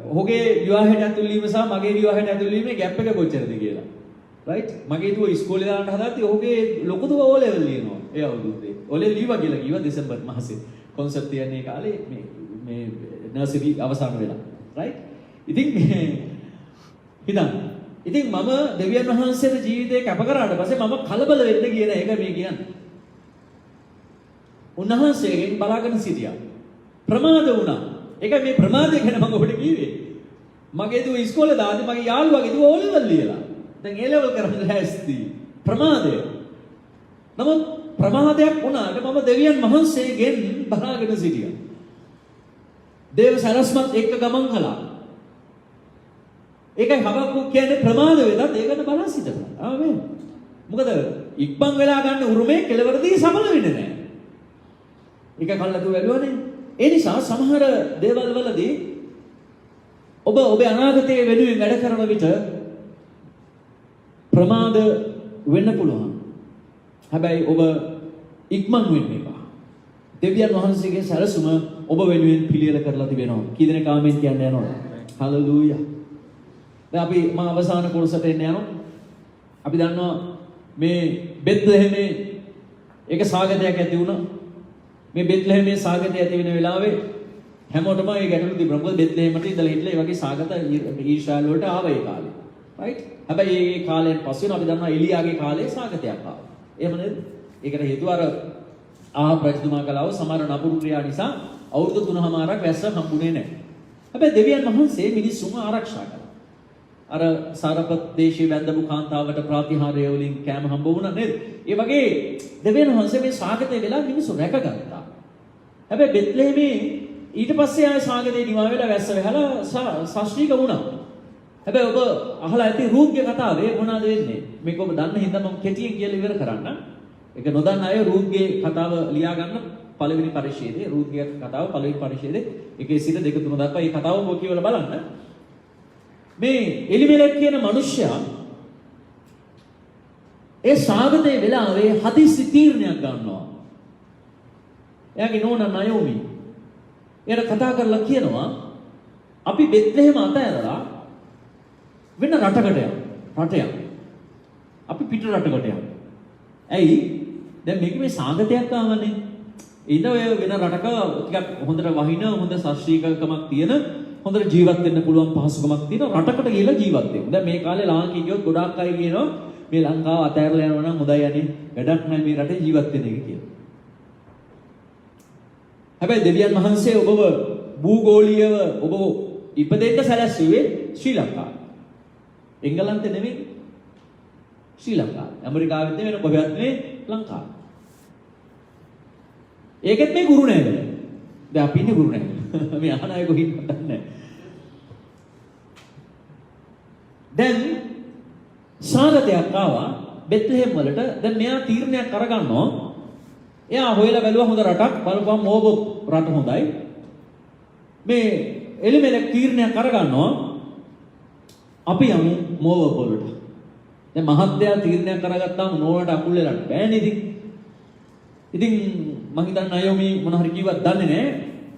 ඔහුගේ විවාහයට ඇතුළු වීම සහ මගේ විවාහයට ඇතුළු වීමේ ગેප් එක කොච්චරද කියලා. right? මගේ දුව ඉස්කෝලේ දාන්න හදාද්දී ඔහුගේ ලොකු දුව O level ලියනවා. ඒ අවුරුද්දේ. O level ලියවා කියලා කිව්වා දෙසැම්බර් මාසේ. කොන්සර්ට් තියන්නේ කාලේ මේ නර්සරි අවසන් වෙලා. right? ඉතින් මේ හිතන්න. ඉතින් මම දෙවියන් වහන්සේට ජීවිතේ කැප කරාට පස්සේ මම කලබල වෙන්න කියන එක මේ කියන්නේ. උන්වහන්සේගෙන් බලාගෙන සිටියා. ප්‍රමාද වුණා. ඒකයි මේ ප්‍රමාදය ගැන මම ඔබට කිව්වේ. මගේ දුව ඉස්කෝලේ දාද්දි මගේ යාළුවාගේ දුව O level ලියලා. දැන් A level කරන්න ලෑස්ති. ප්‍රමාදය. නමුත් ප්‍රමාදයක් වුණාට මම දෙවියන් වහන්සේගෙන් බලාගෙන සිටියා. දේව සරස්මත් එක්ක ගමන් කළා. ඒකයි හබක්කුක් කියන්නේ ප්‍රමාද වෙදත් ඒකට බලා සිටනවා. ආමේන්. මොකද ඉක්මන් වෙලා ගන්න උරුමේ කෙලවරදී සඵල වෙන්නේ නැහැ. ඒක කල්ලාතු වැළුවනේ. ඒ නිසා සමහර දේවල් වලදී ඔබ ඔබේ අනාගතයේ වෙනුවෙන් වැඩ කරන විට ප්‍රමාද වෙන්න පුළුවන්. හැබැයි ඔබ ඉක්මන් වෙන්න එපා. දෙවියන් වහන්සේගේ සැලසුම ඔබ වෙනුවෙන් පිළියෙල කරලා තිබෙනවා. කී දෙනෙක් ආමෙන් කියන්නේ යනවද? හලෙලූයා. දැන් අපි මම අවසාන කොටසට එන්න යනවා. අපි දන්නවා මේ බෙත්ලෙහෙමේ එක සාගතයක් ඇති වුණා. මේ බෙත්ලෙහෙමේ සාගතය ඇති වෙන වෙලාවේ හැමෝටම ඒ ගැටලු තිබුණා. මොකද බෙත්ලෙහෙමට ඉඳලා හිටලා ඒ වගේ සාගත ඊශ්‍රායල් වලට ආවා ඒ කාලේ. right? හැබැයි ඒ කාලයෙන් පස්සේ අපි දන්නවා එලියාගේ කාලේ සාගතයක් ආවා. එහෙම නේද? ඒකට හේතුව අර ආහාර රජතුමා කලාව සමහර නපුරු ක්‍රියා නිසා අවුරුදු 3මාරක් වැස්ස හම්බුනේ නැහැ. හැබැයි දෙවියන් වහන්සේ මිනිස්සුන්ව ආරක්ෂා කළා. අර සාරපත් දේශයේ වැඳපු කාන්තාවට ප්‍රාතිහාර්ය වලින් කැම හම්බ වුණා නේද? ඒ වගේ දෙවියන් වහන්සේ මේ සාගතේ වෙලා මිනිස්සු රැකගත්තා. හැබැයි බෙත්ලෙහෙමේ ඊට පස්සේ ආය සාගතේ නිවා වෙලා වැස්ස වැහලා ශාස්ත්‍රීක වුණා. හැබැයි ඔබ අහලා ඇති රූත්ගේ කතාවේ මොනවද වෙන්නේ? මේක ඔබ දන්න හින්දා මම කෙටියෙන් කියලා ඉවර කරන්න. ඒක නොදන්න අය රූත්ගේ කතාව ලියා ගන්න පළවෙනි පරිච්ඡේදයේ රූත්ගේ කතාව පළවෙනි පරිච්ඡේදයේ 1 සිට 2 3 දක්වා මේ කතාව ඔබ කියවලා බලන්න. මේ එලිමෙලෙක් කියන මිනිසයා ඒ සාගතේ වෙලාවේ හදිසි තීරණයක් ගන්නවා. එයාගේ නෝනා නයෝමි එයාට කතා කරලා කියනවා අපි බෙත්ලෙහෙම අතහැරලා වෙන රටකට යමු. අපි පිට රටකට යමු. ඇයි? දැන් මේක මේ සාගතයක් ආවනේ. ඉතින් ඔය වෙන රටක ටිකක් හොඳට වහින හොඳ ශාස්ත්‍රීයකමක් තියෙන හොඳට ජීවත් වෙන්න පුළුවන් පහසුකමක් තියෙන රටකට ගිහලා ජීවත් වෙමු. දැන් මේ කාලේ ලාංකික කියොත් ගොඩාක් අය කියනවා මේ ලංකාව අතහැරලා යනවා නම් හොඳයි යන්නේ. වැඩක් නැහැ මේ රටේ ජීවත් වෙන එක කියලා. හැබැයි දෙවියන් වහන්සේ ඔබව භූගෝලීයව ඔබ ඉපදෙන්න සැලැස්සුවේ ශ්‍රී ලංකාවේ. එංගලන්තේ නෙමෙයි. ශ්‍රී ලංකාවේ. ඇමරිකාවෙත් නෙවෙයි කොහෙවත් නෙවෙයි ලංකාවේ. ඒකෙත් මේ ගුරු නැහැ. දැන් අපි ඉන්නේ ගුරු නැහැ. මේ අහන අය කොහින්ද දන්නේ. දැන් සාගතයක් ආවා බෙත්ලෙහෙම් වලට. දැන් මෙයා තීරණයක් අරගන්නවා. එයා හොයලා බැලුවා හොඳ රටක් බලපුවම මෝබ රට හොඳයි. මේ එලිමෙලෙක් තීරණයක් අරගන්නවා. අපි යමු මෝබ වලට. දැන් මහත්යා තීරණයක් කරගත්තාම නෝනට අකුල් වෙලන්න බෑනේ ඉතින්. ඉතින් මං හිතන්නේ නයෝමි මොන හරි කිව්වත් දන්නේ නැහැ.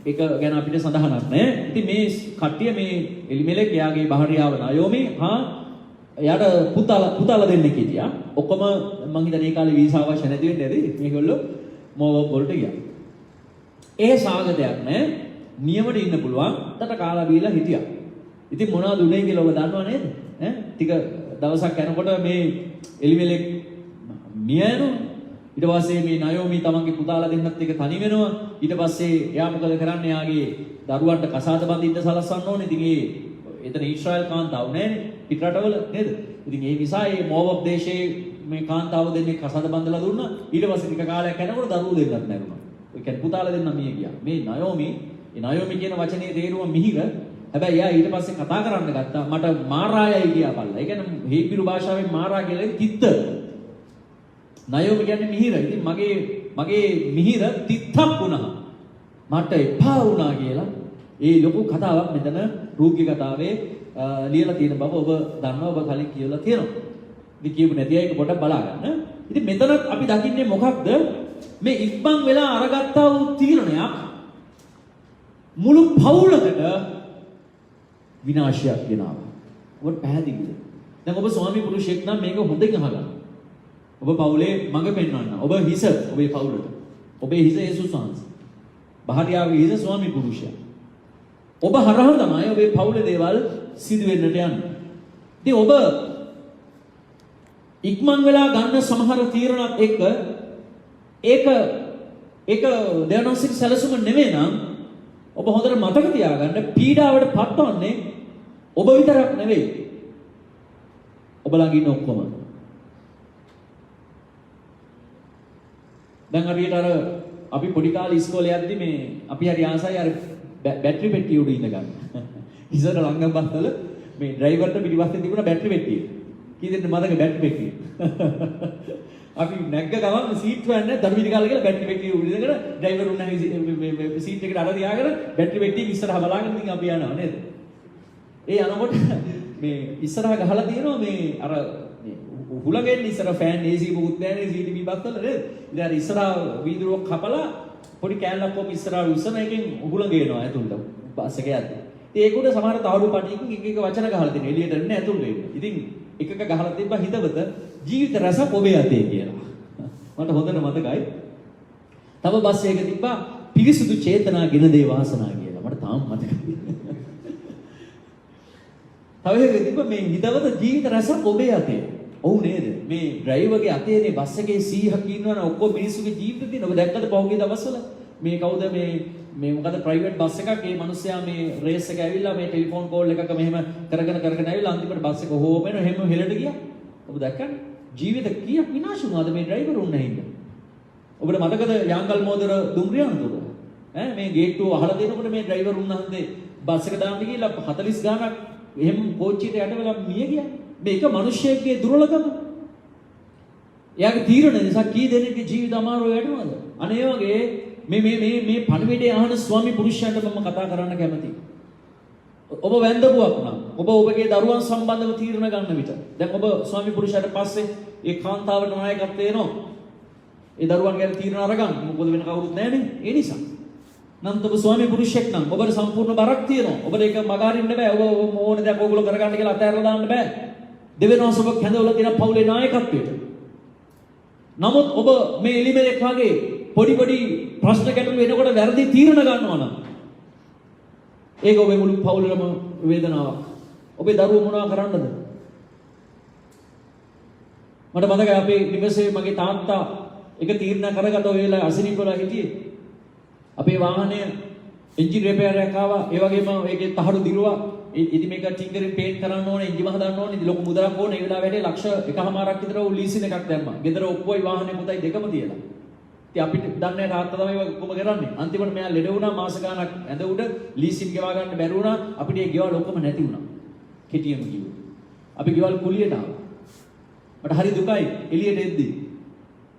ඒක ගැන අපිට සඳහනක් නැහැ. ඉතින් මේ කට්ටිය මේ එලිමෙලෙක් එයාගේ භාර්යාව නයෝමි එයාට පුතාලා දෙන්නෙක් හිටියා. ඔක්කොම මං හිතන්නේ ඒ කාලේ වීසා අවශ්‍ය නැති වෙන්නේ නැති. මේගොල්ලෝ මෝබ වලට ගියා. ඒ සාගතයක් නැහැ. නියමට ඉන්න පුළුවන්. තට කාලා බීලා හිටියා. ඉතින් මොනවද උනේ කියලා ඔබ දන්නව නේද? ටික දවසක් යනකොට මේ එලිමෙලෙක් මිය යනවා. ඊට පස්සේ මේ නයෝමි තමන්ගේ පුතාලා දෙන්නත් එක තනි වෙනවා. ඊට පස්සේ එයා මොකද කරන්නේ? එයාගේ දරුවන්ට කසාද බඳින්න සලස්වන්න ඕනේ. ඉතින් එතන ඊශ්‍රායල් කාන්තාව නෑනේ පිටරටවල නේද? ඉතින් ඒ නිසා මේ මෝවබ් දේශයේ මේ කාන්තාව දෙන්නේ කසාද බඳලා දුන්නා. ඊට පස්සේ ටික කාලයක් යනකොට දරුවෝ දෙන්නත් නැරුණා. ඒ කියන්නේ පුතාලා දෙන්න මිය ගියා. මේ නයෝමි කියන වචනේ තේරුම මිහිර. හැබැයි එයා ඊට පස්සේ කතා කරන්න ගත්තා. මට මාරායයි කියා බලලා. ඒ කියන්නේ හේබ්‍රු භාෂාවෙන් මාරා කියලා තිත්ත. නයෝමි කියන්නේ මිහිර. ඉතින් මගේ මිහිර තිත්තක් වුණා. මට එපා වුණා කියලා. ඒ ලොකු කතාවක් මෙතන රූපී කතාවේ ලියලා තියෙන බව ඔබ දන්නවා. ඔබ කලින් කියවලා තියෙනවා. ඉතින් කියපු නැති අය පොඩ්ඩක් බලා ගන්න. ඉතින් මෙතනත් අපි දකින්නේ මොකක්ද? මේ ඉක්මන් වෙලා අරගත්තා වූ තීරණයක් මුළු පවුලකට විනාශයක් ගෙනාවා. ඔබට පැහැදිලිද? දැන් ඔබ ස්වාමි පුරුෂයෙක් නම් මේක හොඳින් අහගන්න. ඔබ පවුලේ මඟ පෙන්වන්න. ඔබ හිස ඔබේ පවුලට. ඔබේ හිස යේසුස් වහන්සේ. භාර්යාවේ හිස ස්වාමි පුරුෂයා. ඔබ හරහා තමයි ඔබේ පවුලේ දේවල් සිදු වෙන්නට යන්නේ. ඉතින් ඔබ ඉක්මන් වෙලා ගන්න සමහර තීරණත් එක්ක ඒක දෙවනසික සැලසුම නෙවෙයි නම් ඔබ හොඳට මතක තියාගන්න පීඩාවට පත්වන්නේ ඔබ විතරක් නෙවෙයි. ඔබ ළඟ ඉන්න ඔක්කොම. දැන් හරියට අර අපි පොඩි කාලේ ඉස්කෝලේ යද්දි මේ අපි හරි ආසයි අර බැටරි පෙට්ටිය උඩ ඉඳ ගන්න. ඉස්සර ලංගම් බස්වල මේ ඩ්‍රයිවර්ට පිටිපස්සේ තිබුණ බැටරි පෙට්ටිය. කී දෙනෙක් මතක බැටරි පෙට්ටිය? අපි නැග්ග ගමන් සීට් වන්නේ දරුවිලි කාලේ කියලා බැටරි පෙට්ටිය උඩ ඉඳගෙන ඩ්‍රයිවර් උන්නේ මේ සීට් එකට අර තියාගෙන බැටරි පෙට්ටිය ඉස්සරහා බලාගෙන ඉතින් අපි යනවා නේද? ඒ යනකොට මේ ඉස්සරහා ගහලා තියෙනවා මේ අර හුලගෙන් ඉස්සර ෆෑන් AC මොකුත් නැහැ නේ CTV බස්වල නේද? ඉතින් අර ඉස්සරහා වීදුරුවක් කපලා පොඩි කෑල්ලක් කොම් ඉස්සරහා උස්සන එකෙන් හුලඟ එනවා ඇතුළට බස් එක යද්දි. ඉතින් ඒක උඩ සමහර තාඩු පටියකින් එක එක වචන ගහලා තියෙනවා. එළියට එන්නේ ඇතුළට එන්නේ. ඉතින් එකක ගහලා තිබ්බා හිතවත ජීවිත රසක් ඔබේ අතේ කියලා. මට හොඳට මතකයි. තව බස් එකක තිබ්බා පිරිසුදු චේතනා ගෙන දේ වාසනා කියලා. මට තාම මතකයි. තව එකක තිබ්බා මේ හිතවත ජීවිත රසක් ඔබේ අතේ. ඔව් නේද? මේ ඩ්‍රයිවර්ගේ අතේනේ බස් එකේ 100ක් ඉන්නවනේ ඔක්කොම මිනිස්සුගේ ජීවිත තියෙන. ඔබ දැක්කද පහුගිය දවස්වල මේ කවුද මේ මොකද ප්‍රයිවට් බස් එකක් මේ මිනිස්සයා මේ රේස් එක ඇවිල්ලා මේ ටෙලිෆෝන් කෝල් එකක මෙහෙම කරගෙන ඇවිල්ලා අන්තිමට බස් එක හොමෙන හැම හෙලට ගියා. ඔබ දැක්කනේ? ජීවිත කීයක් විනාශ වුණාද මේ ඩ්‍රයිවර් උන්නේ හින්දා? ඔබට මතකද යාංගල් මෝදර දුම්රියානතුද? මේ ගේට්ටුව අහලා දෙනකොට මේ ඩ්‍රයිවර් උන්හන්සේ බස් එක දාන්න ගිහලා 40 ගාණක් එහෙම කෝච්චියට යට වෙලා මිය ගියා. මේක මිනිස්සෙක්ගේ දුර්වලකම. එයාගේ තීරණ නිසා කී දෙනෙක්ගේ ජීවිත අමාරුව වැටුණාද? අනේ වගේ මේ පණිවිඩය අහන ස්වාමි පුරුෂයන්ට මම කතා කරන්න කැමතියි. ඔබ වැන්දපුවක් නම් ඔබ ඔබගේ දරුවන් සම්බන්ධව තීරණ ගන්න විට දැන් ඔබ ස්වාමි පුරුෂයාට පස්සේ ඒ කාන්තාවට නායකත්වය එනවා. ඒ දරුවන් ගැන තීරණ අරගන්න. මොකද වෙන කවුරුත් නැහැනේ. ඒ නිසා නම් ඔබ ස්වාමි පුරුෂයෙක් නම් ඔබට සම්පූර්ණ බරක් තියෙනවා. ඔබට ඒක මගහරින්න බෑ. ඔබ ඕන දෙයක් ඕගොල්ලෝ කරගන්න කියලා අතහැරලා දාන්න බෑ. දෙවෙනි ඔබ කැඳවලා තියෙන පවුලේ නායකත්වයට. නමුත් ඔබ මේ එලිමෙලෙක් වගේ පොඩි ප්‍රශ්න ගැටලු එනකොට වැරදි තීරණ ගන්නවා නම් ඒක ඔබේ මුළු පවුලටම වේදනාවක්. ඔබේ දරුවෝ මොනවා කරන්නද? මට මතකයි අපේ නිවසේ මගේ තාත්තා එක තීරණ කරගත්ත ඔය වෙලාවේ අසනීපලා හිටියේ. අපේ වාහනය එන්ජින් රිපෙයාර් එකක් ආවා. ඒ වගේම ඒකේ තහඩු දිරුවා. ඉතින් මේක ටින්කරින් පේන්ට් කරන්න ඕනේ, එන්ජින් හදන්න ඕනේ. ඉතින් ලොකු මුදලක් ඕනේ. ඒ වෙලාවට ලක්ෂ 1.5ක් විතර ලීසින් එකක් දැම්මා. ගෙදර ඔක්කොයි වාහනේ පුතයි දෙකම තියලා. ඉතින් අපිට දන්නේ තාත්තා තමයි ඔක්කොම කරන්නේ. අන්තිමට මෙයා ලෙඩ වුණා, මාස ගාණක් ඇඳ උඩ ලීසින් ගෙවා ගන්න බැරි වුණා. අපිට ඒ ගෙවල් ඔක්කොම නැති වුණා. කෙටියම කිව්වොත්. අපි ගෙවල් කුලියට ආවා. මට හරි දුකයි එළියට එද්දි.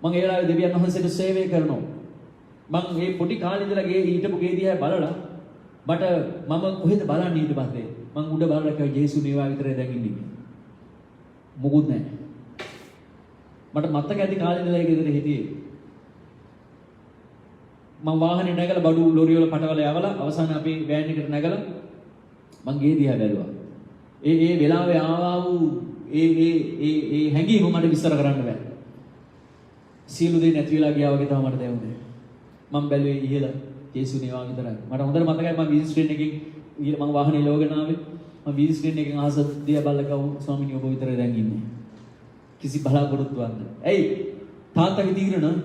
මම ඒ වෙලාවේ දෙවියන් වහන්සේට සේවය කරනවා. මම මේ පොඩි කාලේ ඉඳලා ඊටපු ගේ දිහා බලලා මම කොහෙද බලන්නේ ඊට පස්සේ මම උඩ බලලා කිව්වා ජේසුස් මේවා විතරයි දැන් ඉන්නේ කියලා. මොකුත් නැහැ. මට මතක ඇති කාලේ ඉඳලා ඒ ගෙදර හිටියේ. මම වාහනේ නැගලා බඩු ලොරිය වල පටවල යවලා අවසාන අපි වෑන් එකට නැගලා මං ගේ දිහා බැලුවා. ඒ වෙලාවේ ආවා වූ ඒ හැඟීම මට විස්තර කරන්න බෑ. සියලු දේ නැති වෙලා ගියා වගේ තමයි මට දැනුනේ. මම බැලුවේ ඉහළ ජේසුස් නේවා විතරයි. මට හොඳට මතකයි මම වීල් ස්ක්‍රීන් එකකින් මම වාහනේ ලෝගෙන ආවේ. මම වීල් ස්ක්‍රීන් එකෙන් අහස දිහා බලලා කව ස්වාමීනි ඔබ විතරයි දැන් ඉන්නේ. කිසි බලාපොරොත්තුවක් නැහැ. ඇයි? තාත්තගේ තීරණ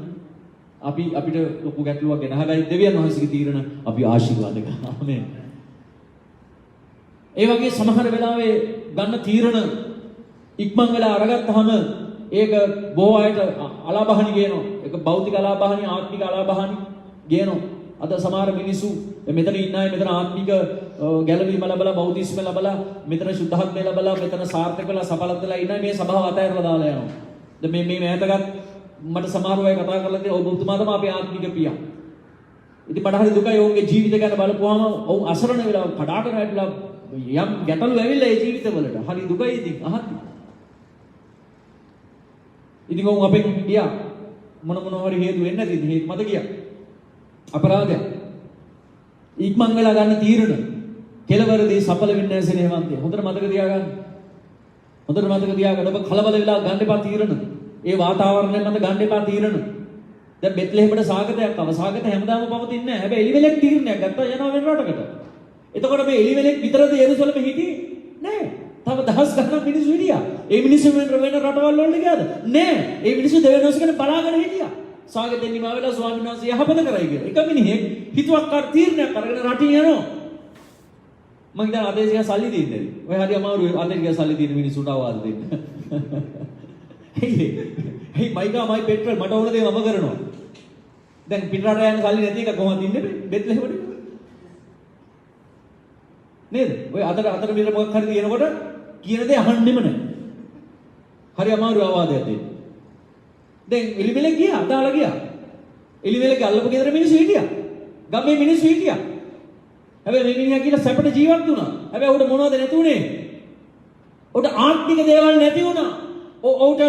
අපිට ලොකු ගැටලුවක් ගෙන. හැබැයි දෙවියන් වහන්සේගේ තීරණ අපි ආශිර්වාද කරනවා. ආමේන්. ඒ වගේ සමහර වෙලාවේ ගන්න තීරණ ඉක්මන් වෙලා අරගත්තාම ඒක බොහෝ අයට අලාභහනි ගේනවා. ඒක භෞතික අලාභහනි, ආත්මික අලාභහනි ගේනවා. අද සමහර මිනිස්සු මෙතන ඉන්න අය මෙතන ආත්මික ගැළවීම ලැබලා, බෞද්ධිස්ම ලැබලා, මෙතන සුද්ධත්වය ලැබලා, මෙතන සාර්ථක වෙලා සඵලත් වෙලා ඉන්න අය මේ සභාව අතහැරලා දාලා යනවා. දැන් මේ මෑතකත් මට සමහරව අය කතා කරලා තියෙනවා ඔබ ඔබතුමා තමයි අපේ ආත්මික පියා. ඉතින් මට හරි දුකයි ඔවුන්ගේ ජීවිත ගැන බලපුවාම ඔවුන් අසරණ වෙලා කඩාට වැටලා යම් ගැටලු ඇවිල්ලා ඒ ජීවිතවලට. හරි දුකයි ඉතින් අහද්දි. ඉතින් ඔවුන් අපෙන් ගියා. මොන හරි හේතු වෙන්නේ නැතිද? හේතු මත ගියා. අපරාධය. ඉක්මන් වෙලා ගන්න තීරණ. කෙලවරදී සඵල වෙන්නේ නැහැ සෙනෙහවන්තය. හොඳට මතක තියාගන්න. හොඳට මතක තියාගන්න. ඔබ කලබල වෙලා ගන්න එපා තීරණ. ඒ වාතාවරණය මත ගන්න එපා තීරණ. දැන් බෙත්ලෙහෙමට සාගතයක් ආව. සාගත හැමදාම පවතින්නේ නැහැ. හැබැයි එලිවෙලෙක් තීරණයක් ගත්තා යනවා වෙන රටකට. එතකොට මේ එලිවෙලෙක් විතරද යෙරුසලම හිටියේ? නෑ. තව දහස් ගණන් මිනිස්සු හිටියා. ඒ මිනිස්සු වෙන රටවල් වලට ගියාද? නෑ. ඒ මිනිස්සු දෙවියන්වහන්සේගෙන බලාගෙන හිටියා. සාගතෙන් නිමා වෙලා ස්වාමීන් වහන්සේ යහපත කරයි කියලා. එක මිනිහෙක් හිතුවක්කාර තීරණයක් අරගෙන රටින් යනවා. මං දැන් ආදේශික සල්ලි දෙන්නේ. ඔය හරි අමාරු ආදේශික සල්ලි දෙන මිනිස්සුන්ට අවවාද දෙන්න. හේ මයිකා මයි පෙට්‍රල් මට ඕන දේ මම කරනවා. දැන් පිටරට යන සල්ලි නැති එක කොහොමද ඉන්නේ බෙත්ලෙහෙමද? නේද? ඔය අතර මෙතන මොකක් හරි කියනකොට කියන දේ අහන්නෙම නැහැ. හරි අමාරු අවවාදයක් දෙන්න. දැන් එලිමෙලෙක් ගියා, දාලා ගියා. එලිමෙලෙක් අල්ලපු ගෙදර මිනිස්සු හිටියා. ගමේ මිනිස්සු හිටියා. හැබැයි මේ මිනිහා කියලා සැපට ජීවත් වුණා. හැබැයි උඩ මොනවද නැති උනේ? උඩ ආත්මික දේවල් නැති වුණා. උඩ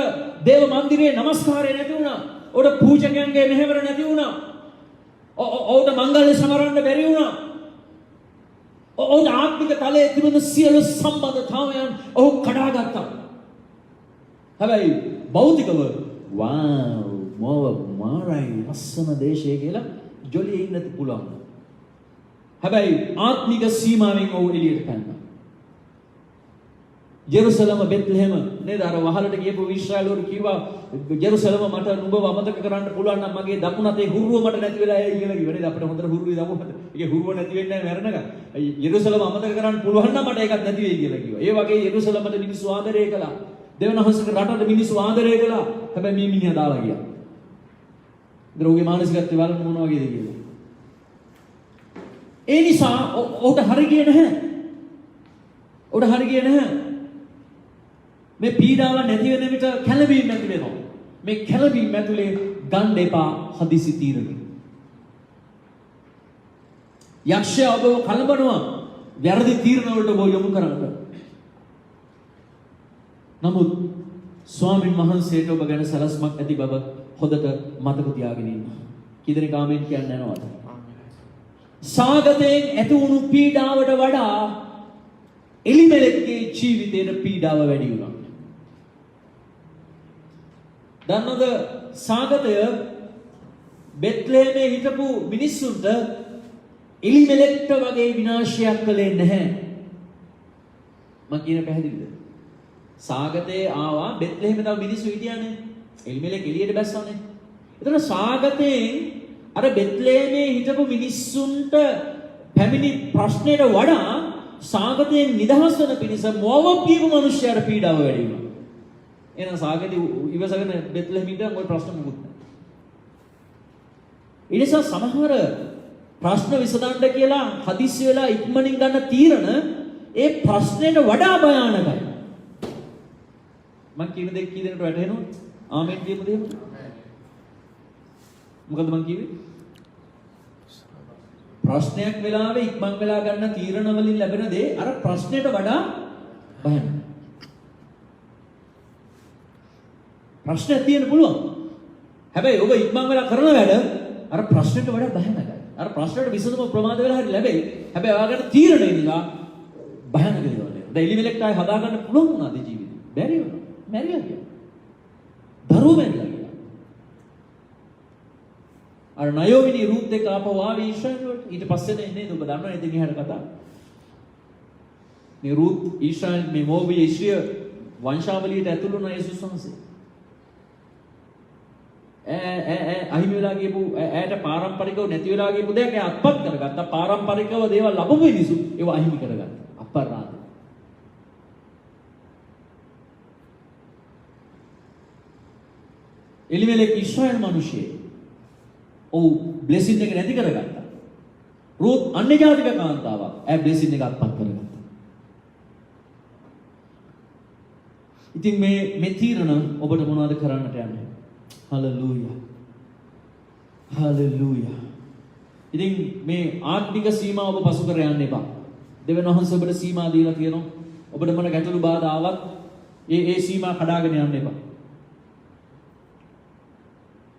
දේව මන්දිරයේ নমස්කාරය නැති වුණා. උඩ පූජකයන්ගේ මෙහෙවර නැති වුණා. උඩ මංගල්‍ය සමරන්න බැරි වුණා. උඩ ආත්මික තලයේ තිබෙන සියලු සම්බන්ධතාවයන් ඔහු කඩාගත්තා. හැබැයි භෞතිකව වාව් මොව මාරයි ලස්සන දේශය කියලා ජොලියේ ඉන්නත් පුළුවන්. හැබැයි ආත්මික සීමාවෙන් ඔහු එළියට පැන්නා. ජෙරුසලම බෙත්ලෙහෙම නේද අර වහලට ගියපු ඊශ්‍රායලවරු කිව්වා ජෙරුසලම මට නුඹව අමතක කරන්න පුළුවන් නම් මගේ දකුණ අතේ හුරුව මට නැති වෙලා යයි කියලා කිව්වා නේද අපිට හොඳට හුරුවේ දකුණට. ඒකේ හුරුව නැති වෙන්නේ නැහැ මැරෙනකම්. ජෙරුසලම අමතක කරන්න පුළුවන් නම් මට ඒකත් නැති වෙයි කියලා කිව්වා. ඒ වගේ ජෙරුසලමට මිනිස්සු ආදරය කළා. දෙවනහසක රටට මිනිස්සු ආදරය කළා. හැබැයි මේ මිනිහා දාලා ගියා. දරුවගේ මානසිකත්වය බලන්න මොන වගේද කියලා. ඒ නිසා ඔහුට හරි ගියේ නැහැ. ඔහුට හරි ගියේ නැහැ. මේ පීඩාව නැති වෙන විට කැළඹීම් ඇති වෙනවා. මේ කැළඹීම් ඇතුලේ ගන්න එපා හදිසි තීරණ. යක්ෂය ඔබව කලබනවා. වැරදි තීරණ වලට ඔබ යොමු කරන්න. නමුත් ස්වාමීන් වහන්සේට ඔබ ගැන සලස්මක් ඇති බව හොඳට මතක තියාගෙන ඉන්න. කීදෙනෙක් ආමෙන් කියන්නේ නැනවද? සාගතයෙන් ඇති වුණු පීඩාවට වඩා එලිමෙලෙක්ගේ ජීවිතයේ පීඩාව වැඩි වුණා. දන්නවද සාගතය බෙත්ලෙහෙමේ හිටපු මිනිස්සුන්ට එලිමෙලෙක්ට වගේ විනාශයක් කළේ නැහැ. මම කියන පැහැදිලිද? සාගතේ ආවා බෙත්ලෙහෙමේ තව මිනිස්සු හිටියානේ. එලිමෙලෙක් එළියට බැස්සානේ. ඒතර සාගතයෙන් අර බෙත්ලෙහෙමේ හිටපු මිනිස්සුන්ට පැමිණි ප්‍රශ්නෙට වඩා සාගතයෙන් නිදහස් වෙන පිණිස මොවපීපු මිනිස්සුන්ට පීඩාව වැඩි වුණා. එහෙනම් සාගතේ ඉවසගෙන බෙත්ලෙහෙම ඉඳන් ওই ප්‍රශ්න මොකුත් නැහැ. ඒ නිසා සමහර ප්‍රශ්න විසඳන්න කියලා හදිස්සි වෙලා ඉක්මනින් ගන්න තීරණ ඒ ප්‍රශ්නෙට වඩා භයානකයි. මම කියන දේ කී දෙනෙකුට වැටහෙනවද? ආමෙන් කියමු දෙන්න. මොකද මම කිව්වේ? ප්‍රශ්නයක් වෙලාවේ ඉක්මන් වෙලා ගන්න තීරණ වලින් ලැබෙන දේ අර ප්‍රශ්නෙට වඩා භයානකයි. ප්‍රශ්නයක් තියෙන්න පුළුවන්. හැබැයි ඔබ ඉක්මන් වෙලා කරන වැඩ අර ප්‍රශ්නෙට වඩා භයානකයි. අර ප්‍රශ්නෙට විසඳුම ප්‍රමාද වෙලා හරි ලැබෙයි. හැබැයි ඔයාලට තීරණය ඉඳලා භයානක දේවල්. දැන් එලිමෙලෙක්ට ආයි හදා ගන්න පුළුවන් වුණාද ජීවිතේ? බැරි වුණා. මැරිලා ගියා. දරුවෝ මැරිලා ගියා. අර නයෝමිනි රූත් එක ආපහු ආවේ ඊශ්‍රායල් වලට. ඊට පස්සේ නේද ඔබ දන්නවනේ ඉතින් එහාට කතා. මේ රූත් ඊශ්‍රායල් මේ මොබි ඊශ්‍රිය වංශාවලියට ඇතුළු වුණා යේසුස් වහන්සේ. අහිමි වෙලා ගියපු ඈට පාරම්පරිකව නැති වෙලා ගියපු දෙයක් එයා අත්පත් කරගත්තා. පාරම්පරිකව දේවල් ලැබපු මිනිසු ඒව අහිමි කරගත්තා. අපරාධ. එලිමෙලෙක් ඊශ්‍රායල් මිනිහෙක්. ඔව් බ්ලෙසින් එක නැති කරගත්තා. රූත් අන්‍ය ජාතික කාන්තාවක්. ඒ බ්ලෙසින් එක අත්පත් කරගත්තා. ඉතින් මේ තීරණ ඔබට මොනවද කරන්නට යන්නේ? හලෙලූයා. හලෙලූයා. ඉතින් මේ ආත්මික සීමා ඔබ පසු කර යන්න එපා. දෙවියන් වහන්සේ ඔබට සීමා දීලා තියෙනවා. ඔබට මොන ගැටලු බාධා ආවත් ඒ සීමා කඩාගෙන යන්න එපා.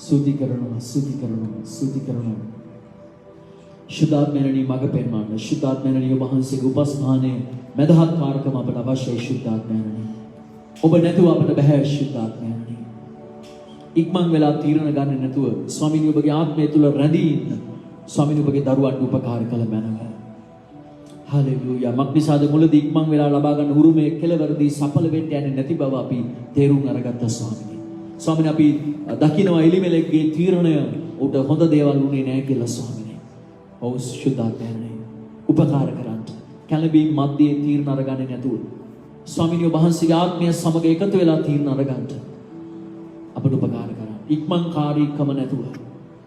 ස්තුති කරනවා ශුද්ධාත්මයනි මඟ පෙන්වන්න ශුද්ධාත්මයනි ඔබ වහන්සේගේ උපස්ථානයේ මදහත් කාර්කම අපට අවශ්‍යයි ශුද්ධාත්මයනි ඔබ නැතුව අපට බෑ ශුද්ධාත්මයනි ඉක්මන් වෙලා තීරණ ගන්න නැතුව ස්වාමීනි ඔබගේ ආත්මය තුල රැඳී ඉන්න ස්වාමීනි ඔබගේ දරුවන්ට උපකාර කළ මැනව හලෙලූයා මක්නිසාද මුලදී ඉක්මන් වෙලා ලබා ගන්න උරුමයේ කෙලවරදී සඵල වෙන්න යන්නේ නැති බව අපි තේරුම් අරගත්තා ස්වාමීනි ස්වාමීනි අපි දකිනවා එලිමෙලෙක්ගේ තීරණය උට හොඳ දේවල් උනේ නැහැ කියලා ස්වාමීනි ඔව් ශුද්ධාත්මයනි උපකාර කරන්න කැළඹීම් මැදේ තීරණ අරගන්නේ නැතුව ස්වාමීනි ඔබ වහන්සේගේ ආත්මය සමග එකතු වෙලා තීරණ අරගන්න අපට උපකාර කරන්න ඉක්මන්කාරීකම නැතුව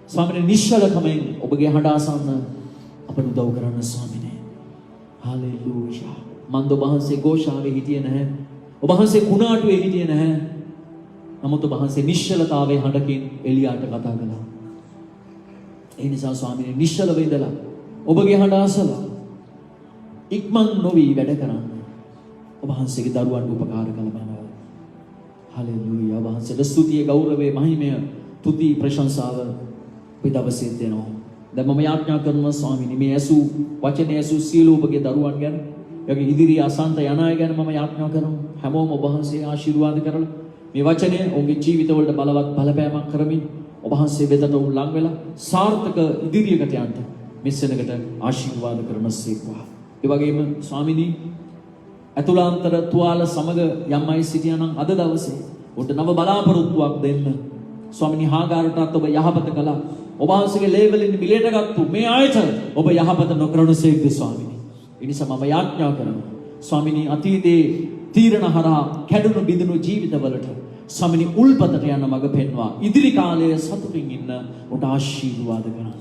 ස්වාමීනි නිශ්චලකමෙන් ඔබගේ හඬ අසන්න අපට උදව් කරන්න ස්වාමීනි හලෙලූයා මන්ද ඔබ වහන්සේ ഘോഷාවේ හිටියේ නැහැ ඔබ වහන්සේ කුණාටුවේ හිටියේ නැහැ නමුත් ඔබ වහන්සේ නිශ්චලතාවයේ හඬකින් එලියාට කතා කළා ඒ නිසා ස්වාමීනි නිශ්චලව ඉඳලා ඔබගේ හඬ අසලා ඉක්මන් නොවි වැඩ කරන්න ඔබ වහන්සේගේ දරුවන්ට උපකාර කළ මැනව හලෙලූයා ඔබ වහන්සේට ස්තුතිය ගෞරවය මහිමය තුති ප්‍රශංසාව ඔබ දවසේ දෙනවා දැන් මම යාඥා කරනවා ස්වාමීනි මේ ඇසු වචනේ ඇසු සියලු ඔබගේ දරුවන් ගැන යගේ ඉදිරි අසන්ත යන අය ගැන මම යාඥා කරනවා හැමෝම ඔබ වහන්සේ ආශිර්වාද කරලා මේ වචනය ඔවුන්ගේ ජීවිතවලට බලවත් බලපෑමක් කරමින් ඔබ වහන්සේ වෙතට උන් ලං වෙලා සාර්ථක ඉදිරියකට යන්න මෙසෙනකට ආශිර්වාද කරනසේක්වා ඒ වගේම ස්වාමීනි අතුලාන්තර තුවාල සමග යම් අය සිටියා නම් අද දවසේ උන්ට නව බලාපොරොත්තුවක් දෙන්න ස්වාමීනි හාගාරටත් ඔබ යහපත කළා ඔබ වහන්සේගේ ලේවලින් මිලයට ගත්තු මේ ආයත ඔබ යහපත නොකරනසේක්ද ස්වාමීනි ඒ නිසා මම යාඥා කරනවා ස්වාමීනි අතීතයේ තීරණ හරහා කැඩුණු බිඳුණු ජීවිතවලට ස්වාමීනි උල්පතට යන මඟ පෙන්වා ඉදිරි කාලයේ සතුටින් ඉන්න උට ආශිර්වාද කරන්න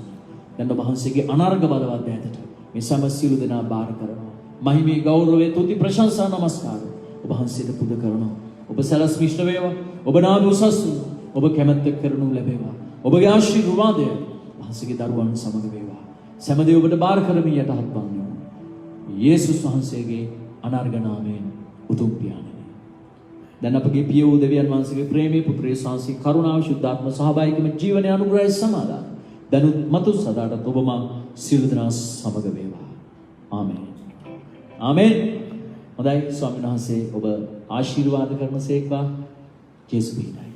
දැන් ඔබ වහන්සේගේ අනර්ග බලවත් ඇතට මේ සමසියලු දෙනා බාර කරනවා මහිමේ ගෞරවයේ තුති ප්‍රශංසා නමස්කාර ඔබ වහන්සේට පුද කරනවා ඔබ සලස් මිෂ්ඨ වේවා ඔබ නාම උසස් වේවා ඔබ කැමැත්ත කරනු ලැබේවා ඔබගේ ආශිර්වාදය වහන්සේගේ දරුවන් සමග වේවා සෑමදේ ඔබට බාර කරමින් යටහත් වන්නේ යේසුස් වහන්සේගේ අනර්ග නාමයෙන් උතුම් පියාණනි දැන් අපගේ පිය වූ දෙවියන් වහන්සේගේ ප්‍රේමී පුත්‍රයේ ශාන්ති කරුණාව ශුද්ධාත්ම සහභාගීකම ජීවන අනුග්‍රහය සමාදාන දනුත් මතු සදාටත් ඔබම සියලු දෙනා සමග වේවා ආමේන් ආමේන් හොඳයි ස්වාමීන් වහන්සේ ඔබ ආශිර්වාද කරනසේක්වා ජේසුස් පිහිටයි